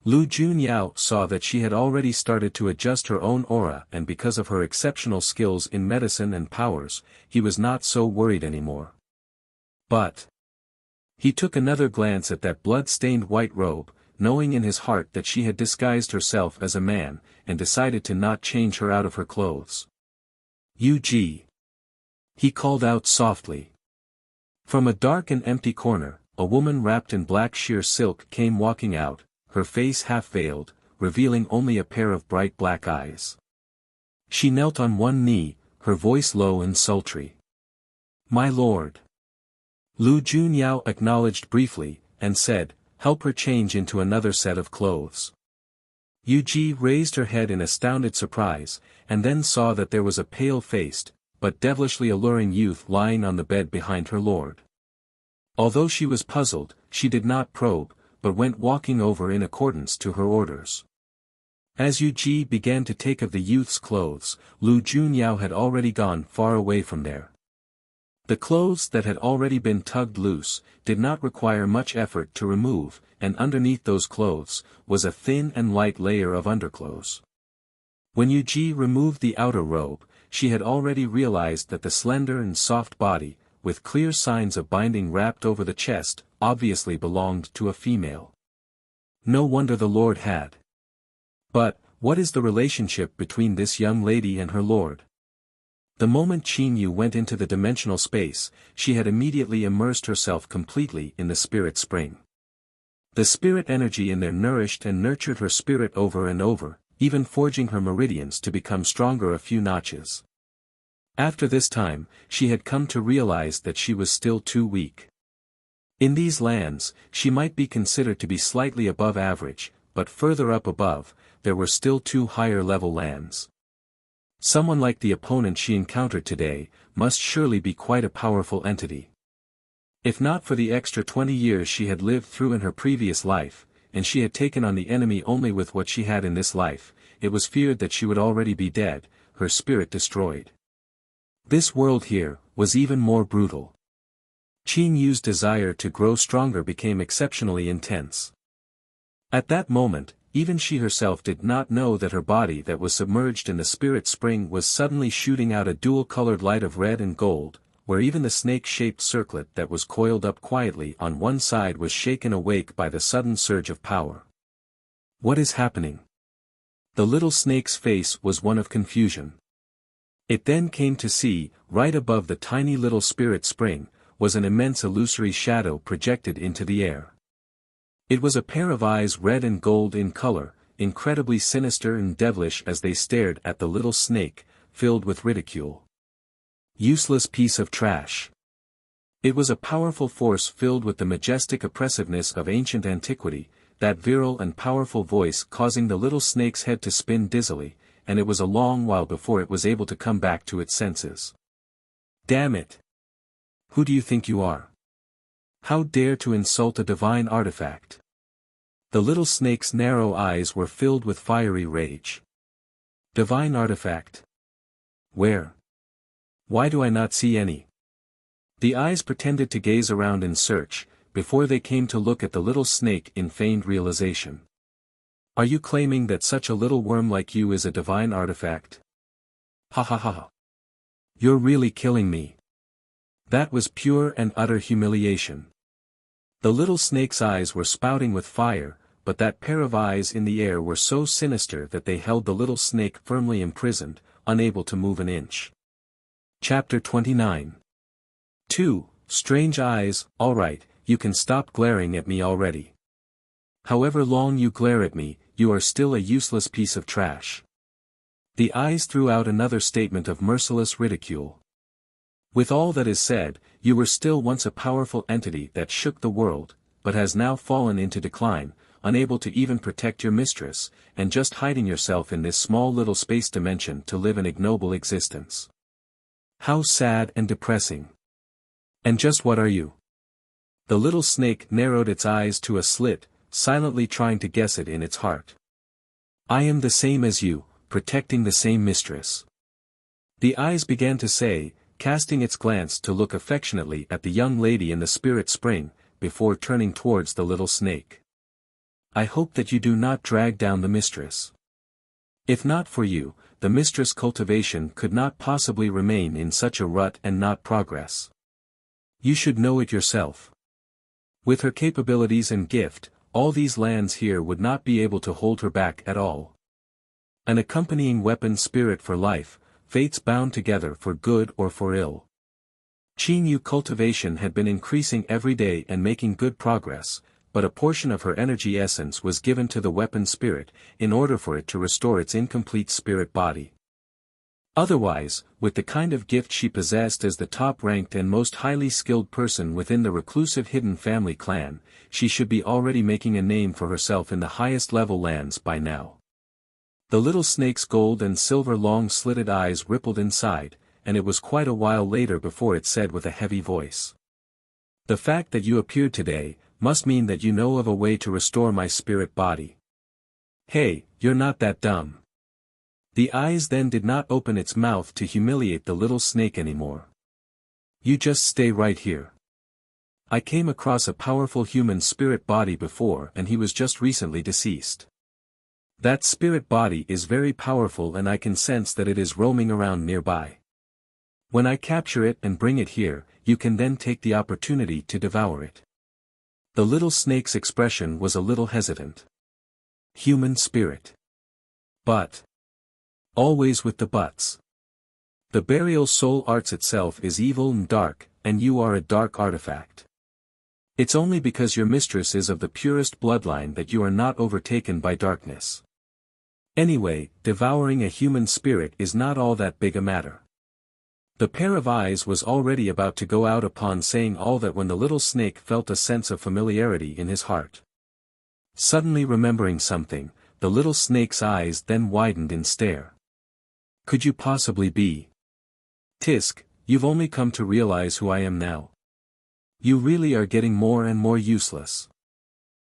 Lu Junyao saw that she had already started to adjust her own aura and because of her exceptional skills in medicine and powers, he was not so worried anymore. But he took another glance at that blood-stained white robe, knowing in his heart that she had disguised herself as a man, and decided to not change her out of her clothes. Yu-ji. He called out softly. From a dark and empty corner, a woman wrapped in black sheer silk came walking out, her face half-veiled, revealing only a pair of bright black eyes. She knelt on one knee, her voice low and sultry. My lord. Lu Junyao acknowledged briefly, and said, help her change into another set of clothes. Yu-ji raised her head in astounded surprise, and then saw that there was a pale-faced, but devilishly alluring youth lying on the bed behind her lord. Although she was puzzled, she did not probe, but went walking over in accordance to her orders. As Yu-ji began to take of the youth's clothes, Lu Junyao had already gone far away from there. The clothes that had already been tugged loose, did not require much effort to remove, and underneath those clothes, was a thin and light layer of underclothes. When Yu-ji removed the outer robe, she had already realized that the slender and soft body, with clear signs of binding wrapped over the chest, obviously belonged to a female. No wonder the lord had. But, what is the relationship between this young lady and her lord? The moment Qin Yu went into the dimensional space, she had immediately immersed herself completely in the spirit spring. The spirit energy in there nourished and nurtured her spirit over and over, even forging her meridians to become stronger a few notches. After this time, she had come to realize that she was still too weak. In these lands, she might be considered to be slightly above average, but further up above, there were still two higher-level lands. Someone like the opponent she encountered today, must surely be quite a powerful entity. If not for the extra 20 years she had lived through in her previous life, and she had taken on the enemy only with what she had in this life, it was feared that she would already be dead, her spirit destroyed. This world here, was even more brutal. Qin Yu's desire to grow stronger became exceptionally intense. At that moment, even she herself did not know that her body that was submerged in the spirit spring was suddenly shooting out a dual-colored light of red and gold, where even the snake-shaped circlet that was coiled up quietly on one side was shaken awake by the sudden surge of power. What is happening? The little snake's face was one of confusion. It then came to see, right above the tiny little spirit spring, was an immense illusory shadow projected into the air. It was a pair of eyes red and gold in color, incredibly sinister and devilish as they stared at the little snake, filled with ridicule. Useless piece of trash. It was a powerful force filled with the majestic oppressiveness of ancient antiquity, that virile and powerful voice causing the little snake's head to spin dizzily, and it was a long while before it was able to come back to its senses. Damn it! Who do you think you are? How dare to insult a divine artifact? The little snake's narrow eyes were filled with fiery rage. Divine artifact? Where? Why do I not see any? The eyes pretended to gaze around in search, before they came to look at the little snake in feigned realization. Are you claiming that such a little worm like you is a divine artifact? Ha ha ha ha. You're really killing me. That was pure and utter humiliation. The little snake's eyes were spouting with fire, but that pair of eyes in the air were so sinister that they held the little snake firmly imprisoned, unable to move an inch. Chapter 29. 2. Strange eyes. Alright, you can stop glaring at me already. However long you glare at me, you are still a useless piece of trash. The eyes threw out another statement of merciless ridicule. With all that is said, you were still once a powerful entity that shook the world, but has now fallen into decline, unable to even protect your mistress, and just hiding yourself in this small little space dimension to live an ignoble existence. How sad and depressing. And just what are you? The little snake narrowed its eyes to a slit, silently trying to guess it in its heart. I am the same as you, protecting the same mistress. The eyes began to say, casting its glance to look affectionately at the young lady in the spirit spring, before turning towards the little snake. I hope that you do not drag down the mistress. If not for you, the mistress cultivation could not possibly remain in such a rut and not progress. You should know it yourself. With her capabilities and gift, all these lands here would not be able to hold her back at all. An accompanying weapon spirit for life, fates bound together for good or for ill. Qin Yu cultivation had been increasing every day and making good progress, but a portion of her energy essence was given to the weapon spirit, in order for it to restore its incomplete spirit body. Otherwise, with the kind of gift she possessed as the top-ranked and most highly skilled person within the reclusive hidden family clan, she should be already making a name for herself in the highest level lands by now. The little snake's gold and silver long slitted eyes rippled inside, and it was quite a while later before it said with a heavy voice. The fact that you appeared today, must mean that you know of a way to restore my spirit body. Hey, you're not that dumb. The eyes then did not open its mouth to humiliate the little snake anymore. You just stay right here. I came across a powerful human spirit body before and he was just recently deceased. That spirit body is very powerful and I can sense that it is roaming around nearby. When I capture it and bring it here, you can then take the opportunity to devour it. The little snake's expression was a little hesitant. Human spirit. But. Always with the buts. The burial soul arts itself is evil and dark, and you are a dark artifact. It's only because your mistress is of the purest bloodline that you are not overtaken by darkness. Anyway, devouring a human spirit is not all that big a matter. The pair of eyes was already about to go out upon saying all that when the little snake felt a sense of familiarity in his heart. Suddenly remembering something, the little snake's eyes then widened in stare. Could you possibly be? Tisk, you've only come to realize who I am now. You really are getting more and more useless.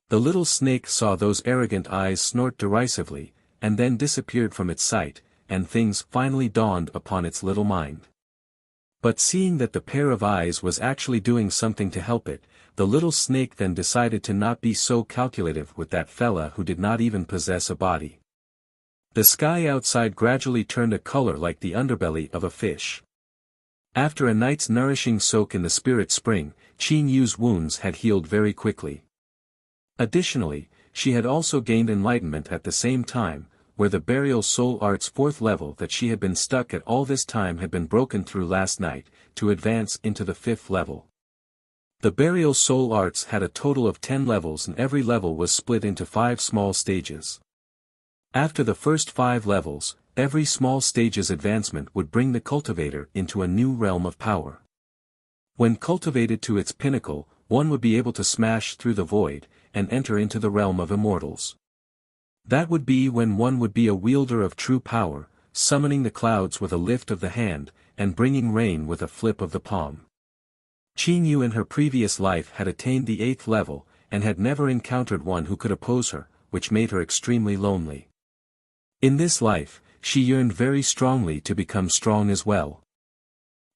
The little snake saw those arrogant eyes snort derisively, and then disappeared from its sight, and things finally dawned upon its little mind. But seeing that the pair of eyes was actually doing something to help it, the little snake then decided to not be so calculative with that fella who did not even possess a body. The sky outside gradually turned a color like the underbelly of a fish. After a night's nourishing soak in the spirit spring, Qin Yu's wounds had healed very quickly. Additionally, she had also gained enlightenment at the same time, where the burial soul art's 4th level that she had been stuck at all this time had been broken through last night, to advance into the 5th level. The burial soul arts had a total of 10 levels and every level was split into 5 small stages. After the first 5 levels, every small stage's advancement would bring the cultivator into a new realm of power. When cultivated to its pinnacle, one would be able to smash through the void, and enter into the realm of immortals. That would be when one would be a wielder of true power, summoning the clouds with a lift of the hand, and bringing rain with a flip of the palm. Qin Yu in her previous life had attained the 8th level, and had never encountered one who could oppose her, which made her extremely lonely. In this life, she yearned very strongly to become strong as well.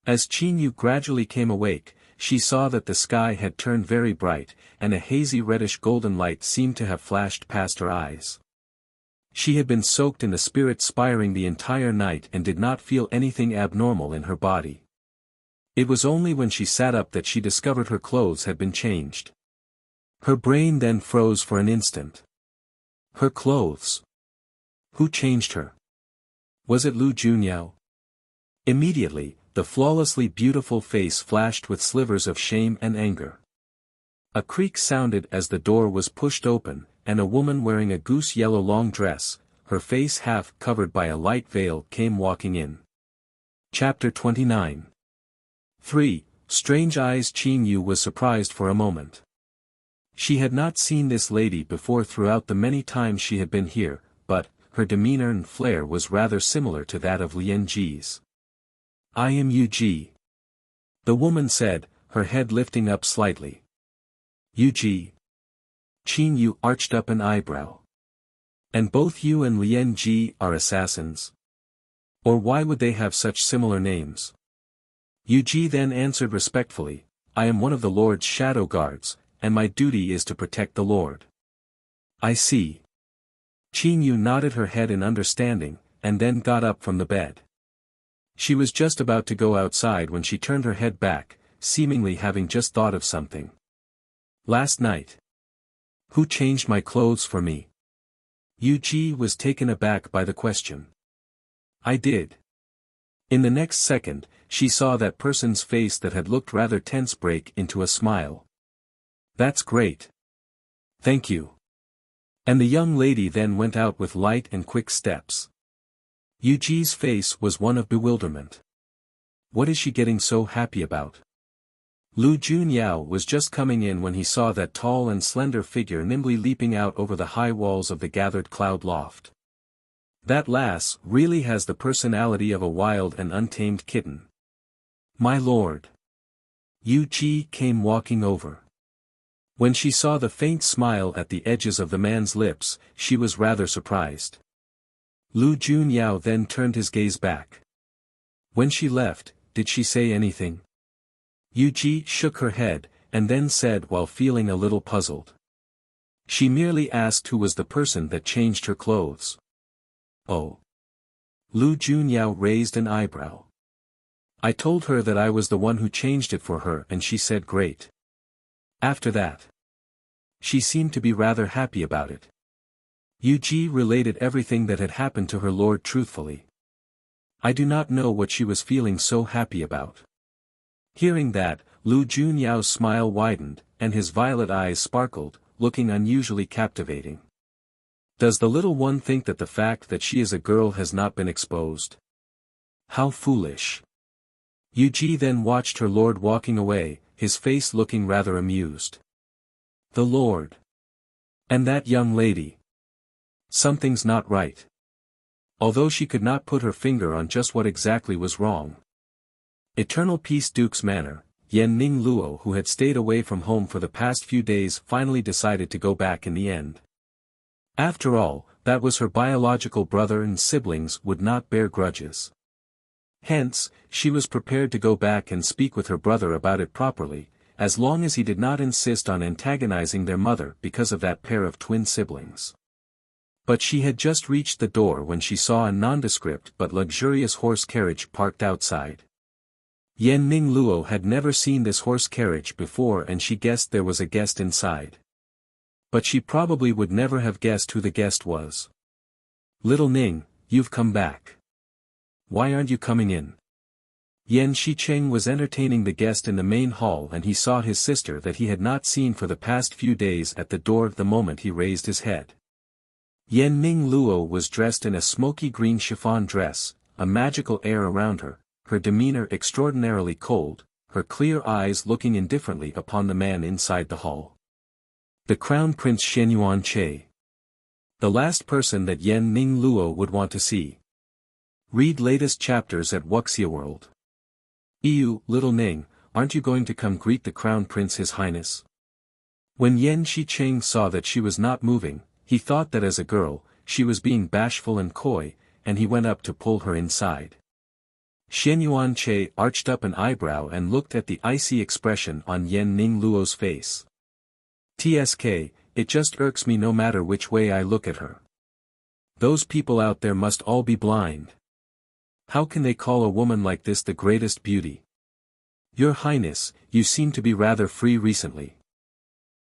As Qin Yu gradually came awake, she saw that the sky had turned very bright, and a hazy reddish golden light seemed to have flashed past her eyes. She had been soaked in the spirit spiring the entire night and did not feel anything abnormal in her body. It was only when she sat up that she discovered her clothes had been changed. Her brain then froze for an instant. Her clothes. Who changed her? Was it Lu Junyao? Immediately, the flawlessly beautiful face flashed with slivers of shame and anger. A creak sounded as the door was pushed open, and a woman wearing a goose-yellow long dress, her face half covered by a light veil came walking in. Chapter 29. 3. Strange Eyes. Qin Yu was surprised for a moment. She had not seen this lady before throughout the many times she had been here, but her demeanor and flair was rather similar to that of Lian Ji's. I am Yu Ji. The woman said, her head lifting up slightly. Yu Ji. Qin Yu arched up an eyebrow. And both you and Lian Ji are assassins? Or why would they have such similar names? Yu Ji then answered respectfully, I am one of the Lord's shadow guards, and my duty is to protect the Lord. I see. Qin Yu nodded her head in understanding, and then got up from the bed. She was just about to go outside when she turned her head back, seemingly having just thought of something. Last night. Who changed my clothes for me? Yu Ji was taken aback by the question. I did. In the next second, she saw that person's face that had looked rather tense break into a smile. That's great. Thank you. And the young lady then went out with light and quick steps. Yu Ji's face was one of bewilderment. What is she getting so happy about? Lu Junyao was just coming in when he saw that tall and slender figure nimbly leaping out over the high walls of the gathered cloud loft. That lass really has the personality of a wild and untamed kitten. My lord. Yu Ji came walking over. When she saw the faint smile at the edges of the man's lips, she was rather surprised. Lu Junyao then turned his gaze back. When she left, did she say anything? Yu Ji shook her head, and then said while feeling a little puzzled. She merely asked who was the person that changed her clothes. Oh. Lu Junyao raised an eyebrow. I told her that I was the one who changed it for her and she said great. After that. She seemed to be rather happy about it. Yu Ji related everything that had happened to her lord truthfully. I do not know what she was feeling so happy about. Hearing that, Lu Junyao's smile widened, and his violet eyes sparkled, looking unusually captivating. Does the little one think that the fact that she is a girl has not been exposed? How foolish. Yu Ji then watched her lord walking away, his face looking rather amused. The lord. And that young lady. Something's not right. Although she could not put her finger on just what exactly was wrong. Eternal Peace Duke's manor, Yen Ning Luo, who had stayed away from home for the past few days, finally decided to go back in the end. After all, that was her biological brother, and siblings would not bear grudges. Hence, she was prepared to go back and speak with her brother about it properly, as long as he did not insist on antagonizing their mother because of that pair of twin siblings. But she had just reached the door when she saw a nondescript but luxurious horse carriage parked outside. Yen Ning Luo had never seen this horse carriage before, and she guessed there was a guest inside. But she probably would never have guessed who the guest was. Little Ning, you've come back. Why aren't you coming in? Yen Shicheng was entertaining the guest in the main hall, and he saw his sister that he had not seen for the past few days at the door the moment he raised his head. Yen Ning Luo was dressed in a smoky green chiffon dress, a magical air around her, her demeanor extraordinarily cold, her clear eyes looking indifferently upon the man inside the hall. The Crown Prince Shenyuan Che. The last person that Yen Ning Luo would want to see. Read latest chapters at Wuxia World. Ew, little Ning, aren't you going to come greet the Crown Prince His Highness? When Yen Shicheng saw that she was not moving, he thought that as a girl, she was being bashful and coy, and he went up to pull her inside. Shenyuan Che arched up an eyebrow and looked at the icy expression on Yen Ning Luo's face. TSK, it just irks me no matter which way I look at her. Those people out there must all be blind. How can they call a woman like this the greatest beauty? Your Highness, you seem to be rather free recently.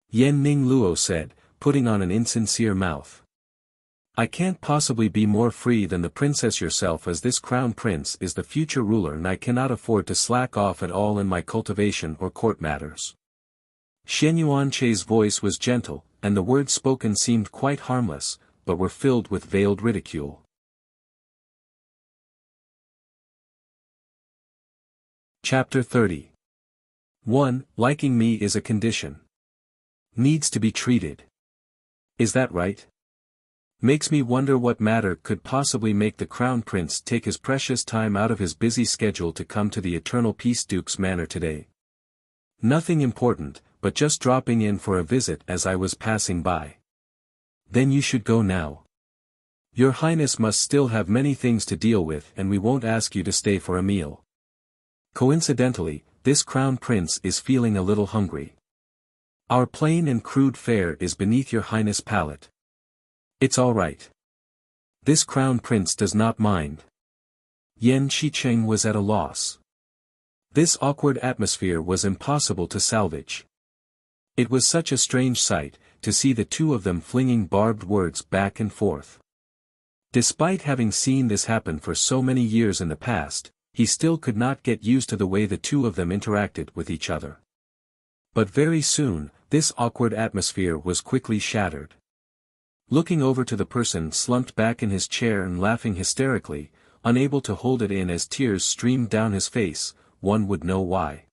Yen Ning Luo said, putting on an insincere mouth. I can't possibly be more free than the princess yourself, as this crown prince is the future ruler, and I cannot afford to slack off at all in my cultivation or court matters. Shenyuan Che's voice was gentle, and the words spoken seemed quite harmless, but were filled with veiled ridicule. Chapter 30. 1. Liking me is a condition. Needs to be treated. Is that right? Makes me wonder what matter could possibly make the Crown Prince take his precious time out of his busy schedule to come to the Eternal Peace Duke's manor today. Nothing important, but just dropping in for a visit as I was passing by. Then you should go now. Your Highness must still have many things to deal with, and we won't ask you to stay for a meal. Coincidentally, this Crown Prince is feeling a little hungry. Our plain and crude fare is beneath your Highness' palate. It's all right. This Crown Prince does not mind. Yen Shicheng was at a loss. This awkward atmosphere was impossible to salvage. It was such a strange sight, to see the two of them flinging barbed words back and forth. Despite having seen this happen for so many years in the past, he still could not get used to the way the two of them interacted with each other. But very soon, this awkward atmosphere was quickly shattered. Looking over to the person slumped back in his chair and laughing hysterically, unable to hold it in as tears streamed down his face, one would know why.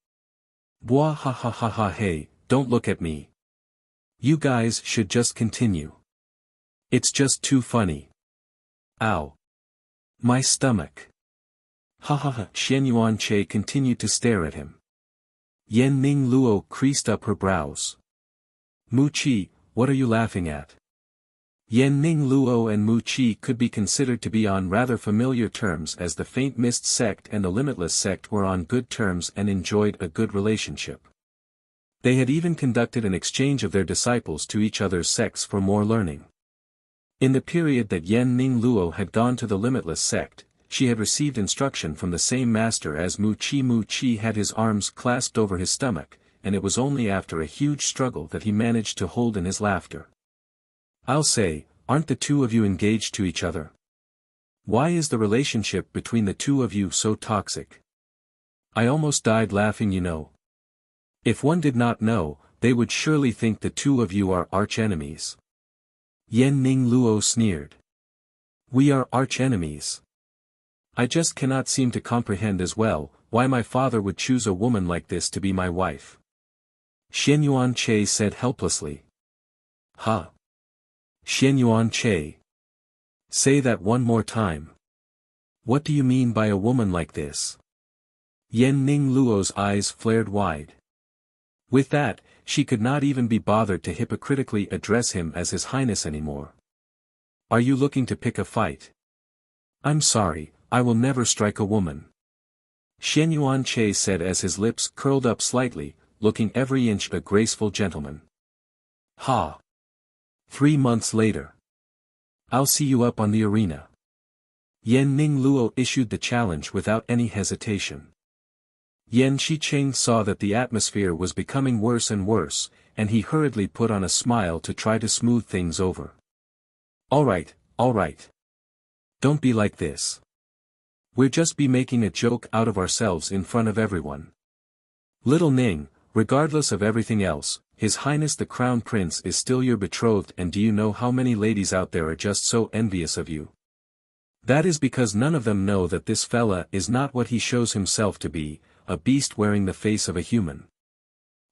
Bwah ha ha ha ha, hey, don't look at me. You guys should just continue. It's just too funny. Ow. My stomach. Ha ha ha. Shenyuan Che continued to stare at him. Yen Ning Luo creased up her brows. Mu Chi, what are you laughing at? Yen Ning Luo and Mu Chi could be considered to be on rather familiar terms, as the Faint Mist sect and the Limitless sect were on good terms and enjoyed a good relationship. They had even conducted an exchange of their disciples to each other's sects for more learning. In the period that Yen Ning Luo had gone to the Limitless sect, she had received instruction from the same master as Mu Chi. Mu Chi had his arms clasped over his stomach, and it was only after a huge struggle that he managed to hold in his laughter. I'll say, aren't the two of you engaged to each other? Why is the relationship between the two of you so toxic? I almost died laughing, you know. If one did not know, they would surely think the two of you are arch-enemies. Yen Ning Luo sneered. We are arch-enemies. I just cannot seem to comprehend as well, why my father would choose a woman like this to be my wife. Xianyuan Che said helplessly. Huh? Xianyuan Che. Say that one more time. What do you mean by a woman like this? Yen Ning Luo's eyes flared wide. With that, she could not even be bothered to hypocritically address him as His Highness anymore. Are you looking to pick a fight? I'm sorry, I will never strike a woman. Xianyuan Che said as his lips curled up slightly, looking every inch a graceful gentleman. Ha! 3 months later. I'll see you up on the arena. Yen Ning Luo issued the challenge without any hesitation. Yen Shicheng saw that the atmosphere was becoming worse and worse, and he hurriedly put on a smile to try to smooth things over. All right. Don't be like this. We'll just be making a joke out of ourselves in front of everyone. Little Ning, regardless of everything else, His Highness the Crown Prince is still your betrothed, and do you know how many ladies out there are just so envious of you? That is because none of them know that this fella is not what he shows himself to be, a beast wearing the face of a human.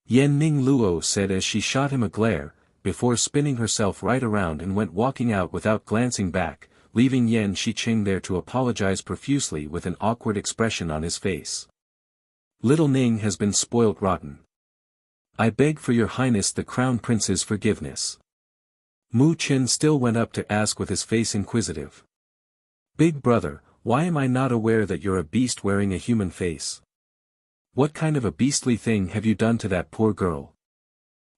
Yen Ning Luo said as she shot him a glare, before spinning herself right around and went walking out without glancing back, leaving Yen Shicheng there to apologize profusely with an awkward expression on his face. Little Ning has been spoilt rotten. I beg for your Highness the Crown Prince's forgiveness. Mu Qin still went up to ask with his face inquisitive. Big brother, why am I not aware that you're a beast wearing a human face? What kind of a beastly thing have you done to that poor girl?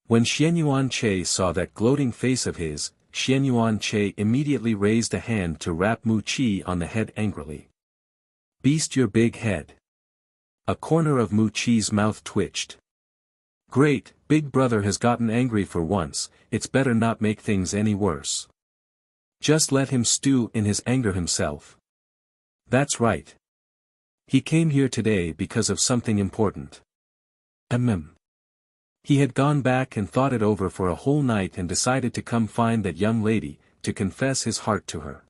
When Xianyuan Che saw that gloating face of his, Xianyuan Che immediately raised a hand to rap Mu Qi on the head angrily. Beast your big head. A corner of Mu Qi's mouth twitched. Great, big brother has gotten angry for once, it's better not make things any worse. Just let him stew in his anger himself. That's right. He came here today because of something important. He had gone back and thought it over for a whole night and decided to come find that young lady, to confess his heart to her.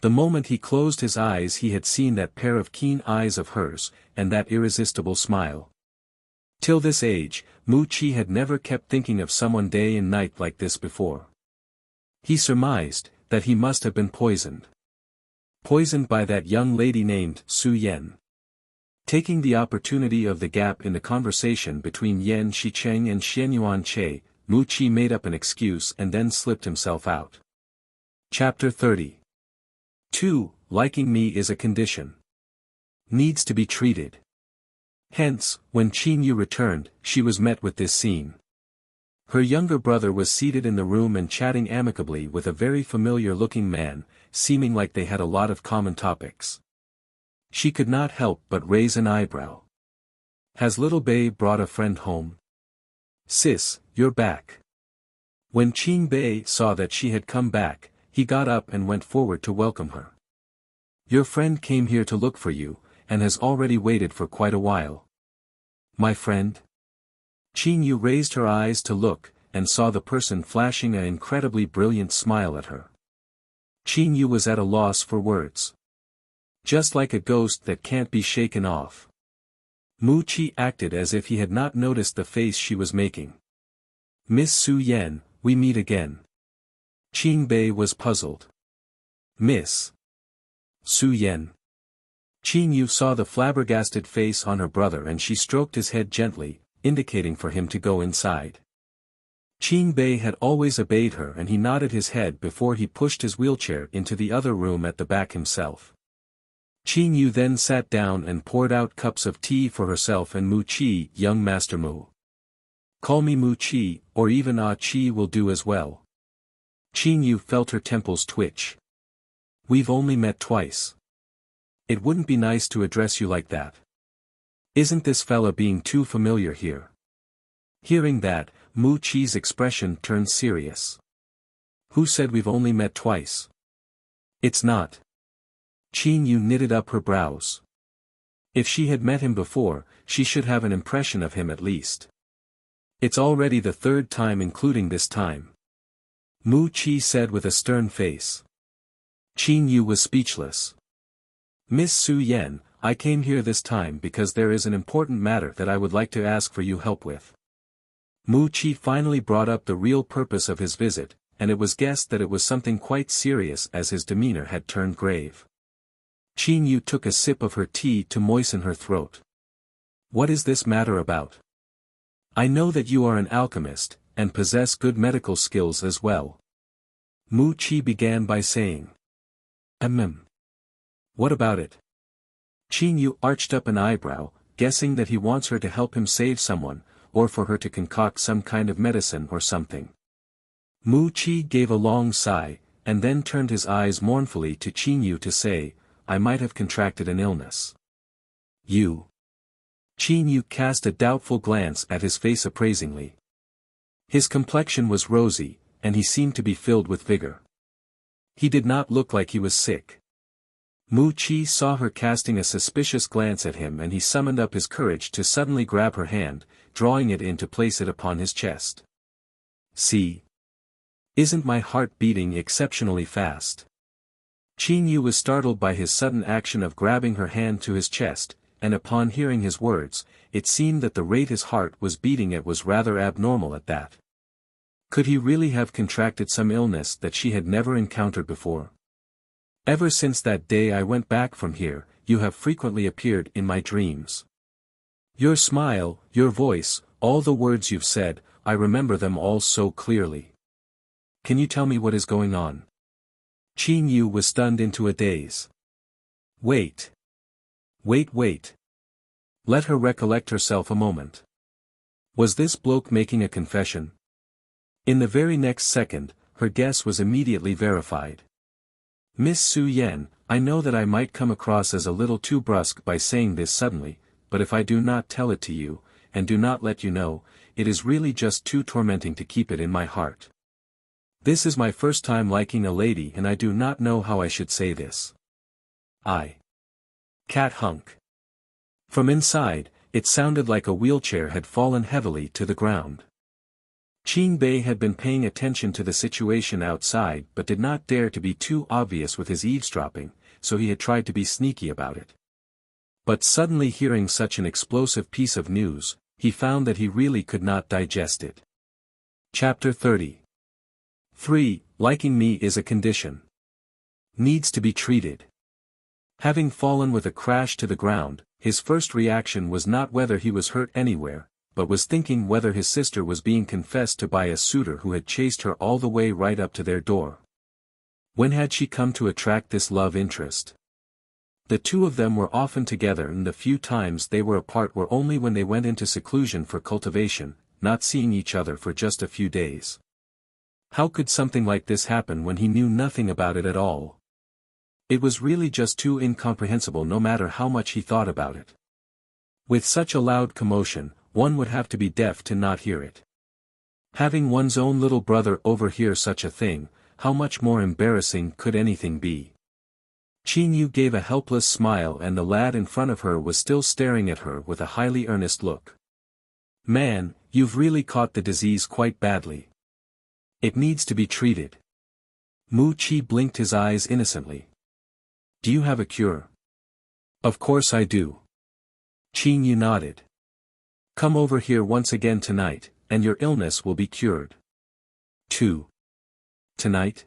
The moment he closed his eyes he had seen that pair of keen eyes of hers, and that irresistible smile. Till this age, Mu Qi had never kept thinking of someone day and night like this before. He surmised that he must have been poisoned. Poisoned by that young lady named Su Yen. Taking the opportunity of the gap in the conversation between Yen Shicheng and Xianyuan Che, Mu Qi made up an excuse and then slipped himself out. Chapter 30. 2. Liking me is a condition. Needs to be treated. Hence, when Qin Yu returned, she was met with this scene. Her younger brother was seated in the room and chatting amicably with a very familiar-looking man, seeming like they had a lot of common topics. She could not help but raise an eyebrow. Has little Bei brought a friend home? Sis, you're back. When Qin Bei saw that she had come back, he got up and went forward to welcome her. Your friend came here to look for you, and has already waited for quite a while. My friend? Qin Yu raised her eyes to look, and saw the person flashing an incredibly brilliant smile at her. Qin Yu was at a loss for words. Just like a ghost that can't be shaken off. Mu Qi acted as if he had not noticed the face she was making. Miss Su Yen, we meet again. Qin Bei was puzzled. Miss Su Yen. Qin Yu saw the flabbergasted face on her brother and she stroked his head gently, indicating for him to go inside. Qin Bei had always obeyed her and he nodded his head before he pushed his wheelchair into the other room at the back himself. Qin Yu then sat down and poured out cups of tea for herself and Mu Qi, young Master Mu. Call me Mu Qi, or even Ah Qi will do as well. Qin Yu felt her temples twitch. We've only met twice. It wouldn't be nice to address you like that. Isn't this fella being too familiar here? Hearing that, Mu Qi's expression turned serious. Who said we've only met twice? It's not. Qin Yu knitted up her brows. If she had met him before, she should have an impression of him at least. It's already the third time including this time. Mu Qi said with a stern face. Qin Yu was speechless. Miss Su Yen, I came here this time because there is an important matter that I would like to ask for you help with. Mu Qi finally brought up the real purpose of his visit, and it was guessed that it was something quite serious as his demeanor had turned grave. Qin Yu took a sip of her tea to moisten her throat. What is this matter about? I know that you are an alchemist, and possess good medical skills as well. Mu Qi began by saying. What about it? Qin Yu arched up an eyebrow, guessing that he wants her to help him save someone, or for her to concoct some kind of medicine or something. Mu Qi gave a long sigh, and then turned his eyes mournfully to Qin Yu to say, I might have contracted an illness. You. Qin Yu cast a doubtful glance at his face appraisingly. His complexion was rosy, and he seemed to be filled with vigor. He did not look like he was sick. Mu Qi saw her casting a suspicious glance at him, and he summoned up his courage to suddenly grab her hand, drawing it in to place it upon his chest. See? Isn't my heart beating exceptionally fast? Qin Yu was startled by his sudden action of grabbing her hand to his chest, and upon hearing his words, it seemed that the rate his heart was beating at was rather abnormal at that. Could he really have contracted some illness that she had never encountered before? Ever since that day I went back from here, you have frequently appeared in my dreams. Your smile, your voice, all the words you've said, I remember them all so clearly. Can you tell me what is going on? Qin Yu was stunned into a daze. Wait. Wait. Let her recollect herself a moment. Was this bloke making a confession? In the very next second, her guess was immediately verified. Miss Su Yen, I know that I might come across as a little too brusque by saying this suddenly, but if I do not tell it to you, and do not let you know, it is really just too tormenting to keep it in my heart. This is my first time liking a lady, and I do not know how I should say this. Cat hunk. From inside, it sounded like a wheelchair had fallen heavily to the ground. Qin Bei had been paying attention to the situation outside but did not dare to be too obvious with his eavesdropping, so he had tried to be sneaky about it. But suddenly hearing such an explosive piece of news, he found that he really could not digest it. Chapter 30. 3. Liking me is a condition. Needs to be treated. Having fallen with a crash to the ground, his first reaction was not whether he was hurt anywhere, but was thinking whether his sister was being confessed to by a suitor who had chased her all the way right up to their door. When had she come to attract this love interest? The two of them were often together, and the few times they were apart were only when they went into seclusion for cultivation, not seeing each other for just a few days. How could something like this happen when he knew nothing about it at all? It was really just too incomprehensible no matter how much he thought about it. With such a loud commotion, one would have to be deaf to not hear it. Having one's own little brother overhear such a thing, how much more embarrassing could anything be? Qin Yu gave a helpless smile, and the lad in front of her was still staring at her with a highly earnest look. Man, you've really caught the disease quite badly. It needs to be treated. Mu Qi blinked his eyes innocently. Do you have a cure? Of course I do. Qin Yu nodded. Come over here once again tonight, and your illness will be cured. 2. Tonight?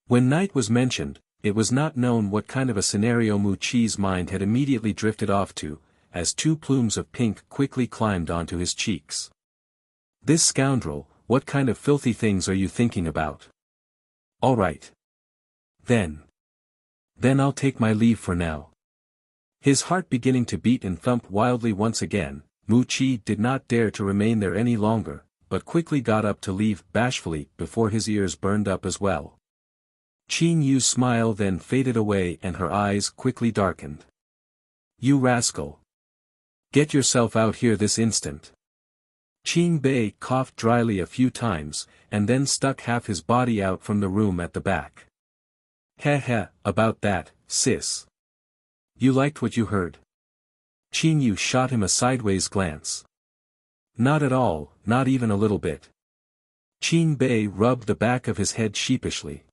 When night was mentioned, it was not known what kind of a scenario Mu Qi's mind had immediately drifted off to, as two plumes of pink quickly climbed onto his cheeks. This scoundrel, what kind of filthy things are you thinking about? All right. Then I'll take my leave for now. His heart beginning to beat and thump wildly once again, Mu Qi did not dare to remain there any longer, but quickly got up to leave bashfully before his ears burned up as well. Qin Yu's smile then faded away and her eyes quickly darkened. You rascal! Get yourself out here this instant! Qin Bei coughed dryly a few times, and then stuck half his body out from the room at the back. Heh, about that, sis. You liked what you heard? Qin Yu shot him a sideways glance. Not at all, not even a little bit. Qin Bei rubbed the back of his head sheepishly.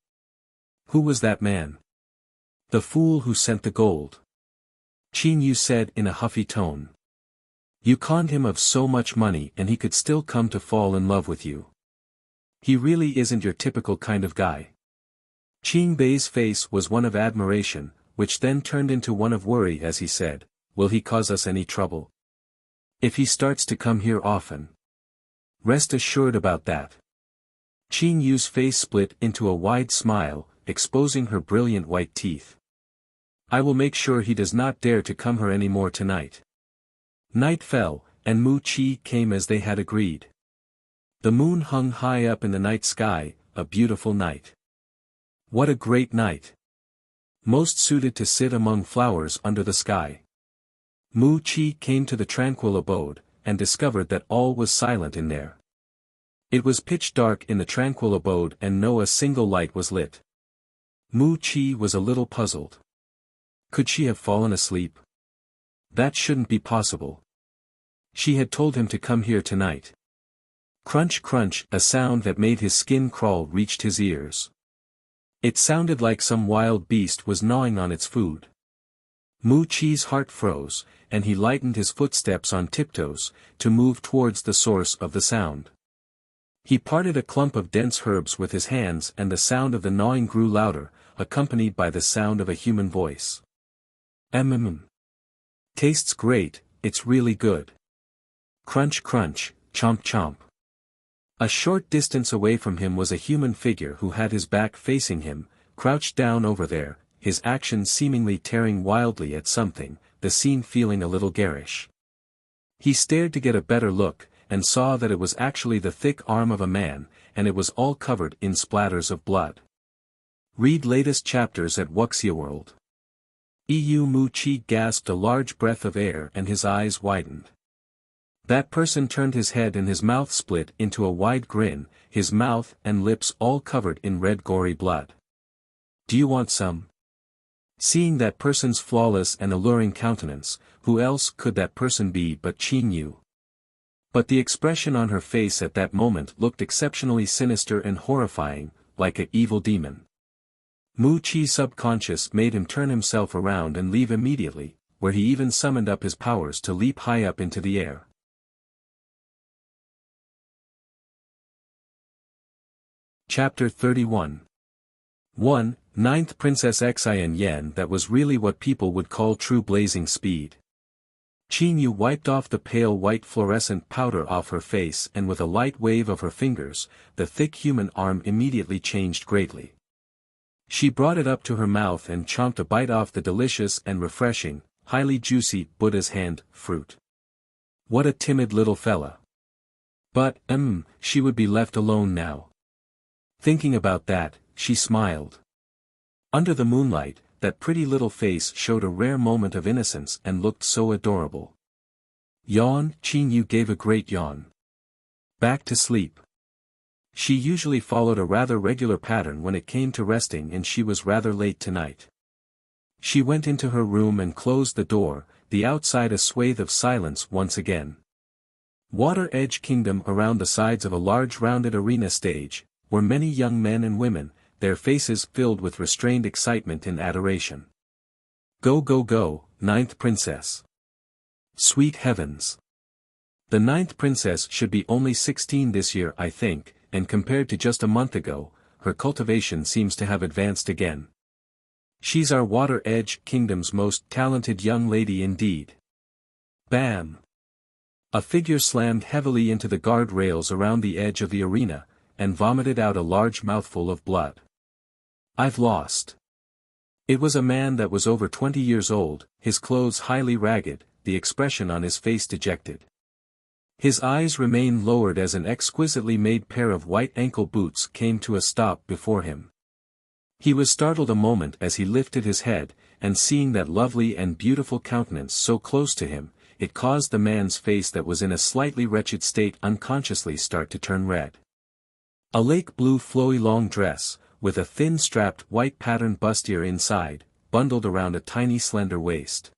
Who was that man? The fool who sent the gold. Qin Yu said in a huffy tone. You conned him of so much money and he could still come to fall in love with you. He really isn't your typical kind of guy. Qin Bei's face was one of admiration, which then turned into one of worry as he said, will he cause us any trouble? If he starts to come here often. Rest assured about that. Qin Yu's face split into a wide smile, exposing her brilliant white teeth. I will make sure he does not dare to come here any more tonight. Night fell, and Mu Qi came as they had agreed. The moon hung high up in the night sky, a beautiful night. What a great night! Most suited to sit among flowers under the sky. Mu Qi came to the tranquil abode, and discovered that all was silent in there. It was pitch dark in the tranquil abode and no a single light was lit. Mu Qi was a little puzzled. Could she have fallen asleep? That shouldn't be possible. She had told him to come here tonight. Crunch crunch, a sound that made his skin crawl reached his ears. It sounded like some wild beast was gnawing on its food. Mu Qi's heart froze, and he lightened his footsteps on tiptoes, to move towards the source of the sound. He parted a clump of dense herbs with his hands and the sound of the gnawing grew louder, accompanied by the sound of a human voice. Tastes great, it's really good. Crunch crunch, chomp chomp. A short distance away from him was a human figure who had his back facing him, crouched down over there, his actions seemingly tearing wildly at something, the scene feeling a little garish. He stared to get a better look, and saw that it was actually the thick arm of a man, and it was all covered in splatters of blood. Read latest chapters at Wuxia World. Mu Qi gasped a large breath of air and his eyes widened. That person turned his head and his mouth split into a wide grin, his mouth and lips all covered in red gory blood. Do you want some? Seeing that person's flawless and alluring countenance, who else could that person be but Qin Yu? But the expression on her face at that moment looked exceptionally sinister and horrifying, like an evil demon. Mu Qi's subconscious made him turn himself around and leave immediately, where he even summoned up his powers to leap high up into the air. Chapter 31 1. Ninth Princess Xian Yan. That was really what people would call true blazing speed. Qin Yu wiped off the pale white fluorescent powder off her face and with a light wave of her fingers, the thick human arm immediately changed greatly. She brought it up to her mouth and chomped a bite off the delicious and refreshing, highly juicy Buddha's hand fruit. What a timid little fella. But, she would be left alone now. Thinking about that, she smiled. Under the moonlight, that pretty little face showed a rare moment of innocence and looked so adorable. Yawn. Qin Yu gave a great yawn. Back to sleep. She usually followed a rather regular pattern when it came to resting and she was rather late tonight. She went into her room and closed the door, the outside a swathe of silence once again. Water Edge Kingdom. Around the sides of a large rounded arena stage, were many young men and women, their faces filled with restrained excitement and adoration. Go go go, ninth princess. Sweet heavens. The ninth princess should be only 16 this year I think, and compared to just a month ago, her cultivation seems to have advanced again. She's our Water Edge Kingdom's most talented young lady indeed. Bam! A figure slammed heavily into the guard rails around the edge of the arena, and vomited out a large mouthful of blood. I've lost. It was a man that was over 20 years old, his clothes highly ragged, the expression on his face dejected. His eyes remained lowered as an exquisitely made pair of white ankle boots came to a stop before him. He was startled a moment as he lifted his head, and seeing that lovely and beautiful countenance so close to him, it caused the man's face that was in a slightly wretched state unconsciously start to turn red. A lake blue flowy long dress, with a thin strapped white patterned bustier inside, bundled around a tiny slender waist.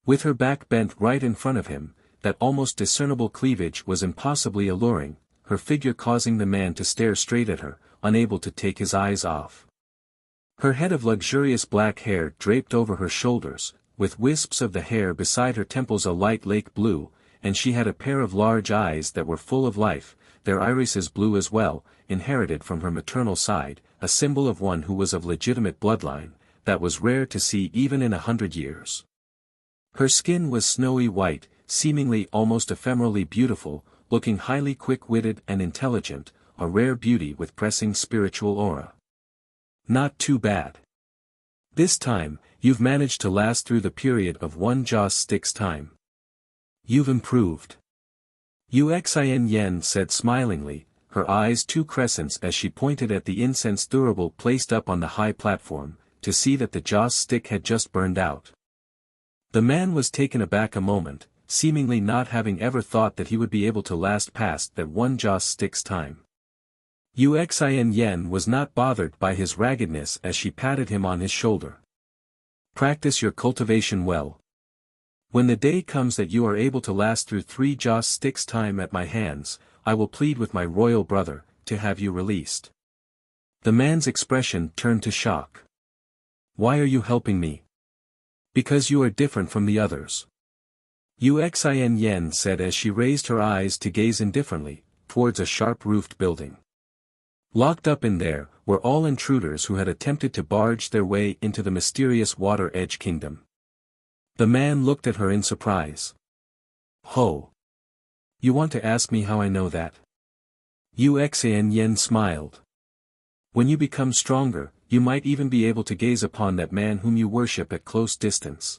With her back bent right in front of him, that almost discernible cleavage was impossibly alluring, her figure causing the man to stare straight at her, unable to take his eyes off. Her head of luxurious black hair draped over her shoulders, with wisps of the hair beside her temples a light lake blue, and she had a pair of large eyes that were full of life, their irises blue as well, inherited from her maternal side, a symbol of one who was of legitimate bloodline, that was rare to see even in 100 years. Her skin was snowy white, seemingly almost ephemerally beautiful, looking highly quick-witted and intelligent, a rare beauty with pressing spiritual aura. Not too bad. This time, you've managed to last through the period of one joss stick's time. You've improved. Uxin Yen said smilingly, her eyes two crescents as she pointed at the incense thurible placed up on the high platform, to see that the joss stick had just burned out. The man was taken aback a moment, seemingly not having ever thought that he would be able to last past that one joss stick's time. Uxin Yen was not bothered by his raggedness as she patted him on his shoulder. Practice your cultivation well. When the day comes that you are able to last through 3 joss sticks time at my hands, I will plead with my royal brother, to have you released. The man's expression turned to shock. Why are you helping me? Because you are different from the others. Uxin Yen said as she raised her eyes to gaze indifferently, towards a sharp-roofed building. Locked up in there, were all intruders who had attempted to barge their way into the mysterious Water Edge Kingdom. The man looked at her in surprise. Ho! You want to ask me how I know that? Uxin Yen smiled. When you become stronger, you might even be able to gaze upon that man whom you worship at close distance.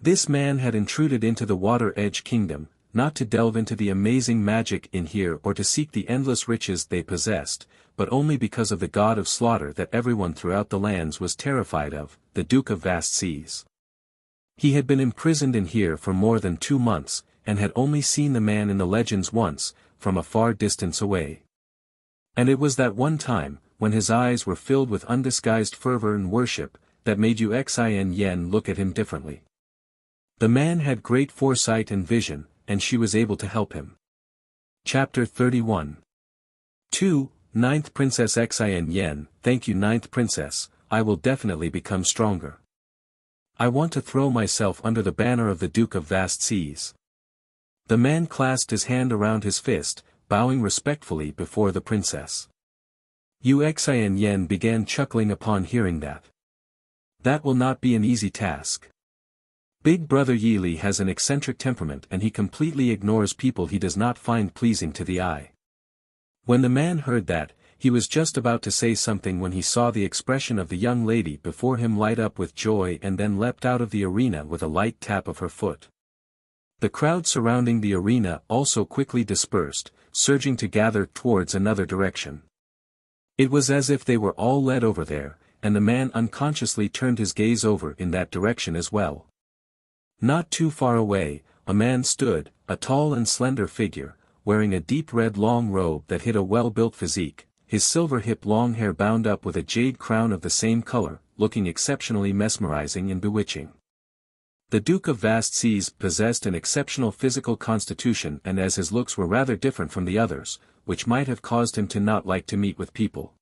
This man had intruded into the Water Edge Kingdom, not to delve into the amazing magic in here or to seek the endless riches they possessed, but only because of the god of slaughter that everyone throughout the lands was terrified of, the Duke of Vast Seas. He had been imprisoned in here for more than 2 months, and had only seen the man in the legends once, from a far distance away. And it was that one time, when his eyes were filled with undisguised fervor and worship, that made Uxin Yen look at him differently. The man had great foresight and vision, and she was able to help him. Chapter 31. 2. Ninth Princess Xin Yen. Thank you, Ninth Princess, I will definitely become stronger. I want to throw myself under the banner of the Duke of Vast Seas. The man clasped his hand around his fist, bowing respectfully before the princess. Uxin Yen began chuckling upon hearing that. That will not be an easy task. Big Brother Yili has an eccentric temperament and he completely ignores people he does not find pleasing to the eye. When the man heard that, he was just about to say something when he saw the expression of the young lady before him light up with joy and then leapt out of the arena with a light tap of her foot. The crowd surrounding the arena also quickly dispersed, surging to gather towards another direction. It was as if they were all led over there, and the man unconsciously turned his gaze over in that direction as well. Not too far away, a man stood, a tall and slender figure, wearing a deep red long robe that hid a well-built physique, his silver hip long hair bound up with a jade crown of the same color, looking exceptionally mesmerizing and bewitching. The Duke of Vast Seas possessed an exceptional physical constitution, and as his looks were rather different from the others, which might have caused him to not like to meet with people.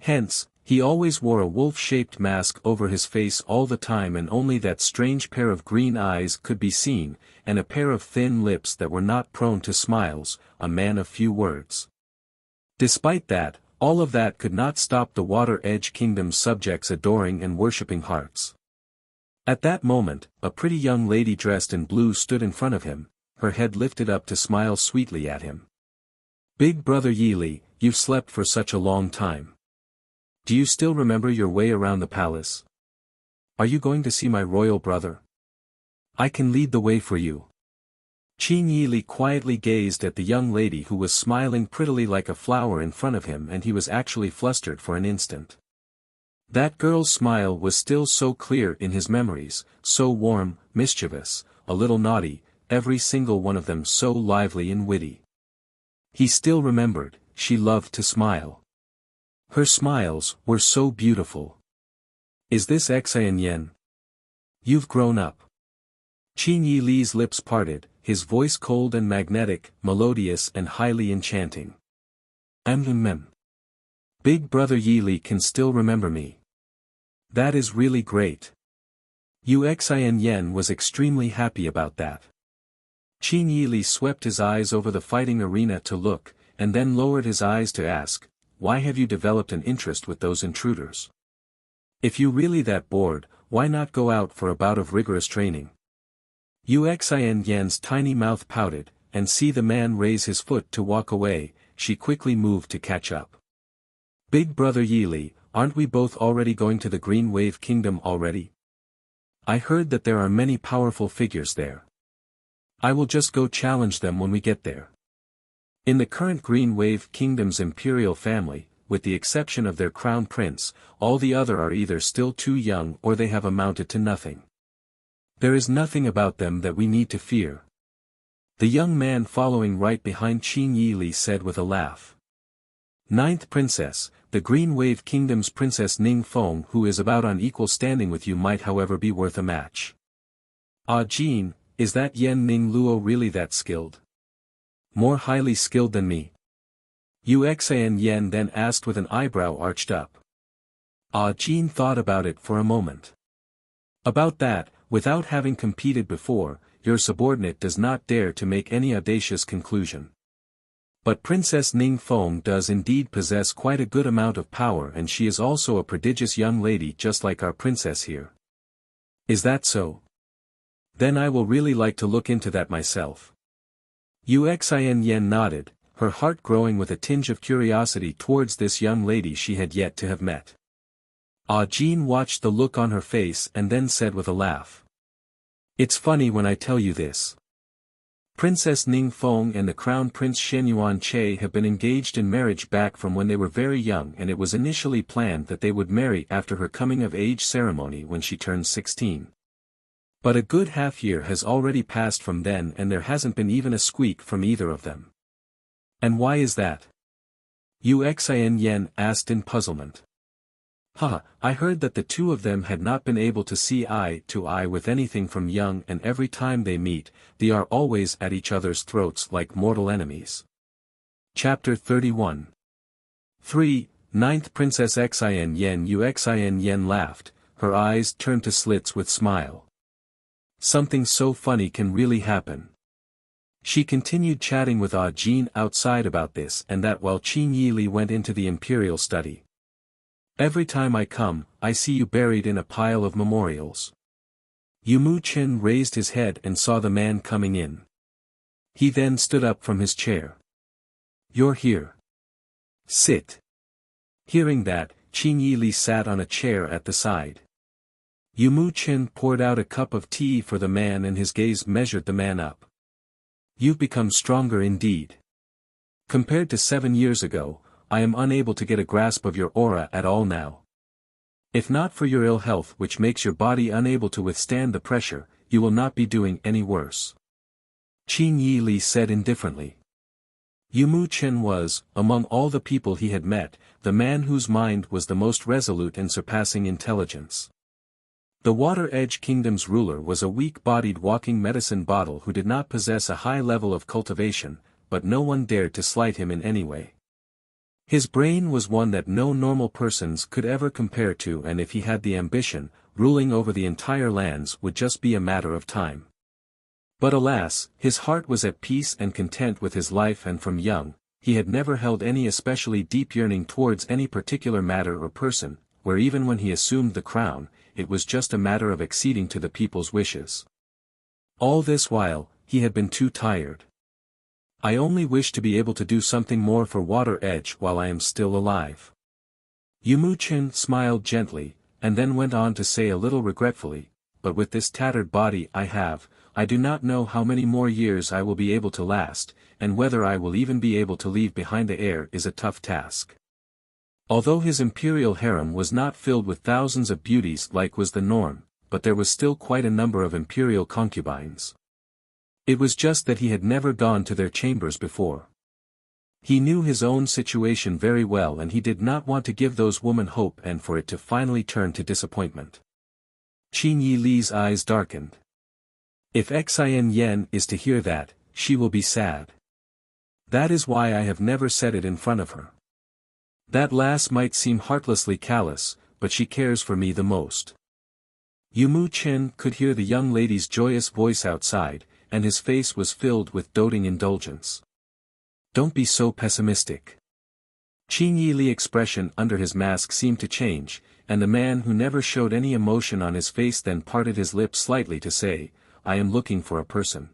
Hence, he always wore a wolf-shaped mask over his face all the time, and only that strange pair of green eyes could be seen, and a pair of thin lips that were not prone to smiles, a man of few words. Despite that, all of that could not stop the Water Edge Kingdom's subjects' adoring and worshipping hearts. At that moment, a pretty young lady dressed in blue stood in front of him, her head lifted up to smile sweetly at him. Big Brother Yili, you've slept for such a long time. Do you still remember your way around the palace? Are you going to see my royal brother? I can lead the way for you. Qin Yili quietly gazed at the young lady who was smiling prettily like a flower in front of him, and he was actually flustered for an instant. That girl's smile was still so clear in his memories, so warm, mischievous, a little naughty, every single one of them so lively and witty. He still remembered, she loved to smile. Her smiles were so beautiful. Is this Xian Yen? You've grown up. Qin Yi Li's lips parted, his voice cold and magnetic, melodious and highly enchanting. Big brother Yi Li can still remember me. That is really great. Xian Yen was extremely happy about that. Qin Yi Li swept his eyes over the fighting arena to look, and then lowered his eyes to ask, why have you developed an interest with those intruders? If you really that bored, why not go out for a bout of rigorous training? Xian Yen's tiny mouth pouted, and see the man raise his foot to walk away, she quickly moved to catch up. Big brother Yi Li, aren't we both already going to the Green Wave Kingdom already? I heard that there are many powerful figures there. I will just go challenge them when we get there. In the current Green Wave Kingdom's imperial family, with the exception of their crown prince, all the other are either still too young or they have amounted to nothing. There is nothing about them that we need to fear. The young man following right behind Qin Yi Li said with a laugh. Ninth Princess, the Green Wave Kingdom's Princess Ning Feng, who is about on equal standing with you, might however be worth a match. Ah Jean, is that Yen Ning Luo really that skilled? More highly skilled than me? Xian Yen then asked with an eyebrow arched up. Ah Jean thought about it for a moment. About that, without having competed before, your subordinate does not dare to make any audacious conclusion. But Princess Ning Feng does indeed possess quite a good amount of power, and she is also a prodigious young lady just like our princess here. Is that so? Then I will really like to look into that myself. Xian Yen nodded, her heart growing with a tinge of curiosity towards this young lady she had yet to have met. Ah Jean watched the look on her face and then said with a laugh. It's funny when I tell you this. Princess Ning Feng and the Crown Prince Shenyuan Che have been engaged in marriage back from when they were very young, and it was initially planned that they would marry after her coming-of-age ceremony when she turned 16. But a good half-year has already passed from then and there hasn't been even a squeak from either of them. And why is that? Xian Yen asked in puzzlement. I heard that the two of them had not been able to see eye to eye with anything from young, and every time they meet, they are always at each other's throats like mortal enemies. Chapter 31. 3. Ninth Princess Xian Yen. Xian Yen laughed, her eyes turned to slits with smile. Something so funny can really happen. She continued chatting with Ah Jean outside about this and that while Qin Yi Li went into the imperial study. Every time I come, I see you buried in a pile of memorials. Mu Chen raised his head and saw the man coming in. He then stood up from his chair. You're here. Sit. Hearing that, Qin Yi Li sat on a chair at the side. Mu Chen poured out a cup of tea for the man and his gaze measured the man up. You've become stronger indeed. Compared to 7 years ago, I am unable to get a grasp of your aura at all now. If not for your ill health which makes your body unable to withstand the pressure, you will not be doing any worse. Qin Yi Li said indifferently. Mu Chen was, among all the people he had met, the man whose mind was the most resolute and surpassing intelligence. The Water Edge Kingdom's ruler was a weak-bodied walking medicine bottle who did not possess a high level of cultivation, but no one dared to slight him in any way. His brain was one that no normal persons could ever compare to, and if he had the ambition, ruling over the entire lands would just be a matter of time. But alas, his heart was at peace and content with his life, and from young, he had never held any especially deep yearning towards any particular matter or person, where even when he assumed the crown, it was just a matter of acceding to the people's wishes. All this while, he had been too tired. I only wish to be able to do something more for Water Edge while I am still alive. Mu Chen smiled gently, and then went on to say a little regretfully, but with this tattered body I do not know how many more years I will be able to last, and whether I will even be able to leave behind the heir is a tough task. Although his imperial harem was not filled with thousands of beauties like was the norm, but there was still quite a number of imperial concubines. It was just that he had never gone to their chambers before. He knew his own situation very well and he did not want to give those women hope and for it to finally turn to disappointment. Qin Yi Li's eyes darkened. If Xin Yen is to hear that, she will be sad. That is why I have never said it in front of her. That lass might seem heartlessly callous, but she cares for me the most. Yu Mu Chen could hear the young lady's joyous voice outside, and his face was filled with doting indulgence. Don't be so pessimistic. Qin Yi Li's expression under his mask seemed to change, and the man who never showed any emotion on his face then parted his lips slightly to say, I am looking for a person.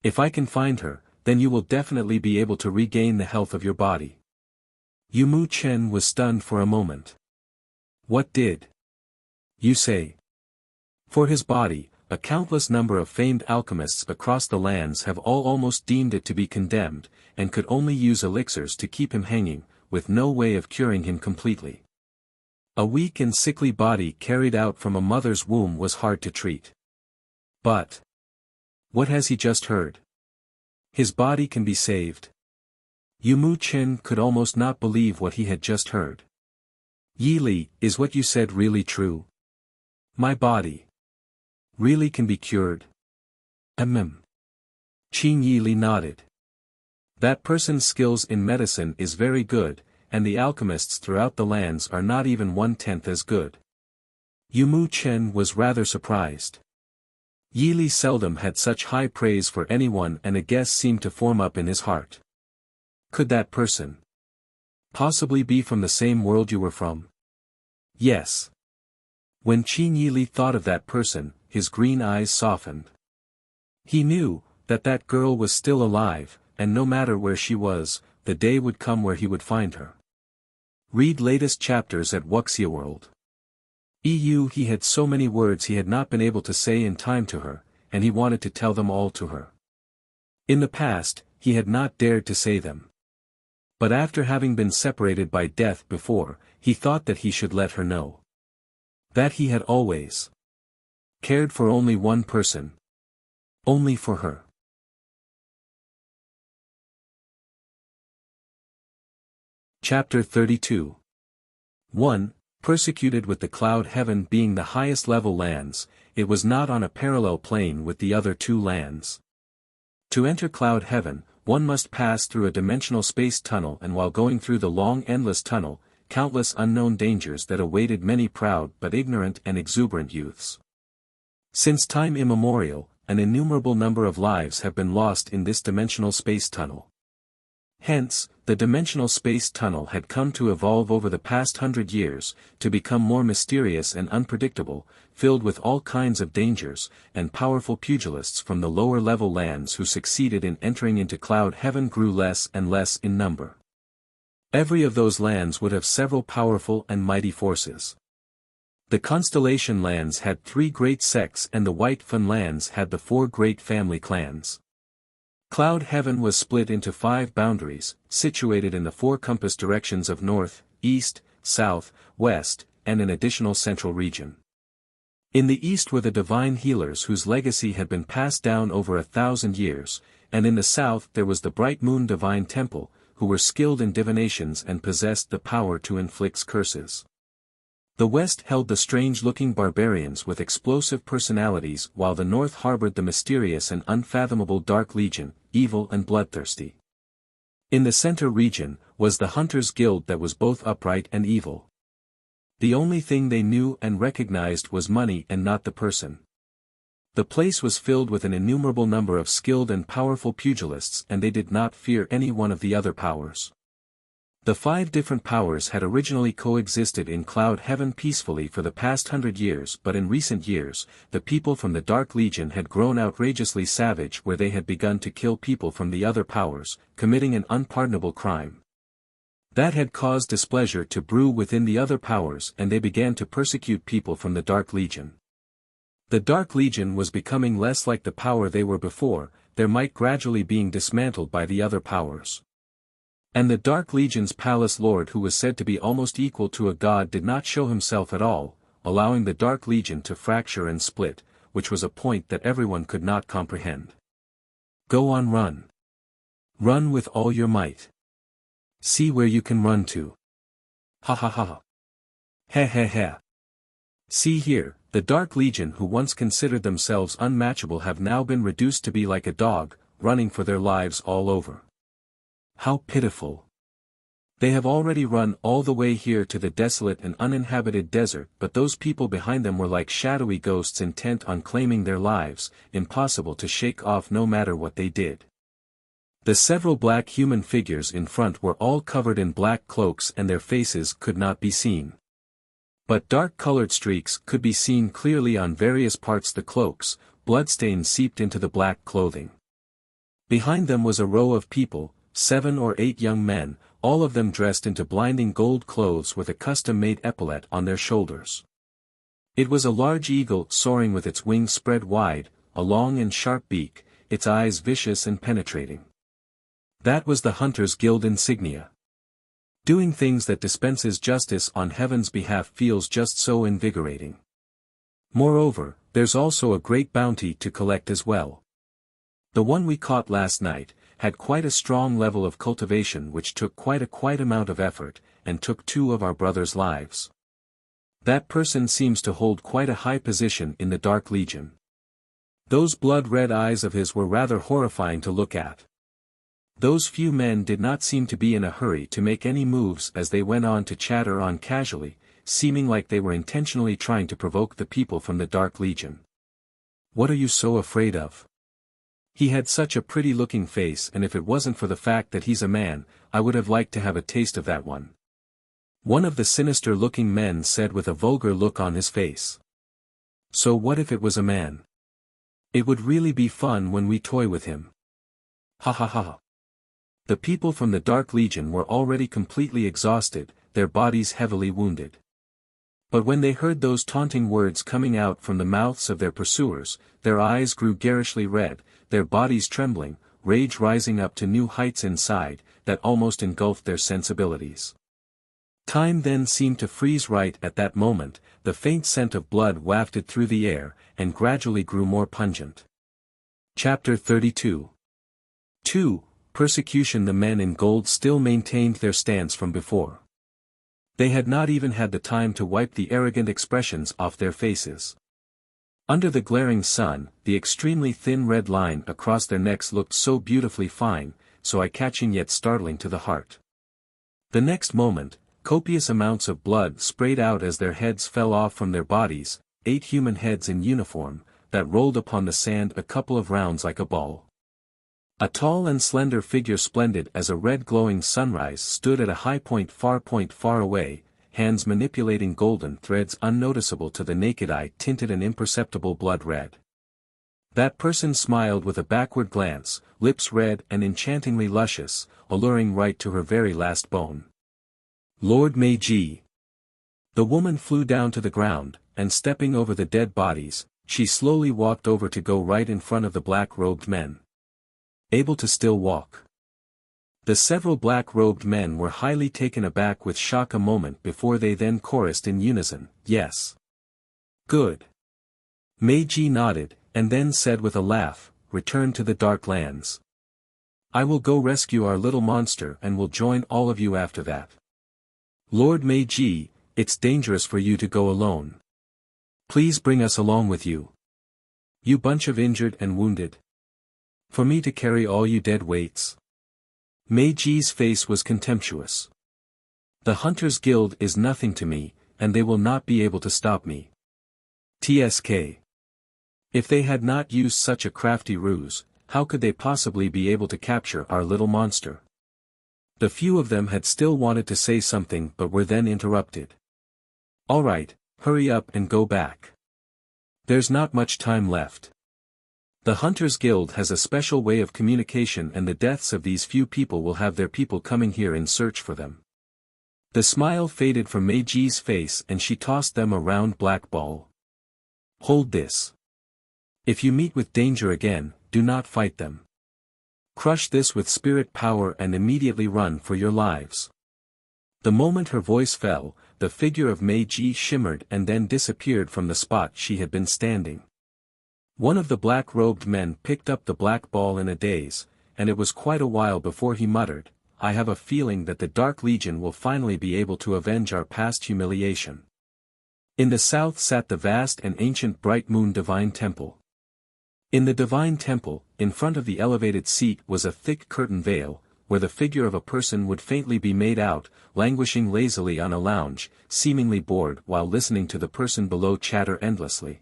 If I can find her, then you will definitely be able to regain the health of your body. Yu Mu Chen was stunned for a moment. What did you say? For his body, a countless number of famed alchemists across the lands have all almost deemed it to be condemned, and could only use elixirs to keep him hanging, with no way of curing him completely. A weak and sickly body carried out from a mother's womb was hard to treat. But what has he just heard? His body can be saved. Yu Mu Chen could almost not believe what he had just heard. Yi Li, is what you said really true? My body really can be cured? Qin Yi Li nodded. That person's skills in medicine is very good, and the alchemists throughout the lands are not even 1/10 as good. Yu Mu Chen was rather surprised. Yi Li seldom had such high praise for anyone and a guess seemed to form up in his heart. Could that person possibly be from the same world you were from? Yes. When Qin Yi Li thought of that person, his green eyes softened. He knew that that girl was still alive, and no matter where she was, the day would come where he would find her. Read latest chapters at Wuxia World. He had so many words he had not been able to say in time to her, and he wanted to tell them all to her. In the past, he had not dared to say them. But after having been separated by death before, he thought that he should let her know. That he had always cared for only one person. Only for her. Chapter 32. 1. Persecuted. With the cloud heaven being the highest level lands, it was not on a parallel plane with the other two lands. To enter cloud heaven, one must pass through a dimensional space tunnel, and while going through the long endless tunnel, countless unknown dangers that awaited many proud but ignorant and exuberant youths. Since time immemorial, an innumerable number of lives have been lost in this dimensional space tunnel. Hence, the dimensional space tunnel had come to evolve over the past 100 years, to become more mysterious and unpredictable, filled with all kinds of dangers, and powerful pugilists from the lower level lands who succeeded in entering into cloud heaven grew less and less in number. Every of those lands would have several powerful and mighty forces. The Constellation lands had 3 great sects and the White Fan lands had the 4 great family clans. Cloud heaven was split into 5 boundaries, situated in the 4 compass directions of north, east, south, west, and an additional central region. In the east were the divine healers whose legacy had been passed down over 1,000 years, and in the south there was the Bright Moon Divine Temple, who were skilled in divinations and possessed the power to inflict curses. The west held the strange-looking barbarians with explosive personalities, while the north harbored the mysterious and unfathomable Dark Legion, evil and bloodthirsty. In the center region, was the Hunters' Guild that was both upright and evil. The only thing they knew and recognized was money and not the person. The place was filled with an innumerable number of skilled and powerful pugilists, and they did not fear any one of the other powers. The 5 different powers had originally coexisted in Cloud Heaven peacefully for the past 100 years, but in recent years, the people from the Dark Legion had grown outrageously savage, where they had begun to kill people from the other powers, committing an unpardonable crime. That had caused displeasure to brew within the other powers, and they began to persecute people from the Dark Legion. The Dark Legion was becoming less like the power they were before, their might gradually being dismantled by the other powers. And the Dark Legion's palace lord, who was said to be almost equal to a god, did not show himself at all, allowing the Dark Legion to fracture and split, which was a point that everyone could not comprehend. Go on, run. Run with all your might. See where you can run to. Ha ha ha. Heh heh heh. See here, the Dark Legion who once considered themselves unmatchable have now been reduced to be like a dog, running for their lives all over. How pitiful. They have already run all the way here to the desolate and uninhabited desert, but those people behind them were like shadowy ghosts intent on claiming their lives, impossible to shake off no matter what they did. The several black human figures in front were all covered in black cloaks and their faces could not be seen. But dark-colored streaks could be seen clearly on various parts of the cloaks, bloodstains seeped into the black clothing. Behind them was a row of people, 7 or 8 young men, all of them dressed into blinding gold clothes with a custom-made epaulet on their shoulders. It was a large eagle soaring with its wings spread wide, a long and sharp beak, its eyes vicious and penetrating. That was the Hunters' Guild insignia. Doing things that dispenses justice on heaven's behalf feels just so invigorating. Moreover, there's also a great bounty to collect as well. The one we caught last night had quite a strong level of cultivation which took quite amount of effort, and took 2 of our brothers' lives. That person seems to hold quite a high position in the Dark Legion. Those blood-red eyes of his were rather horrifying to look at. Those few men did not seem to be in a hurry to make any moves as they went on to chatter on casually, seeming like they were intentionally trying to provoke the people from the Dark Legion. What are you so afraid of? He had such a pretty-looking face, and if it wasn't for the fact that he's a man, I would have liked to have a taste of that one. One of the sinister-looking men said with a vulgar look on his face. So what if it was a man? It would really be fun when we toy with him. Ha ha ha. The people from the Dark Legion were already completely exhausted, their bodies heavily wounded. But when they heard those taunting words coming out from the mouths of their pursuers, their eyes grew garishly red, their bodies trembling, rage rising up to new heights inside, that almost engulfed their sensibilities. Time then seemed to freeze right at that moment, the faint scent of blood wafted through the air, and gradually grew more pungent. Chapter 32. 2. Persecution. The men in gold still maintained their stance from before. They had not even had the time to wipe the arrogant expressions off their faces. Under the glaring sun, the extremely thin red line across their necks looked so beautifully fine, so eye-catching yet startling to the heart. The next moment, copious amounts of blood sprayed out as their heads fell off from their bodies, 8 human heads in uniform, that rolled upon the sand a couple of rounds like a ball. A tall and slender figure splendid as a red glowing sunrise stood at a high point far away, hands manipulating golden threads unnoticeable to the naked eye tinted an imperceptible blood red. That person smiled with a backward glance, lips red and enchantingly luscious, alluring right to her very last bone. Lord Meiji. The woman flew down to the ground, and stepping over the dead bodies, she slowly walked over to go right in front of the black-robed men. Able to still walk. The several black-robed men were highly taken aback with shock a moment before they then chorused in unison, yes. Good. Meiji nodded, and then said with a laugh, return to the Dark Lands. I will go rescue our little monster and will join all of you after that. Lord Meiji, it's dangerous for you to go alone. Please bring us along with you. You bunch of injured and wounded. For me to carry all you dead weights. Meiji's face was contemptuous. The Hunters' Guild is nothing to me, and they will not be able to stop me. TSK. If they had not used such a crafty ruse, how could they possibly be able to capture our little monster? The few of them had still wanted to say something but were then interrupted. All right, hurry up and go back. There's not much time left. The Hunters' Guild has a special way of communication, and the deaths of these few people will have their people coming here in search for them. The smile faded from Meiji's face and she tossed them a round black ball. Hold this. If you meet with danger again, do not fight them. Crush this with spirit power and immediately run for your lives. The moment her voice fell, the figure of Meiji shimmered and then disappeared from the spot she had been standing. One of the black-robed men picked up the black ball in a daze, and it was quite a while before he muttered, I have a feeling that the Dark Legion will finally be able to avenge our past humiliation. In the south sat the vast and ancient Bright Moon Divine Temple. In the Divine Temple, in front of the elevated seat was a thick curtain veil, where the figure of a person would faintly be made out, languishing lazily on a lounge, seemingly bored while listening to the person below chatter endlessly.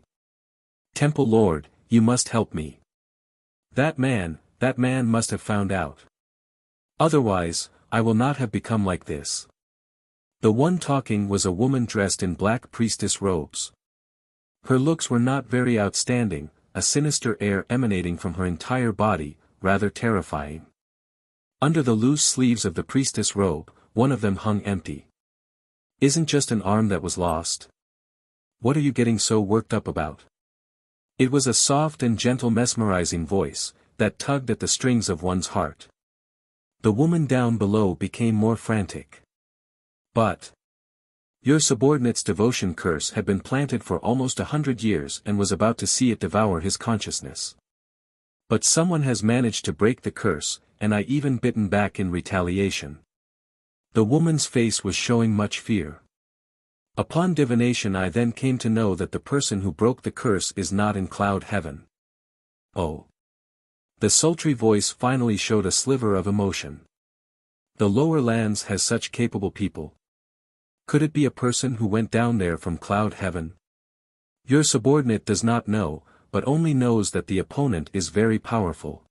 "Temple Lord, you must help me. That man must have found out. Otherwise, I will not have become like this." The one talking was a woman dressed in black priestess robes. Her looks were not very outstanding, a sinister air emanating from her entire body, rather terrifying. Under the loose sleeves of the priestess robe, one of them hung empty. "Isn't just an arm that was lost? What are you getting so worked up about?" It was a soft and gentle mesmerizing voice, that tugged at the strings of one's heart. The woman down below became more frantic. "But your subordinate's devotion curse had been planted for almost 100 years and was about to see it devour his consciousness. But someone has managed to break the curse, and I even bitten back in retaliation." The woman's face was showing much fear. "Upon divination I then came to know that the person who broke the curse is not in cloud heaven." "Oh." The sultry voice finally showed a sliver of emotion. "The lower lands has such capable people. Could it be a person who went down there from cloud heaven? Your subordinate does not know, but only knows that the opponent is very powerful.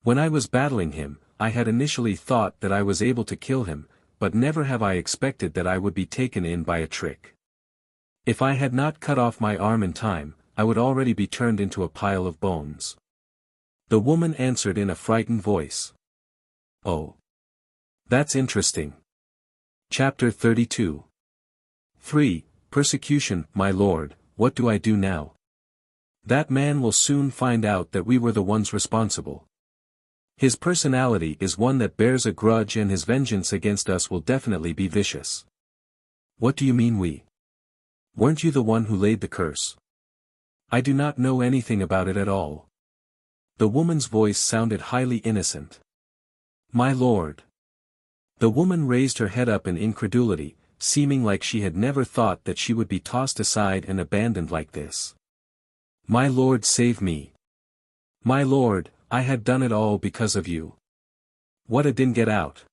When I was battling him, I had initially thought that I was able to kill him, but never have I expected that I would be taken in by a trick. If I had not cut off my arm in time, I would already be turned into a pile of bones." The woman answered in a frightened voice. "Oh. That's interesting." Chapter 32. 3. Persecution. "My lord, what do I do now? That man will soon find out that we were the ones responsible. His personality is one that bears a grudge and his vengeance against us will definitely be vicious." "What do you mean we? Weren't you the one who laid the curse?" "I do not know anything about it at all." The woman's voice sounded highly innocent. "My lord." The woman raised her head up in incredulity, seeming like she had never thought that she would be tossed aside and abandoned like this. "My lord, save me. My lord, I had done it all because of you. What I didn't get out."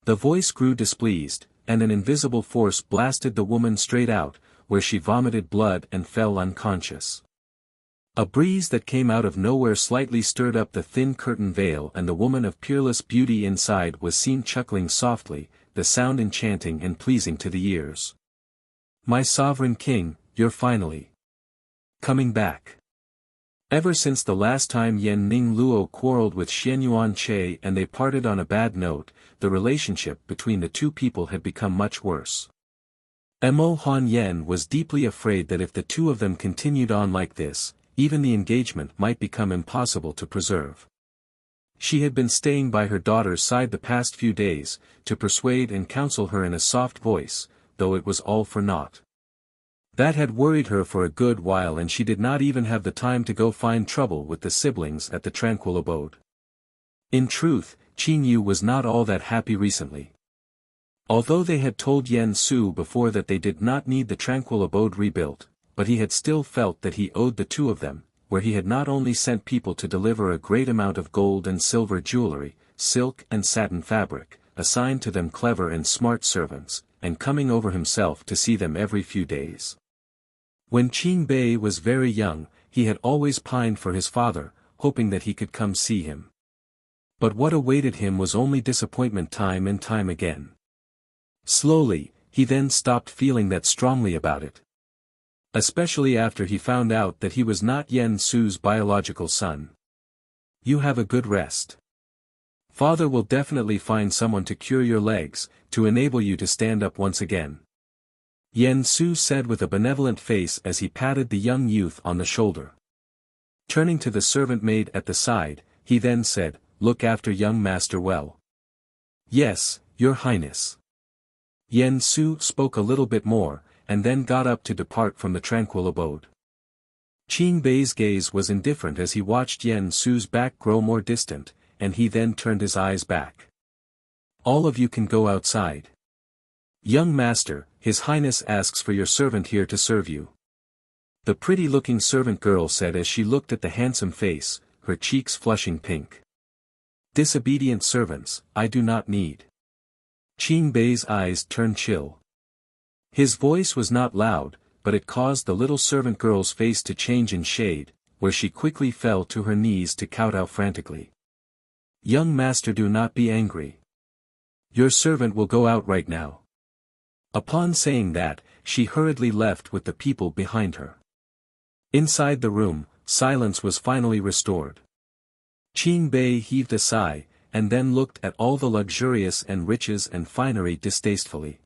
The voice grew displeased, and an invisible force blasted the woman straight out, where she vomited blood and fell unconscious. A breeze that came out of nowhere slightly stirred up the thin curtain veil and the woman of peerless beauty inside was seen chuckling softly, the sound enchanting and pleasing to the ears. "My sovereign king, you're finally coming back. Ever since the last time Yen Ning Luo quarreled with Xianyuan Che and they parted on a bad note, the relationship between the two people had become much worse. Mo Han Yen was deeply afraid that if the two of them continued on like this, even the engagement might become impossible to preserve. She had been staying by her daughter's side the past few days, to persuade and counsel her in a soft voice, though it was all for naught. That had worried her for a good while and she did not even have the time to go find trouble with the siblings at the tranquil abode. In truth, Qin Yu was not all that happy recently. Although they had told Yen Su before that they did not need the tranquil abode rebuilt, but he had still felt that he owed the two of them, where he had not only sent people to deliver a great amount of gold and silver jewelry, silk and satin fabric, assigned to them clever and smart servants, and coming over himself to see them every few days. When Qin Bei was very young, he had always pined for his father, hoping that he could come see him. But what awaited him was only disappointment time and time again. Slowly, he then stopped feeling that strongly about it. Especially after he found out that he was not Yen Su's biological son. "You have a good rest. Father will definitely find someone to cure your legs, to enable you to stand up once again," Yen Su said with a benevolent face as he patted the young youth on the shoulder. Turning to the servant maid at the side, he then said, "Look after young master well." "Yes, your highness." Yen Su spoke a little bit more, and then got up to depart from the tranquil abode. Qin Bei's gaze was indifferent as he watched Yen Su's back grow more distant, and he then turned his eyes back. All of you can go outside. Young master, His Highness asks for your servant here to serve you. The pretty-looking servant girl said as she looked at the handsome face, her cheeks flushing pink. Disobedient servants, I do not need. Qing Bei's eyes turned chill. His voice was not loud, but it caused the little servant girl's face to change in shade, where she quickly fell to her knees to kowtow frantically. Young master, do not be angry. Your servant will go out right now. Upon saying that, she hurriedly left with the people behind her. Inside the room, silence was finally restored. Qing Bei heaved a sigh, and then looked at all the luxurious and riches and finery distastefully.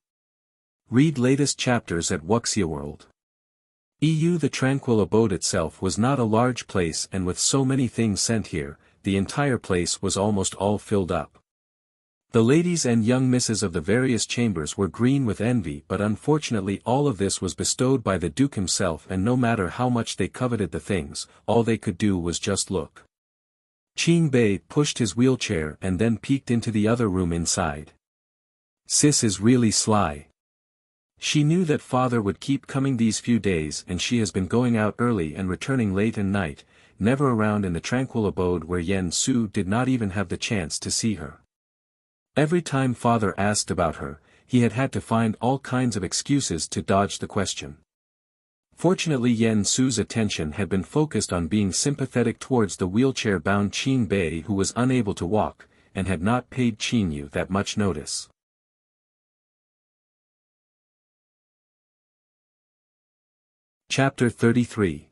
Read latest chapters at Wuxia World. The tranquil abode itself was not a large place, and with so many things sent here, the entire place was almost all filled up. The ladies and young misses of the various chambers were green with envy, but unfortunately all of this was bestowed by the Duke himself, and no matter how much they coveted the things, all they could do was just look. Qing Bei pushed his wheelchair and then peeked into the other room inside. Sis is really sly. She knew that father would keep coming these few days, and she has been going out early and returning late at night, never around in the tranquil abode where Yen Su did not even have the chance to see her. Every time father asked about her, he had had to find all kinds of excuses to dodge the question. Fortunately, Yen Su's attention had been focused on being sympathetic towards the wheelchair-bound Qing Bei, who was unable to walk, and had not paid Qing Yu that much notice. Chapter 33.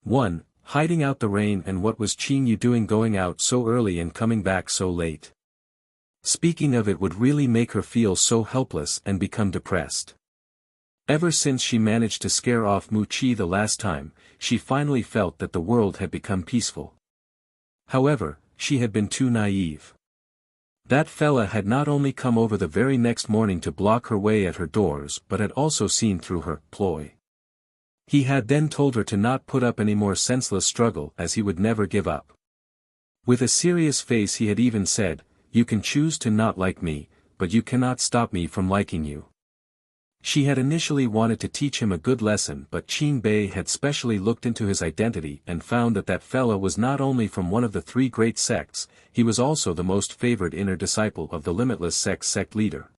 1. Hiding out the rain. And what was Qing Yu doing going out so early and coming back so late? Speaking of it would really make her feel so helpless and become depressed. Ever since she managed to scare off Mu Qi the last time, she finally felt that the world had become peaceful. However, she had been too naive. That fella had not only come over the very next morning to block her way at her doors, but had also seen through her ploy. He had then told her to not put up any more senseless struggle, as he would never give up. With a serious face he had even said, "You can choose to not like me, but you cannot stop me from liking you." She had initially wanted to teach him a good lesson, but Qing Bei had specially looked into his identity and found that that fella was not only from one of the three great sects, he was also the most favored inner disciple of the Limitless sect leader.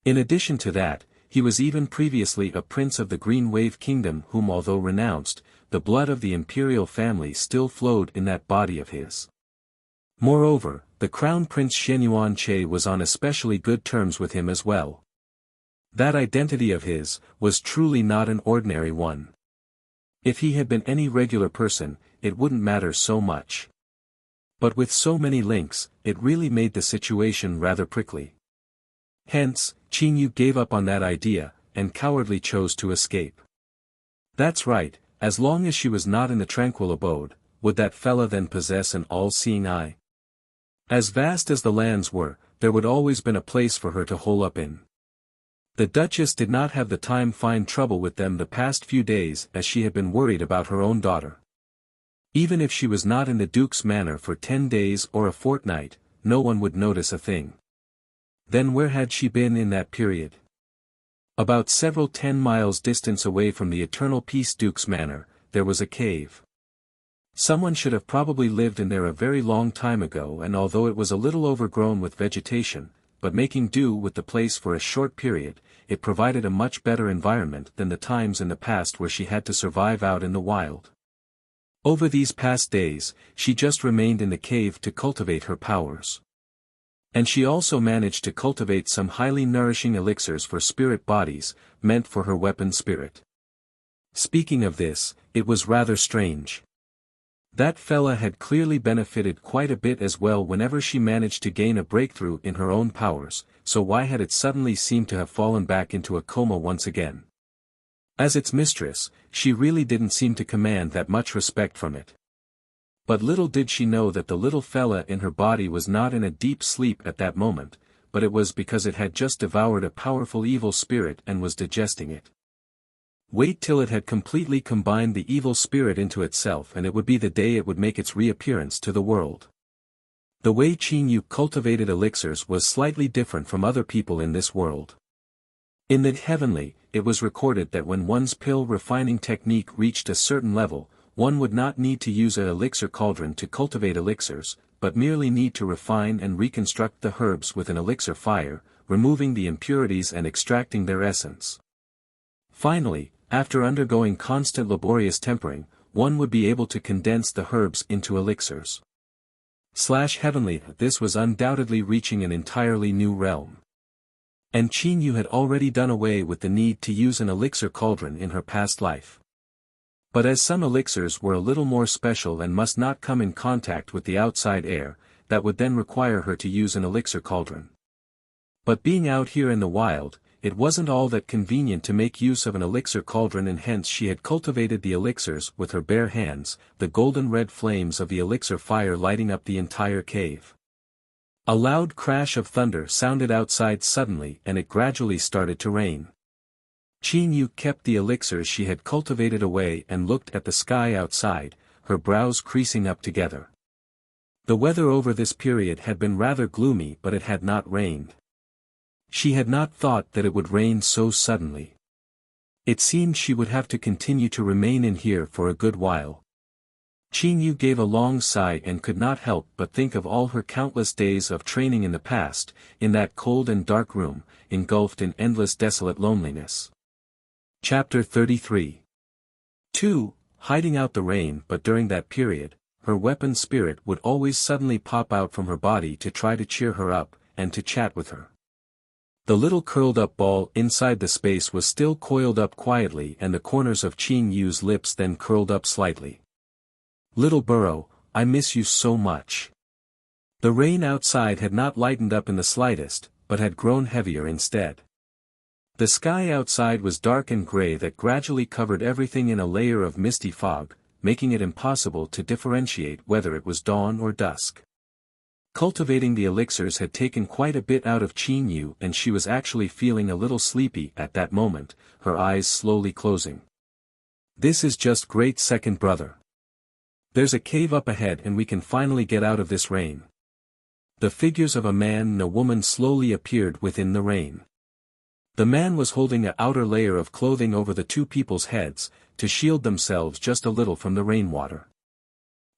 In addition to that, he was even previously a prince of the Green Wave Kingdom, whom, although renounced, the blood of the imperial family still flowed in that body of his. Moreover, the Crown Prince Shenyuan Che was on especially good terms with him as well. That identity of his was truly not an ordinary one. If he had been any regular person, it wouldn't matter so much. But with so many links, it really made the situation rather prickly. Hence, Qing Yu gave up on that idea, and cowardly chose to escape. That's right, as long as she was not in the tranquil abode, would that fella then possess an all-seeing eye? As vast as the lands were, there would always been a place for her to hole up in. The Duchess did not have the time find trouble with them the past few days, as she had been worried about her own daughter. Even if she was not in the Duke's manor for 10 days or a fortnight, no one would notice a thing. Then where had she been in that period? About several 10 miles distance away from the Eternal Peace Duke's manor, there was a cave. Someone should have probably lived in there a very long time ago, and although it was a little overgrown with vegetation, but making do with the place for a short period, it provided a much better environment than the times in the past where she had to survive out in the wild. Over these past days, she just remained in the cave to cultivate her powers. And she also managed to cultivate some highly nourishing elixirs for spirit bodies, meant for her weapon spirit. Speaking of this, it was rather strange. That fella had clearly benefited quite a bit as well whenever she managed to gain a breakthrough in her own powers, so why had it suddenly seemed to have fallen back into a coma once again? As its mistress, she really didn't seem to command that much respect from it. But little did she know that the little fella in her body was not in a deep sleep at that moment, but it was because it had just devoured a powerful evil spirit and was digesting it. Wait till it had completely combined the evil spirit into itself, and it would be the day it would make its reappearance to the world. The way Qin Yu cultivated elixirs was slightly different from other people in this world. In the heavenly, it was recorded that when one's pill refining technique reached a certain level, one would not need to use an elixir cauldron to cultivate elixirs, but merely need to refine and reconstruct the herbs with an elixir fire, removing the impurities and extracting their essence. Finally, after undergoing constant laborious tempering, one would be able to condense the herbs into elixirs. Heavenly, this was undoubtedly reaching an entirely new realm. And Qin Yu had already done away with the need to use an elixir cauldron in her past life. But as some elixirs were a little more special and must not come in contact with the outside air, that would then require her to use an elixir cauldron. But being out here in the wild, it wasn't all that convenient to make use of an elixir cauldron, and hence she had cultivated the elixirs with her bare hands, the golden red flames of the elixir fire lighting up the entire cave. A loud crash of thunder sounded outside suddenly, and it gradually started to rain. Qin Yu kept the elixirs she had cultivated away and looked at the sky outside, her brows creasing up together. The weather over this period had been rather gloomy, but it had not rained. She had not thought that it would rain so suddenly. It seemed she would have to continue to remain in here for a good while. Qin Yu gave a long sigh and could not help but think of all her countless days of training in the past, in that cold and dark room, engulfed in endless desolate loneliness. Chapter 33. 2. Hiding out the rain. But during that period, her weapon spirit would always suddenly pop out from her body to try to cheer her up, and to chat with her. The little curled-up ball inside the space was still coiled up quietly, and the corners of Qin Yu's lips then curled up slightly. "Little burrow, I miss you so much." The rain outside had not lightened up in the slightest, but had grown heavier instead. The sky outside was dark and gray that gradually covered everything in a layer of misty fog, making it impossible to differentiate whether it was dawn or dusk. Cultivating the elixirs had taken quite a bit out of Qin Yu, and she was actually feeling a little sleepy at that moment, her eyes slowly closing. "This is just great, second brother. There's a cave up ahead and we can finally get out of this rain." The figures of a man and a woman slowly appeared within the rain. The man was holding an outer layer of clothing over the two people's heads, to shield themselves just a little from the rainwater.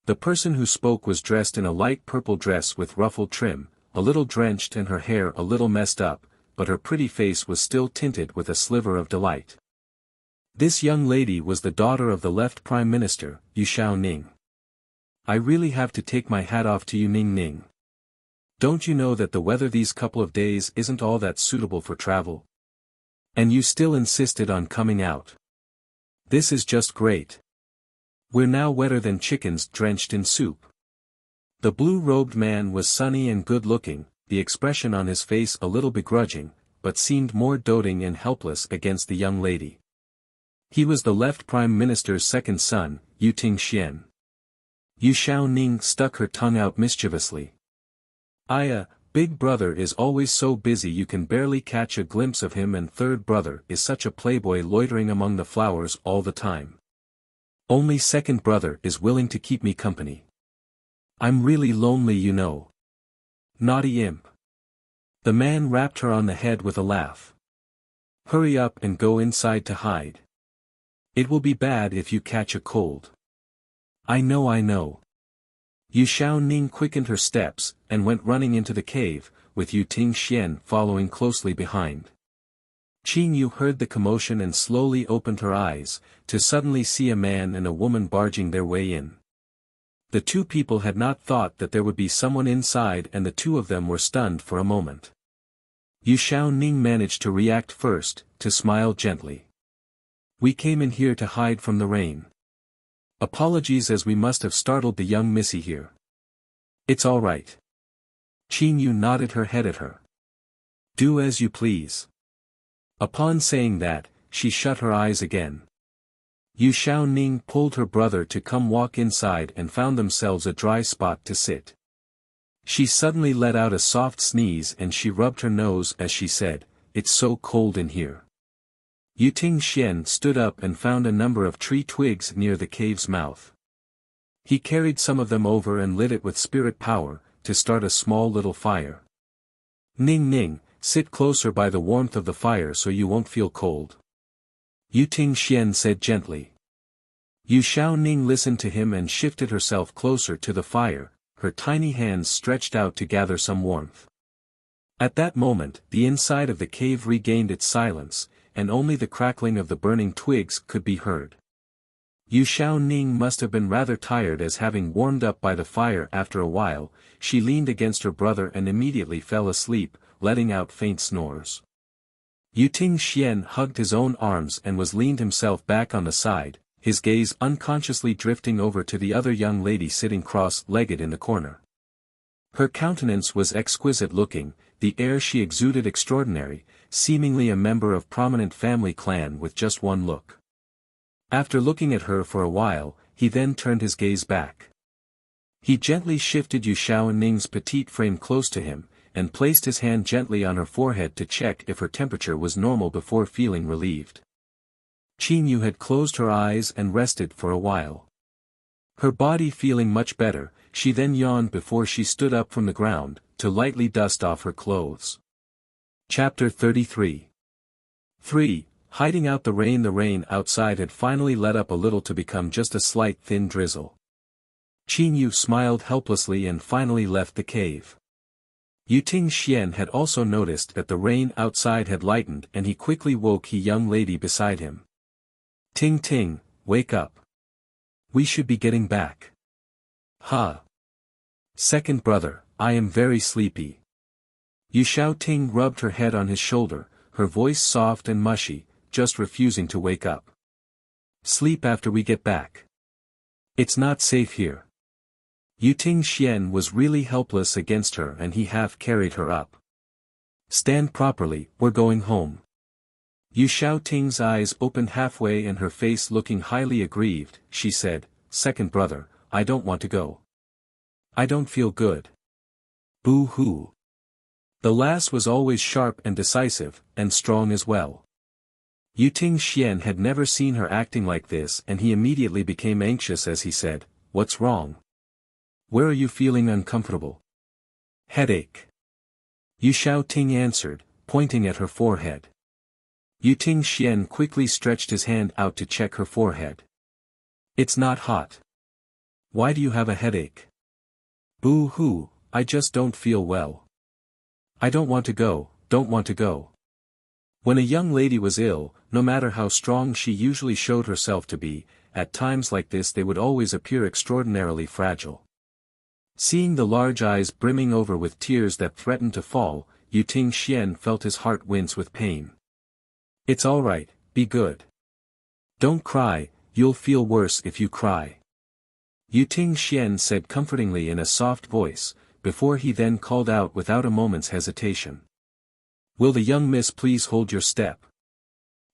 The person who spoke was dressed in a light purple dress with ruffled trim, a little drenched and her hair a little messed up, but her pretty face was still tinted with a sliver of delight. This young lady was the daughter of the left Prime Minister, Yu Ning. "I really have to take my hat off to you, Ning. Don't you know that the weather these couple of days isn't all that suitable for travel? And you still insisted on coming out. This is just great. We're now wetter than chickens drenched in soup." The blue-robed man was sunny and good-looking, the expression on his face a little begrudging, but seemed more doting and helpless against the young lady. He was the left Prime Minister's second son, Yu Tingxian. Yu Ning stuck her tongue out mischievously. Big brother is always so busy you can barely catch a glimpse of him, and third brother is such a playboy loitering among the flowers all the time. Only second brother is willing to keep me company. I'm really lonely, you know. Naughty imp." The man rapped her on the head with a laugh. "Hurry up and go inside to hide. It will be bad if you catch a cold." I know. Yu Ning quickened her steps, and went running into the cave, with Yu Tingxian following closely behind. Qin Yu heard the commotion and slowly opened her eyes, to suddenly see a man and a woman barging their way in. The two people had not thought that there would be someone inside, and the two of them were stunned for a moment. Yu Ning managed to react first, to smile gently. "We came in here to hide from the rain. Apologies, as we must have startled the young missy here." "It's all right." Qin Yu nodded her head at her. "Do as you please." Upon saying that, she shut her eyes again. Yu Ning pulled her brother to come walk inside and found themselves a dry spot to sit. She suddenly let out a soft sneeze and she rubbed her nose as she said, "It's so cold in here." Yu Tingxian stood up and found a number of tree twigs near the cave's mouth. He carried some of them over and lit it with spirit power, to start a small little fire. Ning Ning, sit closer by the warmth of the fire so you won't feel cold. Yu Ting Xian said gently. Yu Xiaoning listened to him and shifted herself closer to the fire, her tiny hands stretched out to gather some warmth. At that moment, the inside of the cave regained its silence, and only the crackling of the burning twigs could be heard. Yu Xiaoning must have been rather tired, as having warmed up by the fire after a while, she leaned against her brother and immediately fell asleep, letting out faint snores. Yu Ting Xian hugged his own arms and was leaned himself back on the side, his gaze unconsciously drifting over to the other young lady sitting cross-legged in the corner. Her countenance was exquisite looking, the air she exuded extraordinary, seemingly a member of prominent family clan with just one look. After looking at her for a while, he then turned his gaze back. He gently shifted Yu Xiaoning's petite frame close to him, and placed his hand gently on her forehead to check if her temperature was normal before feeling relieved. Qin Yu had closed her eyes and rested for a while. Her body feeling much better, she then yawned before she stood up from the ground, to lightly dust off her clothes. Chapter 33. 3. Hiding out the rain. The rain outside had finally let up a little to become just a slight thin drizzle. Qin Yu smiled helplessly and finally left the cave. Yu Ting Xian had also noticed that the rain outside had lightened, and he quickly woke the young lady beside him. Ting Ting, wake up. We should be getting back. Ha. Second brother, I am very sleepy. Yu Xiaoting rubbed her head on his shoulder, her voice soft and mushy, just refusing to wake up. Sleep after we get back. It's not safe here. Yu Ting Xian was really helpless against her, and he half carried her up. Stand properly, we're going home. Yu Xiaoting's eyes opened halfway and her face looking highly aggrieved, she said, Second brother, I don't want to go. I don't feel good. Boo-hoo. The lass was always sharp and decisive, and strong as well. Yu Ting Xian had never seen her acting like this, and he immediately became anxious as he said, What's wrong? Where are you feeling uncomfortable? Headache. Yu Xiaoting answered, pointing at her forehead. Yu Ting Xian quickly stretched his hand out to check her forehead. It's not hot. Why do you have a headache? Boo-hoo, I just don't feel well. I don't want to go, don't want to go. When a young lady was ill, no matter how strong she usually showed herself to be, at times like this they would always appear extraordinarily fragile. Seeing the large eyes brimming over with tears that threatened to fall, Yu Ting Xian felt his heart wince with pain. It's all right, be good. Don't cry, you'll feel worse if you cry. Yu Ting Xian said comfortingly in a soft voice, before he then called out without a moment's hesitation. Will the young miss please hold your step?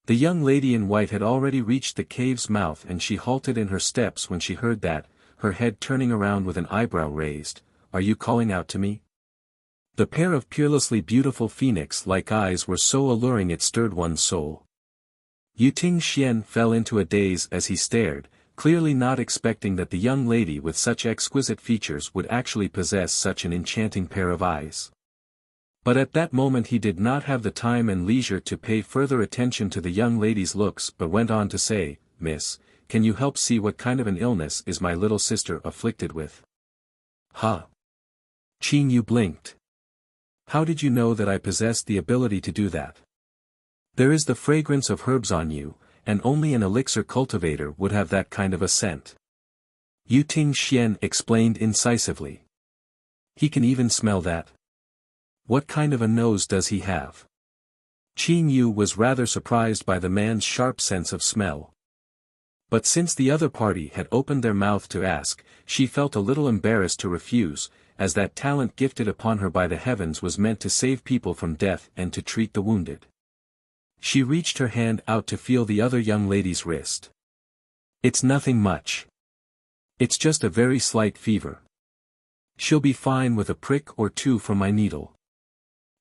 The young lady in white had already reached the cave's mouth, and she halted in her steps when she heard that, her head turning around with an eyebrow raised. Are you calling out to me? The pair of peerlessly beautiful phoenix-like eyes were so alluring it stirred one's soul. Yu Ting Xian fell into a daze as he stared, clearly not expecting that the young lady with such exquisite features would actually possess such an enchanting pair of eyes. But at that moment he did not have the time and leisure to pay further attention to the young lady's looks, but went on to say, Miss, can you help see what kind of an illness is my little sister afflicted with? Huh? Qin Yu blinked. How did you know that I possessed the ability to do that? There is the fragrance of herbs on you, and only an elixir cultivator would have that kind of a scent. Yu Ting Xian explained incisively. He can even smell that? What kind of a nose does he have? Qin Yu was rather surprised by the man's sharp sense of smell. But since the other party had opened their mouth to ask, she felt a little embarrassed to refuse, as that talent gifted upon her by the heavens was meant to save people from death and to treat the wounded. She reached her hand out to feel the other young lady's wrist. It's nothing much. It's just a very slight fever. She'll be fine with a prick or two from my needle.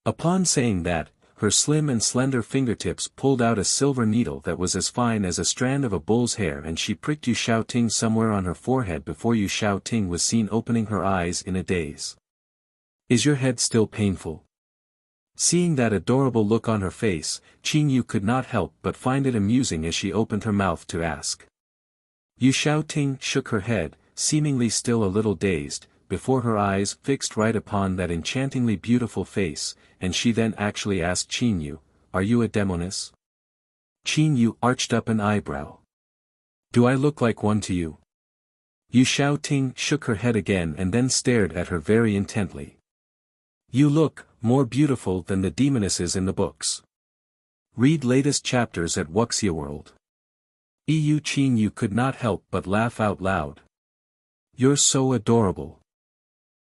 Upon saying that, her slim and slender fingertips pulled out a silver needle that was as fine as a strand of a bull's hair, and she pricked Yu Xiaoting somewhere on her forehead before Yu Xiaoting was seen opening her eyes in a daze. Is your head still painful? Seeing that adorable look on her face, Qin Yu could not help but find it amusing as she opened her mouth to ask. Yu Xiaoting shook her head, seemingly still a little dazed, before her eyes fixed right upon that enchantingly beautiful face, and she then actually asked Qin Yu, "Are you a demoness?" Qin Yu arched up an eyebrow. "Do I look like one to you?" Yu Xiaoting shook her head again and then stared at her very intently. "You look more beautiful than the demonesses in the books. Read latest chapters at Wuxia World." Qin Yu could not help but laugh out loud. "You're so adorable."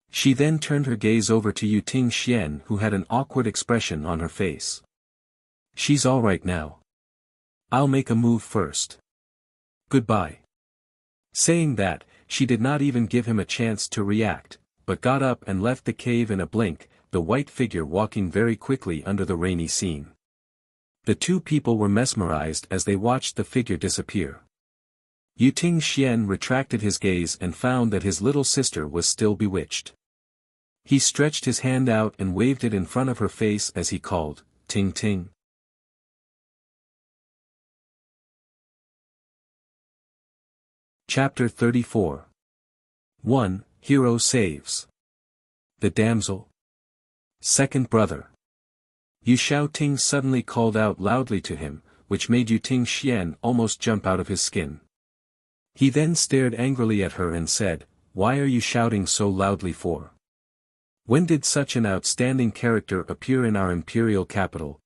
She then turned her gaze over to Yu Tingxian, who had an awkward expression on her face. "She's all right now. I'll make a move first. Goodbye." Saying that, she did not even give him a chance to react, but got up and left the cave in a blink, the white figure walking very quickly under the rainy scene. The two people were mesmerized as they watched the figure disappear. Yu Tingxian retracted his gaze and found that his little sister was still bewitched. He stretched his hand out and waved it in front of her face as he called, "Ting Ting." Chapter 34. 1. Hero saves. The damsel. Second brother. Yu Xiaoting suddenly called out loudly to him, which made Yu Tingxian almost jump out of his skin. He then stared angrily at her and said, "Why are you shouting so loudly for? When did such an outstanding character appear in our imperial capital?"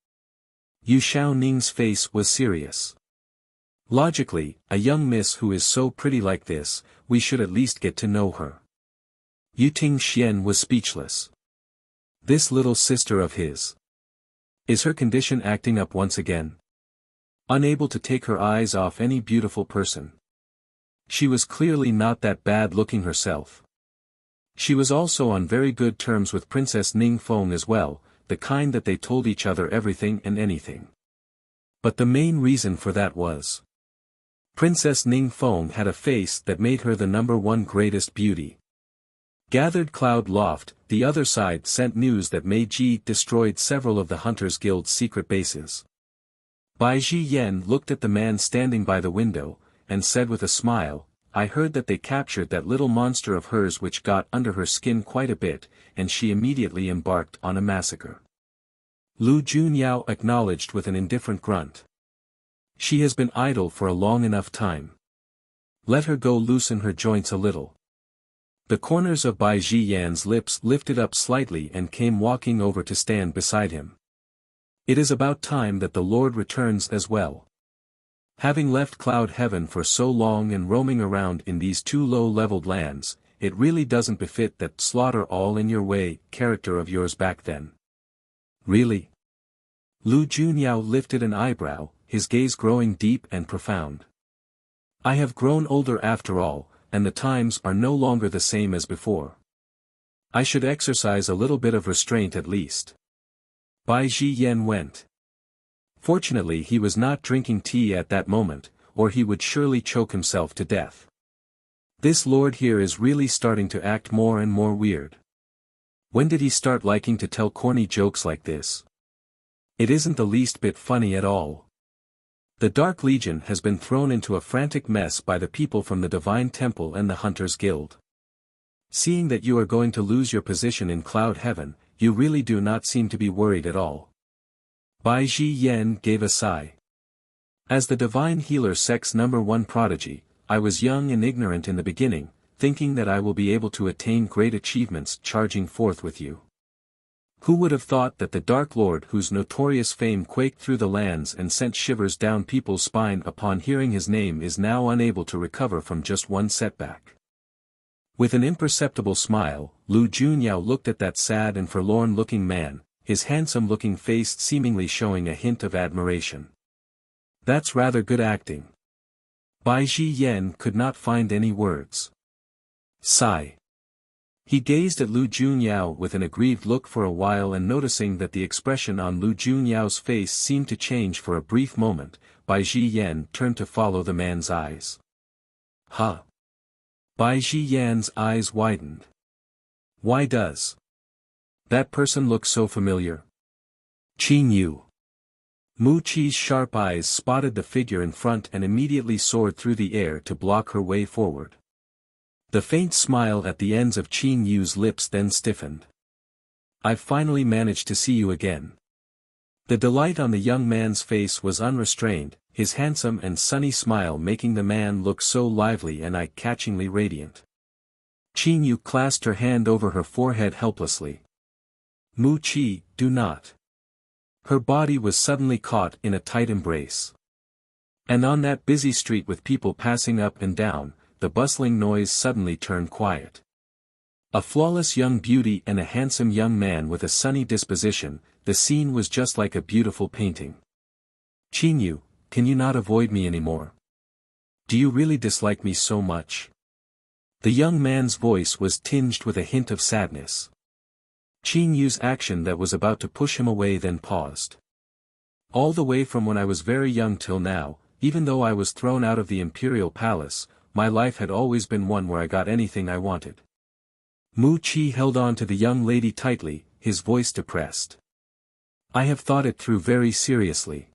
Yu Xiaoning's face was serious. "Logically, a young miss who is so pretty like this, we should at least get to know her." Yu Tingxian was speechless. This little sister of his. Is her condition acting up once again? Unable to take her eyes off any beautiful person. She was clearly not that bad looking herself. She was also on very good terms with Princess Ningfeng as well, the kind that they told each other everything and anything. But the main reason for that was Princess Ningfeng had a face that made her the #1 greatest beauty. Gathered Cloud Loft, the other side sent news that Mei Ji destroyed several of the Hunters Guild's secret bases. Bai Ji Yen looked at the man standing by the window, and said with a smile, "I heard that they captured that little monster of hers which got under her skin quite a bit, and she immediately embarked on a massacre." Lu Junyao acknowledged with an indifferent grunt. "She has been idle for a long enough time. Let her go loosen her joints a little." The corners of Bai Ji Yan's lips lifted up slightly and came walking over to stand beside him. "It is about time that the Lord returns as well. Having left Cloud Heaven for so long and roaming around in these two low-leveled lands, it really doesn't befit that slaughter all in your way character of yours back then." "Really?" Lu Junyao lifted an eyebrow, his gaze growing deep and profound. "I have grown older after all, and the times are no longer the same as before. I should exercise a little bit of restraint at least." Bai Ji Yen went. Fortunately he was not drinking tea at that moment, or he would surely choke himself to death. This lord here is really starting to act more and more weird. When did he start liking to tell corny jokes like this? It isn't the least bit funny at all. The Dark Legion has been thrown into a frantic mess by the people from the Divine Temple and the Hunters Guild. Seeing that you are going to lose your position in Cloud Heaven, you really do not seem to be worried at all. Bai Ji Yen gave a sigh. As the Divine Healer Sect's #1 prodigy, I was young and ignorant in the beginning, thinking that I will be able to attain great achievements charging forth with you. Who would have thought that the Dark Lord whose notorious fame quaked through the lands and sent shivers down people's spine upon hearing his name is now unable to recover from just one setback. With an imperceptible smile, Lu Junyao looked at that sad and forlorn-looking man, his handsome-looking face seemingly showing a hint of admiration. That's rather good acting. Bai Ji Yen could not find any words. Sigh. He gazed at Lu Junyao with an aggrieved look for a while, and noticing that the expression on Lu Junyao's face seemed to change for a brief moment, Bai Ji Yen turned to follow the man's eyes. Huh? Bai Ji Yan's eyes widened. Why does That person looks so familiar. Qin Yu. Mu Qi's sharp eyes spotted the figure in front and immediately soared through the air to block her way forward. The faint smile at the ends of Qin Yu's lips then stiffened. I've finally managed to see you again. The delight on the young man's face was unrestrained, his handsome and sunny smile making the man look so lively and eye-catchingly radiant. Qin Yu clasped her hand over her forehead helplessly. Mu Qi, do not. Her body was suddenly caught in a tight embrace. And on that busy street with people passing up and down, the bustling noise suddenly turned quiet. A flawless young beauty and a handsome young man with a sunny disposition, the scene was just like a beautiful painting. Qin Yu, can you not avoid me anymore? Do you really dislike me so much? The young man's voice was tinged with a hint of sadness. Qin Yu's action that was about to push him away then paused. All the way from when I was very young till now, even though I was thrown out of the imperial palace, my life had always been one where I got anything I wanted. Mu Qi held on to the young lady tightly, his voice depressed. I have thought it through very seriously.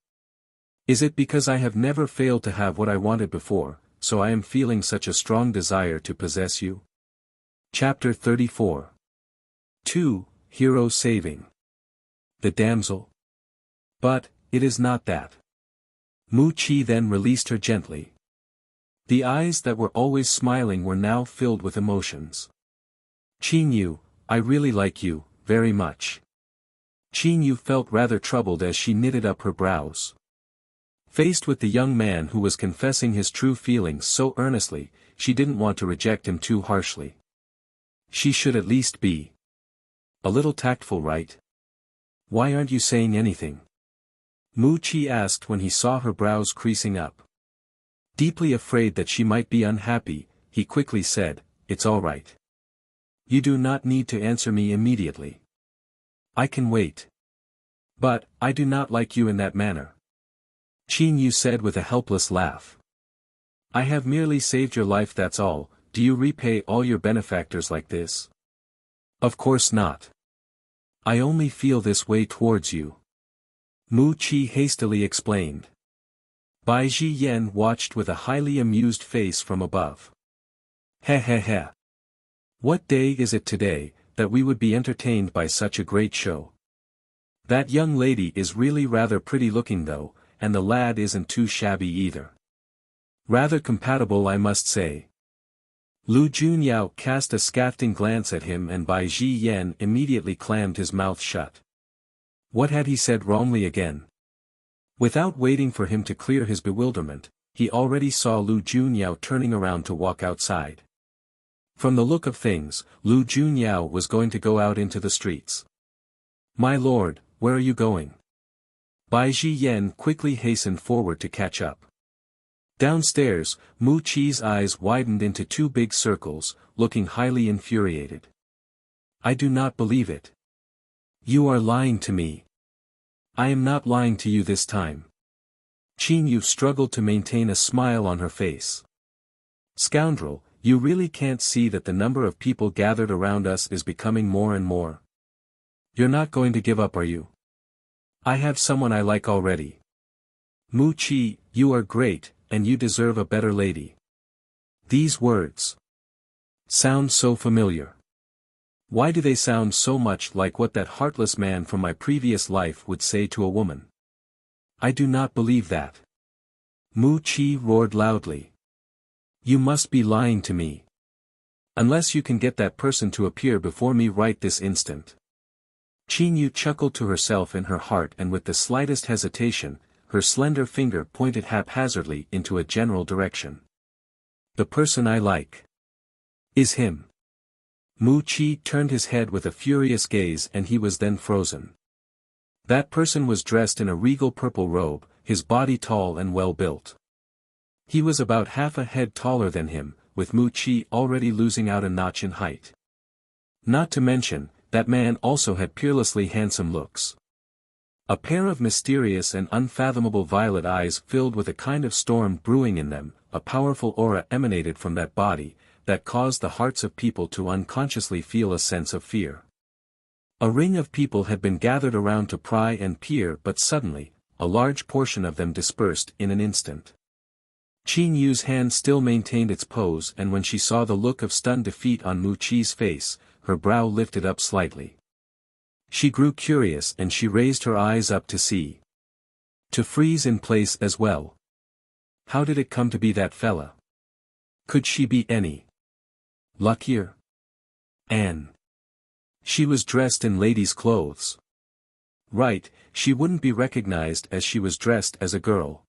Is it because I have never failed to have what I wanted before, so I am feeling such a strong desire to possess you? Chapter 34. 2. Hero Saving. The Damsel. But, it is not that. Mu Qi then released her gently. The eyes that were always smiling were now filled with emotions. Qin Yu, I really like you, very much. Qin Yu felt rather troubled as she knitted up her brows. Faced with the young man who was confessing his true feelings so earnestly, she didn't want to reject him too harshly. She should at least be a little tactful, right? Why aren't you saying anything? Mu Qi asked when he saw her brows creasing up. Deeply afraid that she might be unhappy, he quickly said, It's all right. You do not need to answer me immediately. I can wait. But, I do not like you in that manner. Qin Yu said with a helpless laugh. I have merely saved your life, that's all. Do you repay all your benefactors like this? Of course not. I only feel this way towards you. Mu Qi hastily explained. Bai Ji Yan watched with a highly amused face from above. He. What day is it today, that we would be entertained by such a great show? That young lady is really rather pretty looking though, and the lad isn't too shabby either. Rather compatible, I must say. Lu Junyao cast a scathing glance at him and Bai Ji Yan immediately clammed his mouth shut. What had he said wrongly again? Without waiting for him to clear his bewilderment, he already saw Lu Junyao turning around to walk outside. From the look of things, Lu Junyao was going to go out into the streets. My lord, where are you going? Bai Ji Yan quickly hastened forward to catch up. Downstairs, Mu Qi's eyes widened into two big circles, looking highly infuriated. I do not believe it. You are lying to me. I am not lying to you this time. Qin Yu struggled to maintain a smile on her face. Scoundrel, you really can't see that the number of people gathered around us is becoming more and more. You're not going to give up, are you? I have someone I like already. Mu Qi, you are great, and you deserve a better lady. These words sound so familiar. Why do they sound so much like what that heartless man from my previous life would say to a woman? I do not believe that. Mu Qi roared loudly. You must be lying to me. Unless you can get that person to appear before me right this instant. Qin Yu chuckled to herself in her heart, and with the slightest hesitation, her slender finger pointed haphazardly into a general direction. The person I like is him. Mu Qi turned his head with a furious gaze and he was then frozen. That person was dressed in a regal purple robe, his body tall and well built. He was about half a head taller than him, with Mu Qi already losing out a notch in height. Not to mention, that man also had peerlessly handsome looks. A pair of mysterious and unfathomable violet eyes filled with a kind of storm brewing in them, a powerful aura emanated from that body, that caused the hearts of people to unconsciously feel a sense of fear. A ring of people had been gathered around to pry and peer, but suddenly, a large portion of them dispersed in an instant. Qin Yu's hand still maintained its pose, and when she saw the look of stunned defeat on Mu Chi's face, her brow lifted up slightly. She grew curious and she raised her eyes up to see. To freeze in place as well. How did it come to be that fella? Could she be any luckier? She was dressed in ladies' clothes. Right, she wouldn't be recognized as she was dressed as a girl.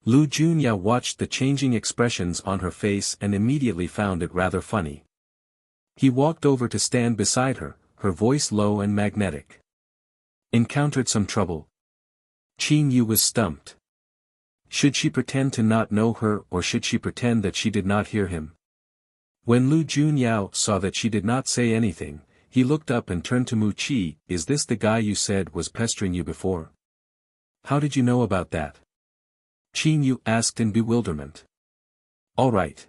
Lu Junyao watched the changing expressions on her face and immediately found it rather funny. He walked over to stand beside her, her voice low and magnetic. Encountered some trouble? Qin Yu was stumped. Should she pretend to not know her, or should she pretend that she did not hear him? When Lu Junyao saw that she did not say anything, he looked up and turned to Mu Chi. Is this the guy you said was pestering you before? How did you know about that? Qin Yu asked in bewilderment. All right.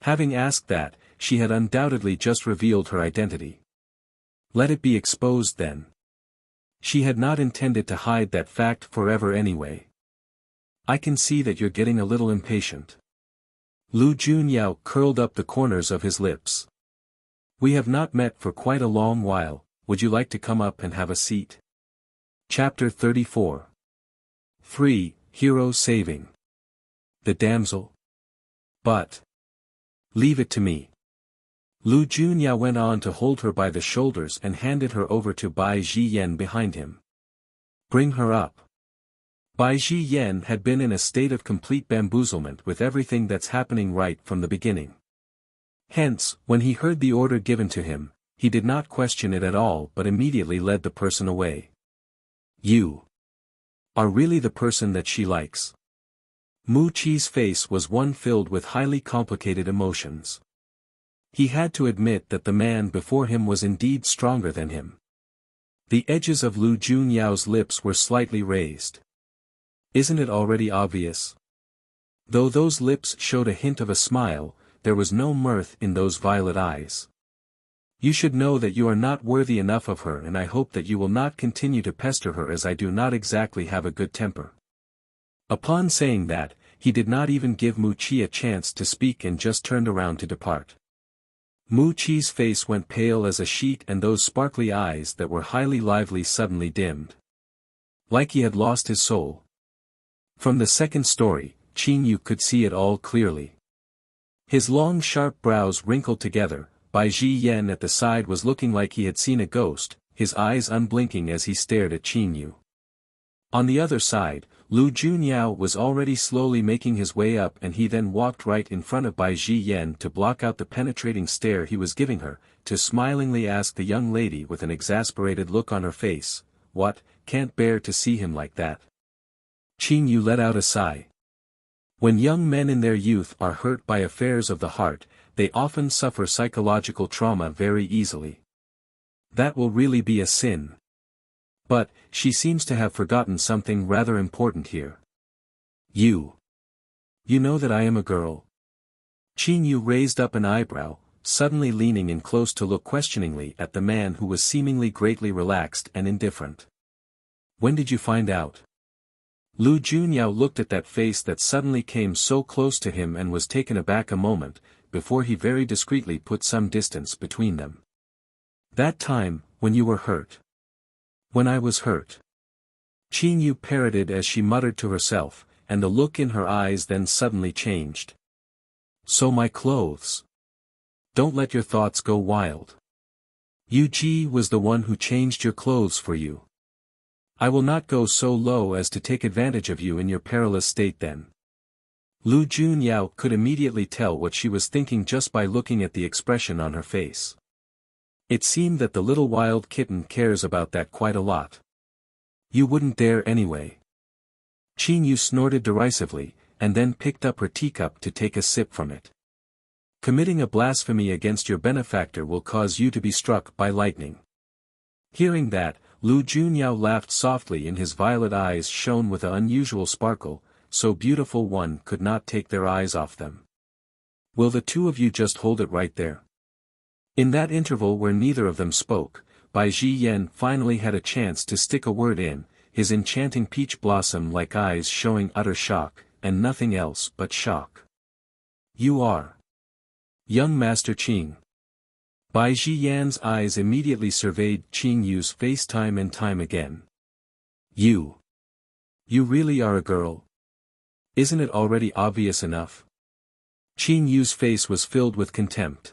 Having asked that, she had undoubtedly just revealed her identity. Let it be exposed then. She had not intended to hide that fact forever anyway. I can see that you're getting a little impatient. Lu Junyao curled up the corners of his lips. We have not met for quite a long while, would you like to come up and have a seat? Chapter 34. 3. Hero Saving. The Damsel. But. Leave it to me. Lu Junyao went on to hold her by the shoulders and handed her over to Bai Zhiyan behind him. Bring her up. Bai Zhiyan had been in a state of complete bamboozlement with everything that's happening right from the beginning. Hence, when he heard the order given to him, he did not question it at all but immediately led the person away. You are really the person that she likes. Mu Chi's face was one filled with highly complicated emotions. He had to admit that the man before him was indeed stronger than him. The edges of Lu Junyao's lips were slightly raised. Isn't it already obvious? Though those lips showed a hint of a smile, there was no mirth in those violet eyes. You should know that you are not worthy enough of her, and I hope that you will not continue to pester her, as I do not exactly have a good temper. Upon saying that, he did not even give Mu Chi a chance to speak and just turned around to depart. Mu Chi's face went pale as a sheet and those sparkly eyes that were highly lively suddenly dimmed. Like he had lost his soul. From the second story, Qin Yu could see it all clearly. His long sharp brows wrinkled together, Bai Zhiyan at the side was looking like he had seen a ghost, his eyes unblinking as he stared at Qin Yu. On the other side, Lu Junyao was already slowly making his way up, and he then walked right in front of Bai Zhiyan to block out the penetrating stare he was giving her, to smilingly ask the young lady with an exasperated look on her face, "What, can't bear to see him like that?" Qin Yu let out a sigh. When young men in their youth are hurt by affairs of the heart, they often suffer psychological trauma very easily. That will really be a sin. But, she seems to have forgotten something rather important here. You know that I am a girl? Qin Yu raised up an eyebrow, suddenly leaning in close to look questioningly at the man who was seemingly greatly relaxed and indifferent. When did you find out? Lu Junyao looked at that face that suddenly came so close to him and was taken aback a moment, before he very discreetly put some distance between them. That time, when you were hurt. When I was hurt. Qin Yu parroted as she muttered to herself, and the look in her eyes then suddenly changed. So my clothes. Don't let your thoughts go wild. Yu Ji was the one who changed your clothes for you. I will not go so low as to take advantage of you in your perilous state then. Lu Junyao could immediately tell what she was thinking just by looking at the expression on her face. It seemed that the little wild kitten cares about that quite a lot. You wouldn't dare anyway. Qin Yu snorted derisively, and then picked up her teacup to take a sip from it. Committing a blasphemy against your benefactor will cause you to be struck by lightning. Hearing that, Lu Junyao laughed softly, and his violet eyes shone with an unusual sparkle, so beautiful one could not take their eyes off them. Will the two of you just hold it right there? In that interval where neither of them spoke, Bai Yen finally had a chance to stick a word in, his enchanting peach blossom-like eyes showing utter shock, and nothing else but shock. You are young Master Qing. Bai Yan's eyes immediately surveyed Qing Yu's face time and time again. You really are a girl? Isn't it already obvious enough? Qing Yu's face was filled with contempt.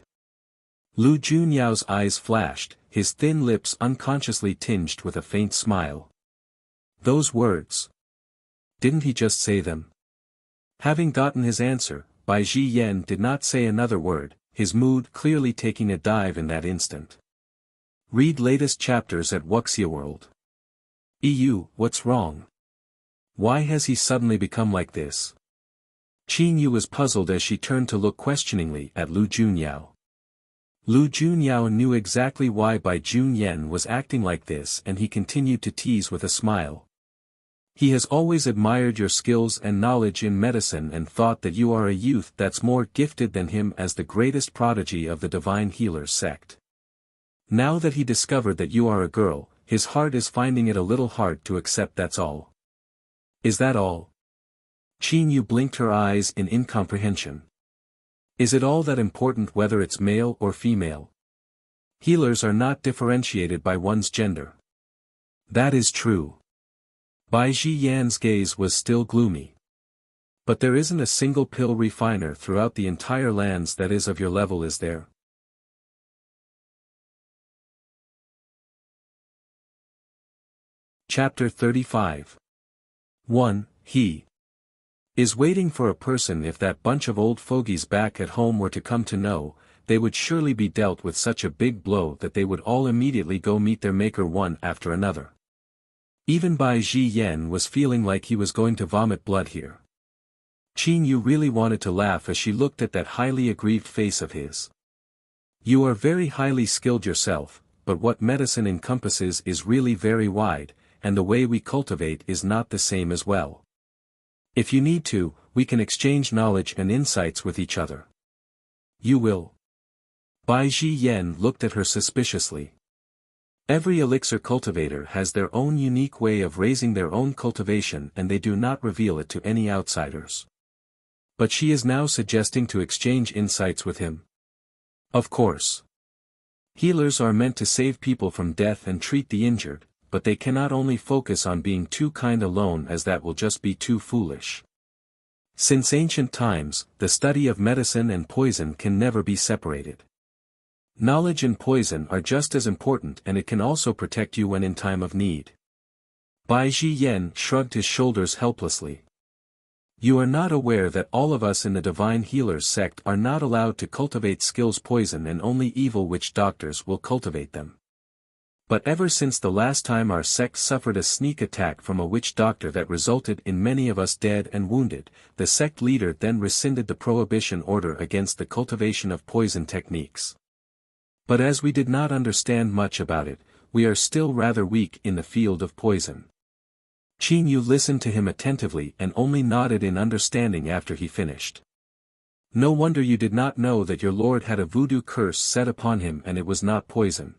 Lu Junyao's eyes flashed, his thin lips unconsciously tinged with a faint smile. Those words. Didn't he just say them? Having gotten his answer, Bai Yen did not say another word, his mood clearly taking a dive in that instant. Read latest chapters at Wuxia World. EU, what's wrong? Why has he suddenly become like this? Qing Yu was puzzled as she turned to look questioningly at Lu Junyao. Lu Junyao knew exactly why Bai Yen was acting like this, and he continued to tease with a smile. He has always admired your skills and knowledge in medicine and thought that you are a youth that's more gifted than him as the greatest prodigy of the Divine Healers sect. Now that he discovered that you are a girl, his heart is finding it a little hard to accept, that's all. Is that all? Qing Yu blinked her eyes in incomprehension. Is it all that important whether it's male or female? Healers are not differentiated by one's gender. That is true. Bai Yan's gaze was still gloomy. But there isn't a single pill refiner throughout the entire lands that is of your level, is there? Chapter 35. 1. He is waiting for a person. If that bunch of old fogies back at home were to come to know, they would surely be dealt with such a big blow that they would all immediately go meet their maker one after another. Even Bai Yen was feeling like he was going to vomit blood here. Qing Yu really wanted to laugh as she looked at that highly aggrieved face of his. You are very highly skilled yourself, but what medicine encompasses is really very wide, and the way we cultivate is not the same as well. If you need to, we can exchange knowledge and insights with each other. You will? Bai Yen looked at her suspiciously. Every elixir cultivator has their own unique way of raising their own cultivation, and they do not reveal it to any outsiders. But she is now suggesting to exchange insights with him. Of course. Healers are meant to save people from death and treat the injured, but they cannot only focus on being too kind alone, as that will just be too foolish. Since ancient times, the study of medicine and poison can never be separated. Knowledge and poison are just as important, and it can also protect you when in time of need. Bai Yen shrugged his shoulders helplessly. You are not aware that all of us in the Divine Healers sect are not allowed to cultivate skills poison, and only evil witch doctors will cultivate them. But ever since the last time our sect suffered a sneak attack from a witch doctor that resulted in many of us dead and wounded, the sect leader then rescinded the prohibition order against the cultivation of poison techniques. But as we did not understand much about it, we are still rather weak in the field of poison. Qing Yu listened to him attentively and only nodded in understanding after he finished. No wonder you did not know that your lord had a voodoo curse set upon him, and it was not poison.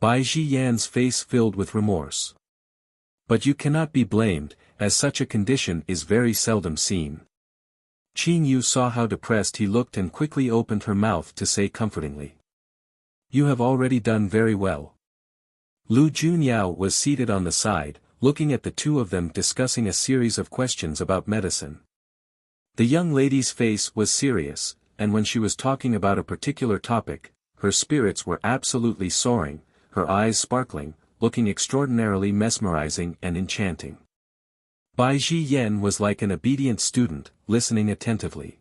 Bai Yan's face filled with remorse. But you cannot be blamed, as such a condition is very seldom seen. Qing Yu saw how depressed he looked and quickly opened her mouth to say comfortingly. You have already done very well. Lu Junyao was seated on the side, looking at the two of them discussing a series of questions about medicine. The young lady's face was serious, and when she was talking about a particular topic, her spirits were absolutely soaring, her eyes sparkling, looking extraordinarily mesmerizing and enchanting. Bai Yen was like an obedient student, listening attentively.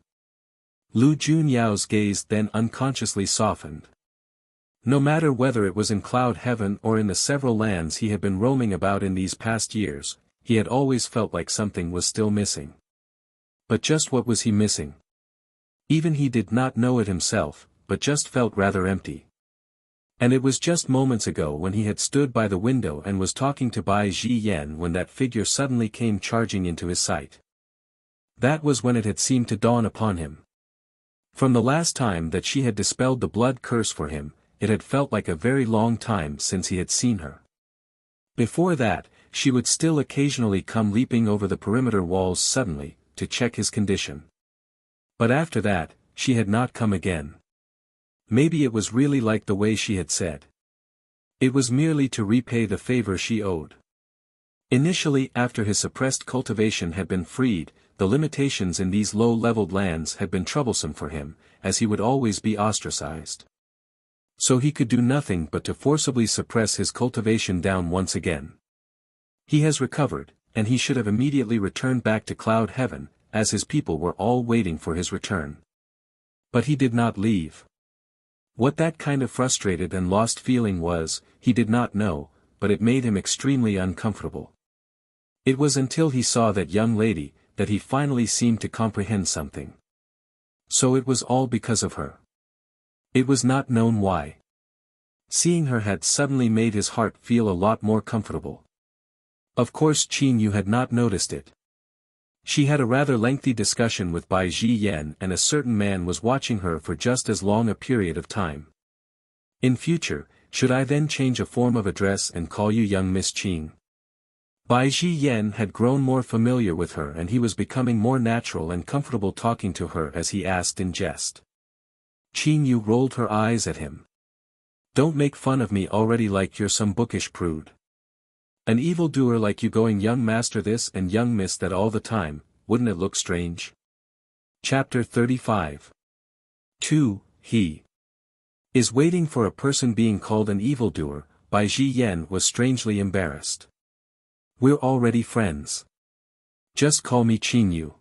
Lu Junyao's gaze then unconsciously softened. No matter whether it was in Cloud Heaven or in the several lands he had been roaming about in these past years, he had always felt like something was still missing. But just what was he missing? Even he did not know it himself, but just felt rather empty. And it was just moments ago when he had stood by the window and was talking to Bai Yen when that figure suddenly came charging into his sight. That was when it had seemed to dawn upon him. From the last time that she had dispelled the blood curse for him, it had felt like a very long time since he had seen her. Before that, she would still occasionally come leaping over the perimeter walls suddenly, to check his condition. But after that, she had not come again. Maybe it was really like the way she had said. It was merely to repay the favor she owed. Initially, after his suppressed cultivation had been freed, the limitations in these low-leveled lands had been troublesome for him, as he would always be ostracized. So he could do nothing but to forcibly suppress his cultivation down once again. He has recovered, and he should have immediately returned back to Cloud Heaven, as his people were all waiting for his return. But he did not leave. What that kind of frustrated and lost feeling was, he did not know, but it made him extremely uncomfortable. It was until he saw that young lady, that he finally seemed to comprehend something. So it was all because of her. It was not known why. Seeing her had suddenly made his heart feel a lot more comfortable. Of course Qin Yu had not noticed it. She had a rather lengthy discussion with Bai Ji Yan, and a certain man was watching her for just as long a period of time. In future, should I then change a form of address and call you young Miss Qing? Bai Ji Yan had grown more familiar with her, and he was becoming more natural and comfortable talking to her as he asked in jest. Qin Yu rolled her eyes at him. Don't make fun of me already like you're some bookish prude. An evildoer like you going young master this and young miss that all the time, wouldn't it look strange? Chapter 35. 2. He is waiting for a person being called an evildoer. Bai Ji Yan was strangely embarrassed. We're already friends. Just call me Qin Yu.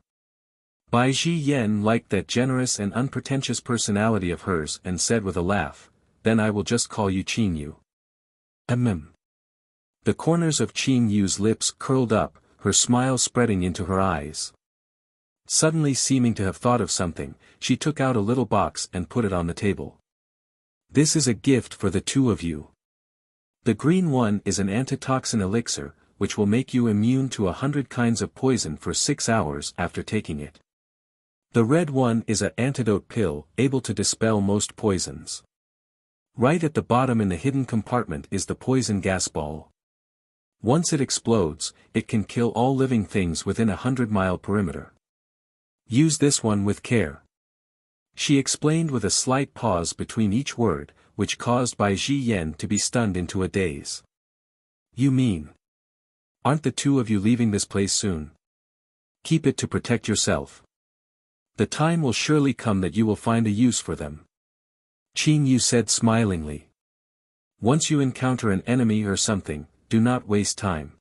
Bai Ji Yan liked that generous and unpretentious personality of hers and said with a laugh, then I will just call you Qin Yu. The corners of Qin Yu's lips curled up, her smile spreading into her eyes. Suddenly seeming to have thought of something, she took out a little box and put it on the table. This is a gift for the two of you. The green one is an antitoxin elixir, which will make you immune to 100 kinds of poison for 6 hours after taking it. The red one is an antidote pill, able to dispel most poisons. Right at the bottom in the hidden compartment is the poison gas ball. Once it explodes, it can kill all living things within a 100-mile perimeter. Use this one with care. She explained with a slight pause between each word, which caused Bai Ji Yan to be stunned into a daze. You mean? Aren't the two of you leaving this place soon? Keep it to protect yourself. The time will surely come that you will find a use for them. Qin Yu said smilingly. Once you encounter an enemy or something, do not waste time.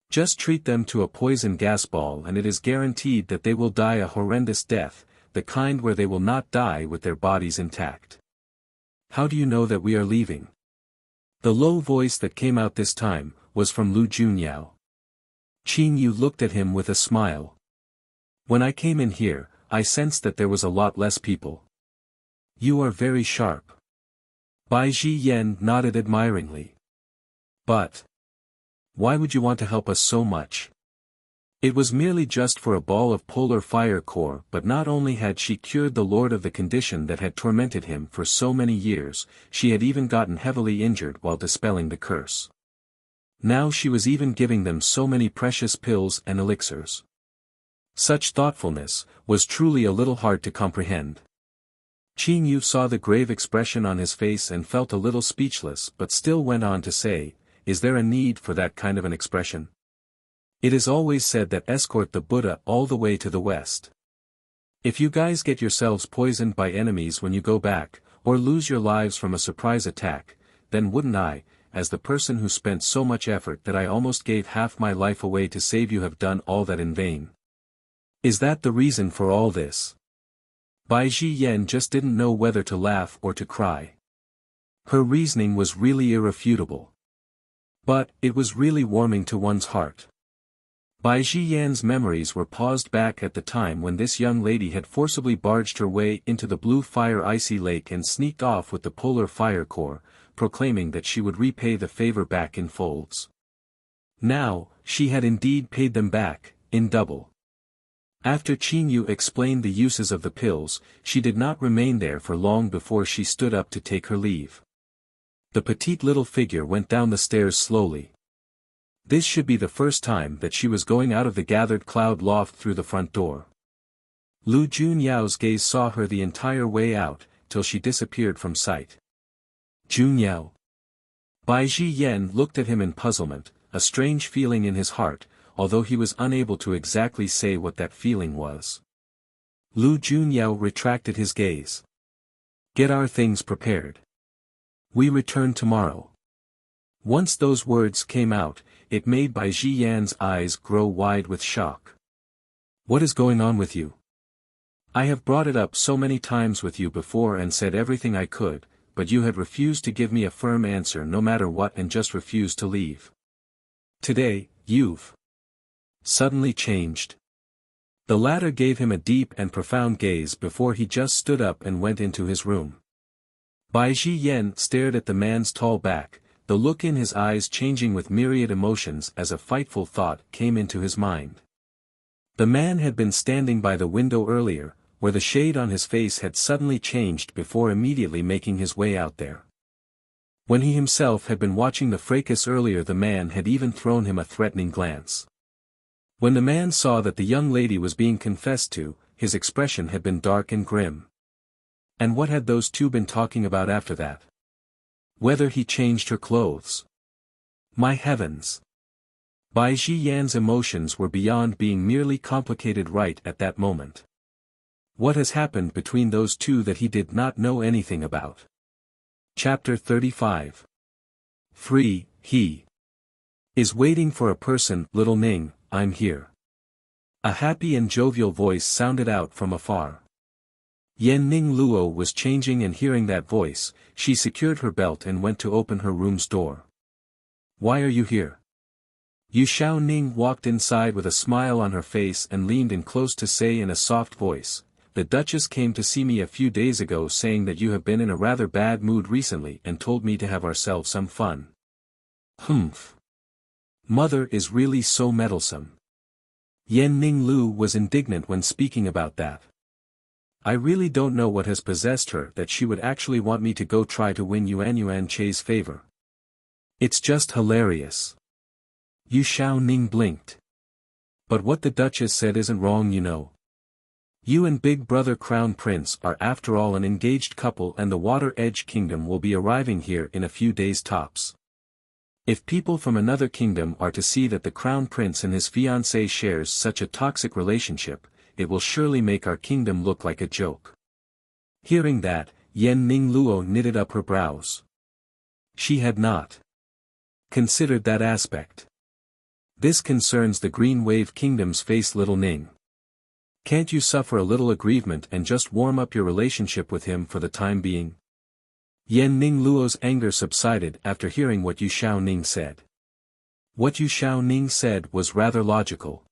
Just treat them to a poison gas ball and it is guaranteed that they will die a horrendous death, the kind where they will not die with their bodies intact. How do you know that we are leaving? The low voice that came out this time, was from Lu Junyao. Qin Yu looked at him with a smile. When I came in here, I sensed that there was a lot less people. You are very sharp. Bai Ji Yan nodded admiringly. But why would you want to help us so much? It was merely just for a ball of polar fire core, but not only had she cured the lord of the condition that had tormented him for so many years, she had even gotten heavily injured while dispelling the curse. Now she was even giving them so many precious pills and elixirs. Such thoughtfulness was truly a little hard to comprehend. Qin Yu saw the grave expression on his face and felt a little speechless, but still went on to say, is there a need for that kind of an expression? It is always said that escort the Buddha all the way to the west. If you guys get yourselves poisoned by enemies when you go back, or lose your lives from a surprise attack, then wouldn't I, as the person who spent so much effort that I almost gave half my life away to save you, have done all that in vain? Is that the reason for all this? Bai Ji Yan just didn't know whether to laugh or to cry. Her reasoning was really irrefutable. But, it was really warming to one's heart. Bai Ji Yan's memories were paused back at the time when this young lady had forcibly barged her way into the blue fire icy lake and sneaked off with the polar fire core, proclaiming that she would repay the favor back in folds. Now, she had indeed paid them back, in double. After Qin Yu explained the uses of the pills, she did not remain there for long before she stood up to take her leave. The petite little figure went down the stairs slowly. This should be the first time that she was going out of the gathered cloud loft through the front door. Lu Junyao's gaze saw her the entire way out, till she disappeared from sight. Junyao. Bai Ji Yen looked at him in puzzlement, a strange feeling in his heart, although he was unable to exactly say what that feeling was. Lu Junyao retracted his gaze. Get our things prepared. We return tomorrow. Once those words came out, it made Bai Ji Yan's eyes grow wide with shock. What is going on with you? I have brought it up so many times with you before and said everything I could, but you had refused to give me a firm answer no matter what and just refused to leave. Today, you've suddenly changed. The latter gave him a deep and profound gaze before he just stood up and went into his room. Bai Ji Yen stared at the man's tall back, the look in his eyes changing with myriad emotions as a frightful thought came into his mind. The man had been standing by the window earlier, where the shade on his face had suddenly changed before immediately making his way out there. When he himself had been watching the fracas earlier, the man had even thrown him a threatening glance. When the man saw that the young lady was being confessed to, his expression had been dark and grim. And what had those two been talking about after that? Whether he changed her clothes. My heavens! Bai Ji Yan's emotions were beyond being merely complicated right at that moment. What has happened between those two that he did not know anything about? Chapter 35. Free, he is waiting for a person. Little Ning, I'm here. A happy and jovial voice sounded out from afar. Yen Ning Luo was changing, and hearing that voice, she secured her belt and went to open her room's door. Why are you here? Yu Xiao Ning walked inside with a smile on her face and leaned in close to say in a soft voice, the Duchess came to see me a few days ago saying that you have been in a rather bad mood recently and told me to have ourselves some fun. Humph. Mother is really so meddlesome. Yen Ning Lu was indignant when speaking about that. I really don't know what has possessed her that she would actually want me to go try to win Yuan Che's favor. It's just hilarious. Yu Xiao Ning blinked. But what the Duchess said isn't wrong, you know. You and Big Brother Crown Prince are after all an engaged couple, and the Water Edge Kingdom will be arriving here in a few days tops. If people from another kingdom are to see that the Crown Prince and his fiancée shares such a toxic relationship, it will surely make our kingdom look like a joke. Hearing that, Yen Ning Luo knitted up her brows. She had not considered that aspect. This concerns the Green Wave Kingdom's face. Little Ning. Can't you suffer a little aggrievement and just warm up your relationship with him for the time being? Yen Ning Luo's anger subsided after hearing what Yu Xiao Ning said. What Yu Xiao Ning said was rather logical.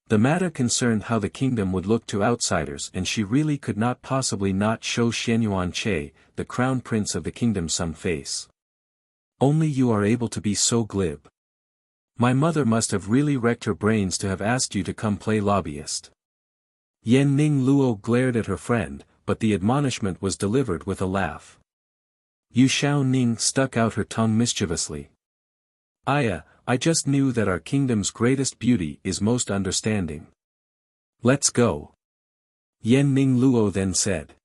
The matter concerned how the kingdom would look to outsiders, and she really could not possibly not show Yuan Che, the crown prince of the kingdom, some face. Only you are able to be so glib. My mother must have really wrecked her brains to have asked you to come play lobbyist. Yen Ning Luo glared at her friend, but the admonishment was delivered with a laugh. Yu Xiao Ning stuck out her tongue mischievously. I just knew that our kingdom's greatest beauty is most understanding. Let's go. Yen Ning Luo then said.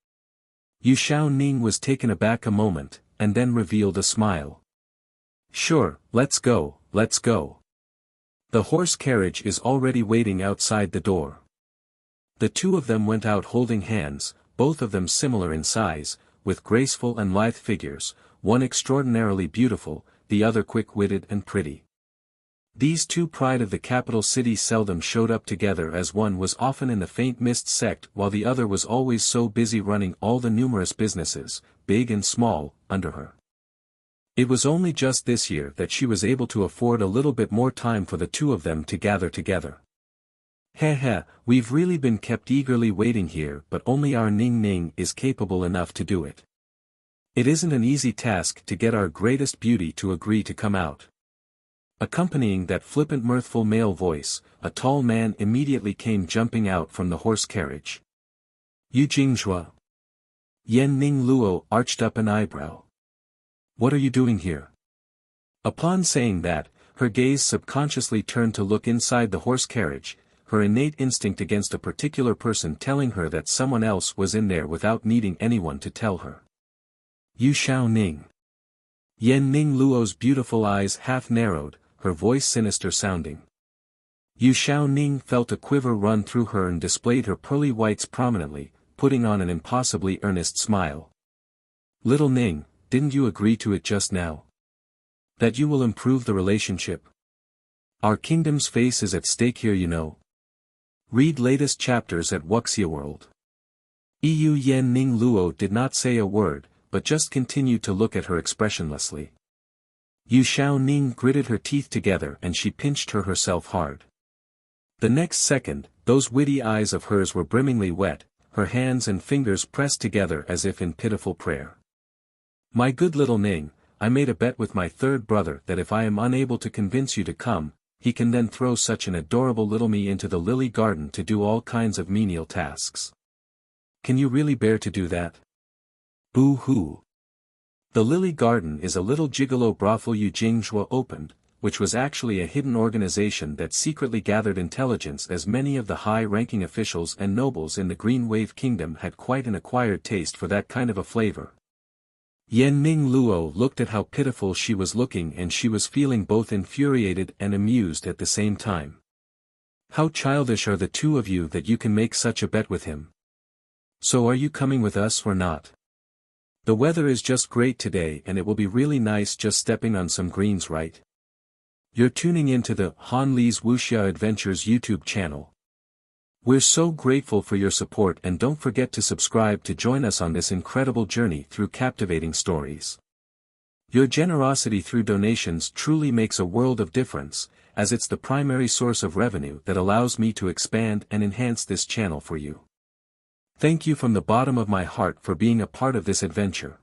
Yu Xiao Ning was taken aback a moment, and then revealed a smile. Sure, let's go, let's go. The horse carriage is already waiting outside the door. The two of them went out holding hands, both of them similar in size, with graceful and lithe figures, one extraordinarily beautiful, the other quick-witted and pretty. These two pride of the capital city seldom showed up together, as one was often in the faint mist sect while the other was always so busy running all the numerous businesses, big and small, under her. It was only just this year that she was able to afford a little bit more time for the two of them to gather together. Heh, we've really been kept eagerly waiting here, but only our Ning Ning is capable enough to do it. It isn't an easy task to get our greatest beauty to agree to come out. Accompanying that flippant mirthful male voice, a tall man immediately came jumping out from the horse carriage. Yu Jingzhua. Yan Ning Luo arched up an eyebrow. What are you doing here? Upon saying that, her gaze subconsciously turned to look inside the horse carriage, her innate instinct against a particular person telling her that someone else was in there without needing anyone to tell her. Yu Xiao Ning. Yan Ning Luo's beautiful eyes half narrowed, her voice sinister sounding. Yu Xiao Ning felt a quiver run through her and displayed her pearly whites prominently, putting on an impossibly earnest smile. Little Ning, didn't you agree to it just now? That you will improve the relationship? Our kingdom's face is at stake here, you know. Read latest chapters at Wuxia World. EU Yan Ning Luo did not say a word, but just continued to look at her expressionlessly. Yu Xiao Ning gritted her teeth together and she pinched herself hard. The next second, those witty eyes of hers were brimmingly wet, her hands and fingers pressed together as if in pitiful prayer. My good little Ning, I made a bet with my third brother that if I am unable to convince you to come, he can then throw such an adorable little me into the lily garden to do all kinds of menial tasks. Can you really bear to do that? Boo-hoo. The Lily Garden is a little gigolo brothel Yu Jingzhua opened, which was actually a hidden organization that secretly gathered intelligence, as many of the high-ranking officials and nobles in the Green Wave Kingdom had quite an acquired taste for that kind of a flavor. Yan Ning Luo looked at how pitiful she was looking and she was feeling both infuriated and amused at the same time. How childish are the two of you that you can make such a bet with him? So are you coming with us or not? The weather is just great today and it will be really nice just stepping on some greens, right? You're tuning into the Han Li's Wuxia Adventures YouTube channel. We're so grateful for your support and don't forget to subscribe to join us on this incredible journey through captivating stories. Your generosity through donations truly makes a world of difference, as it's the primary source of revenue that allows me to expand and enhance this channel for you. Thank you from the bottom of my heart for being a part of this adventure.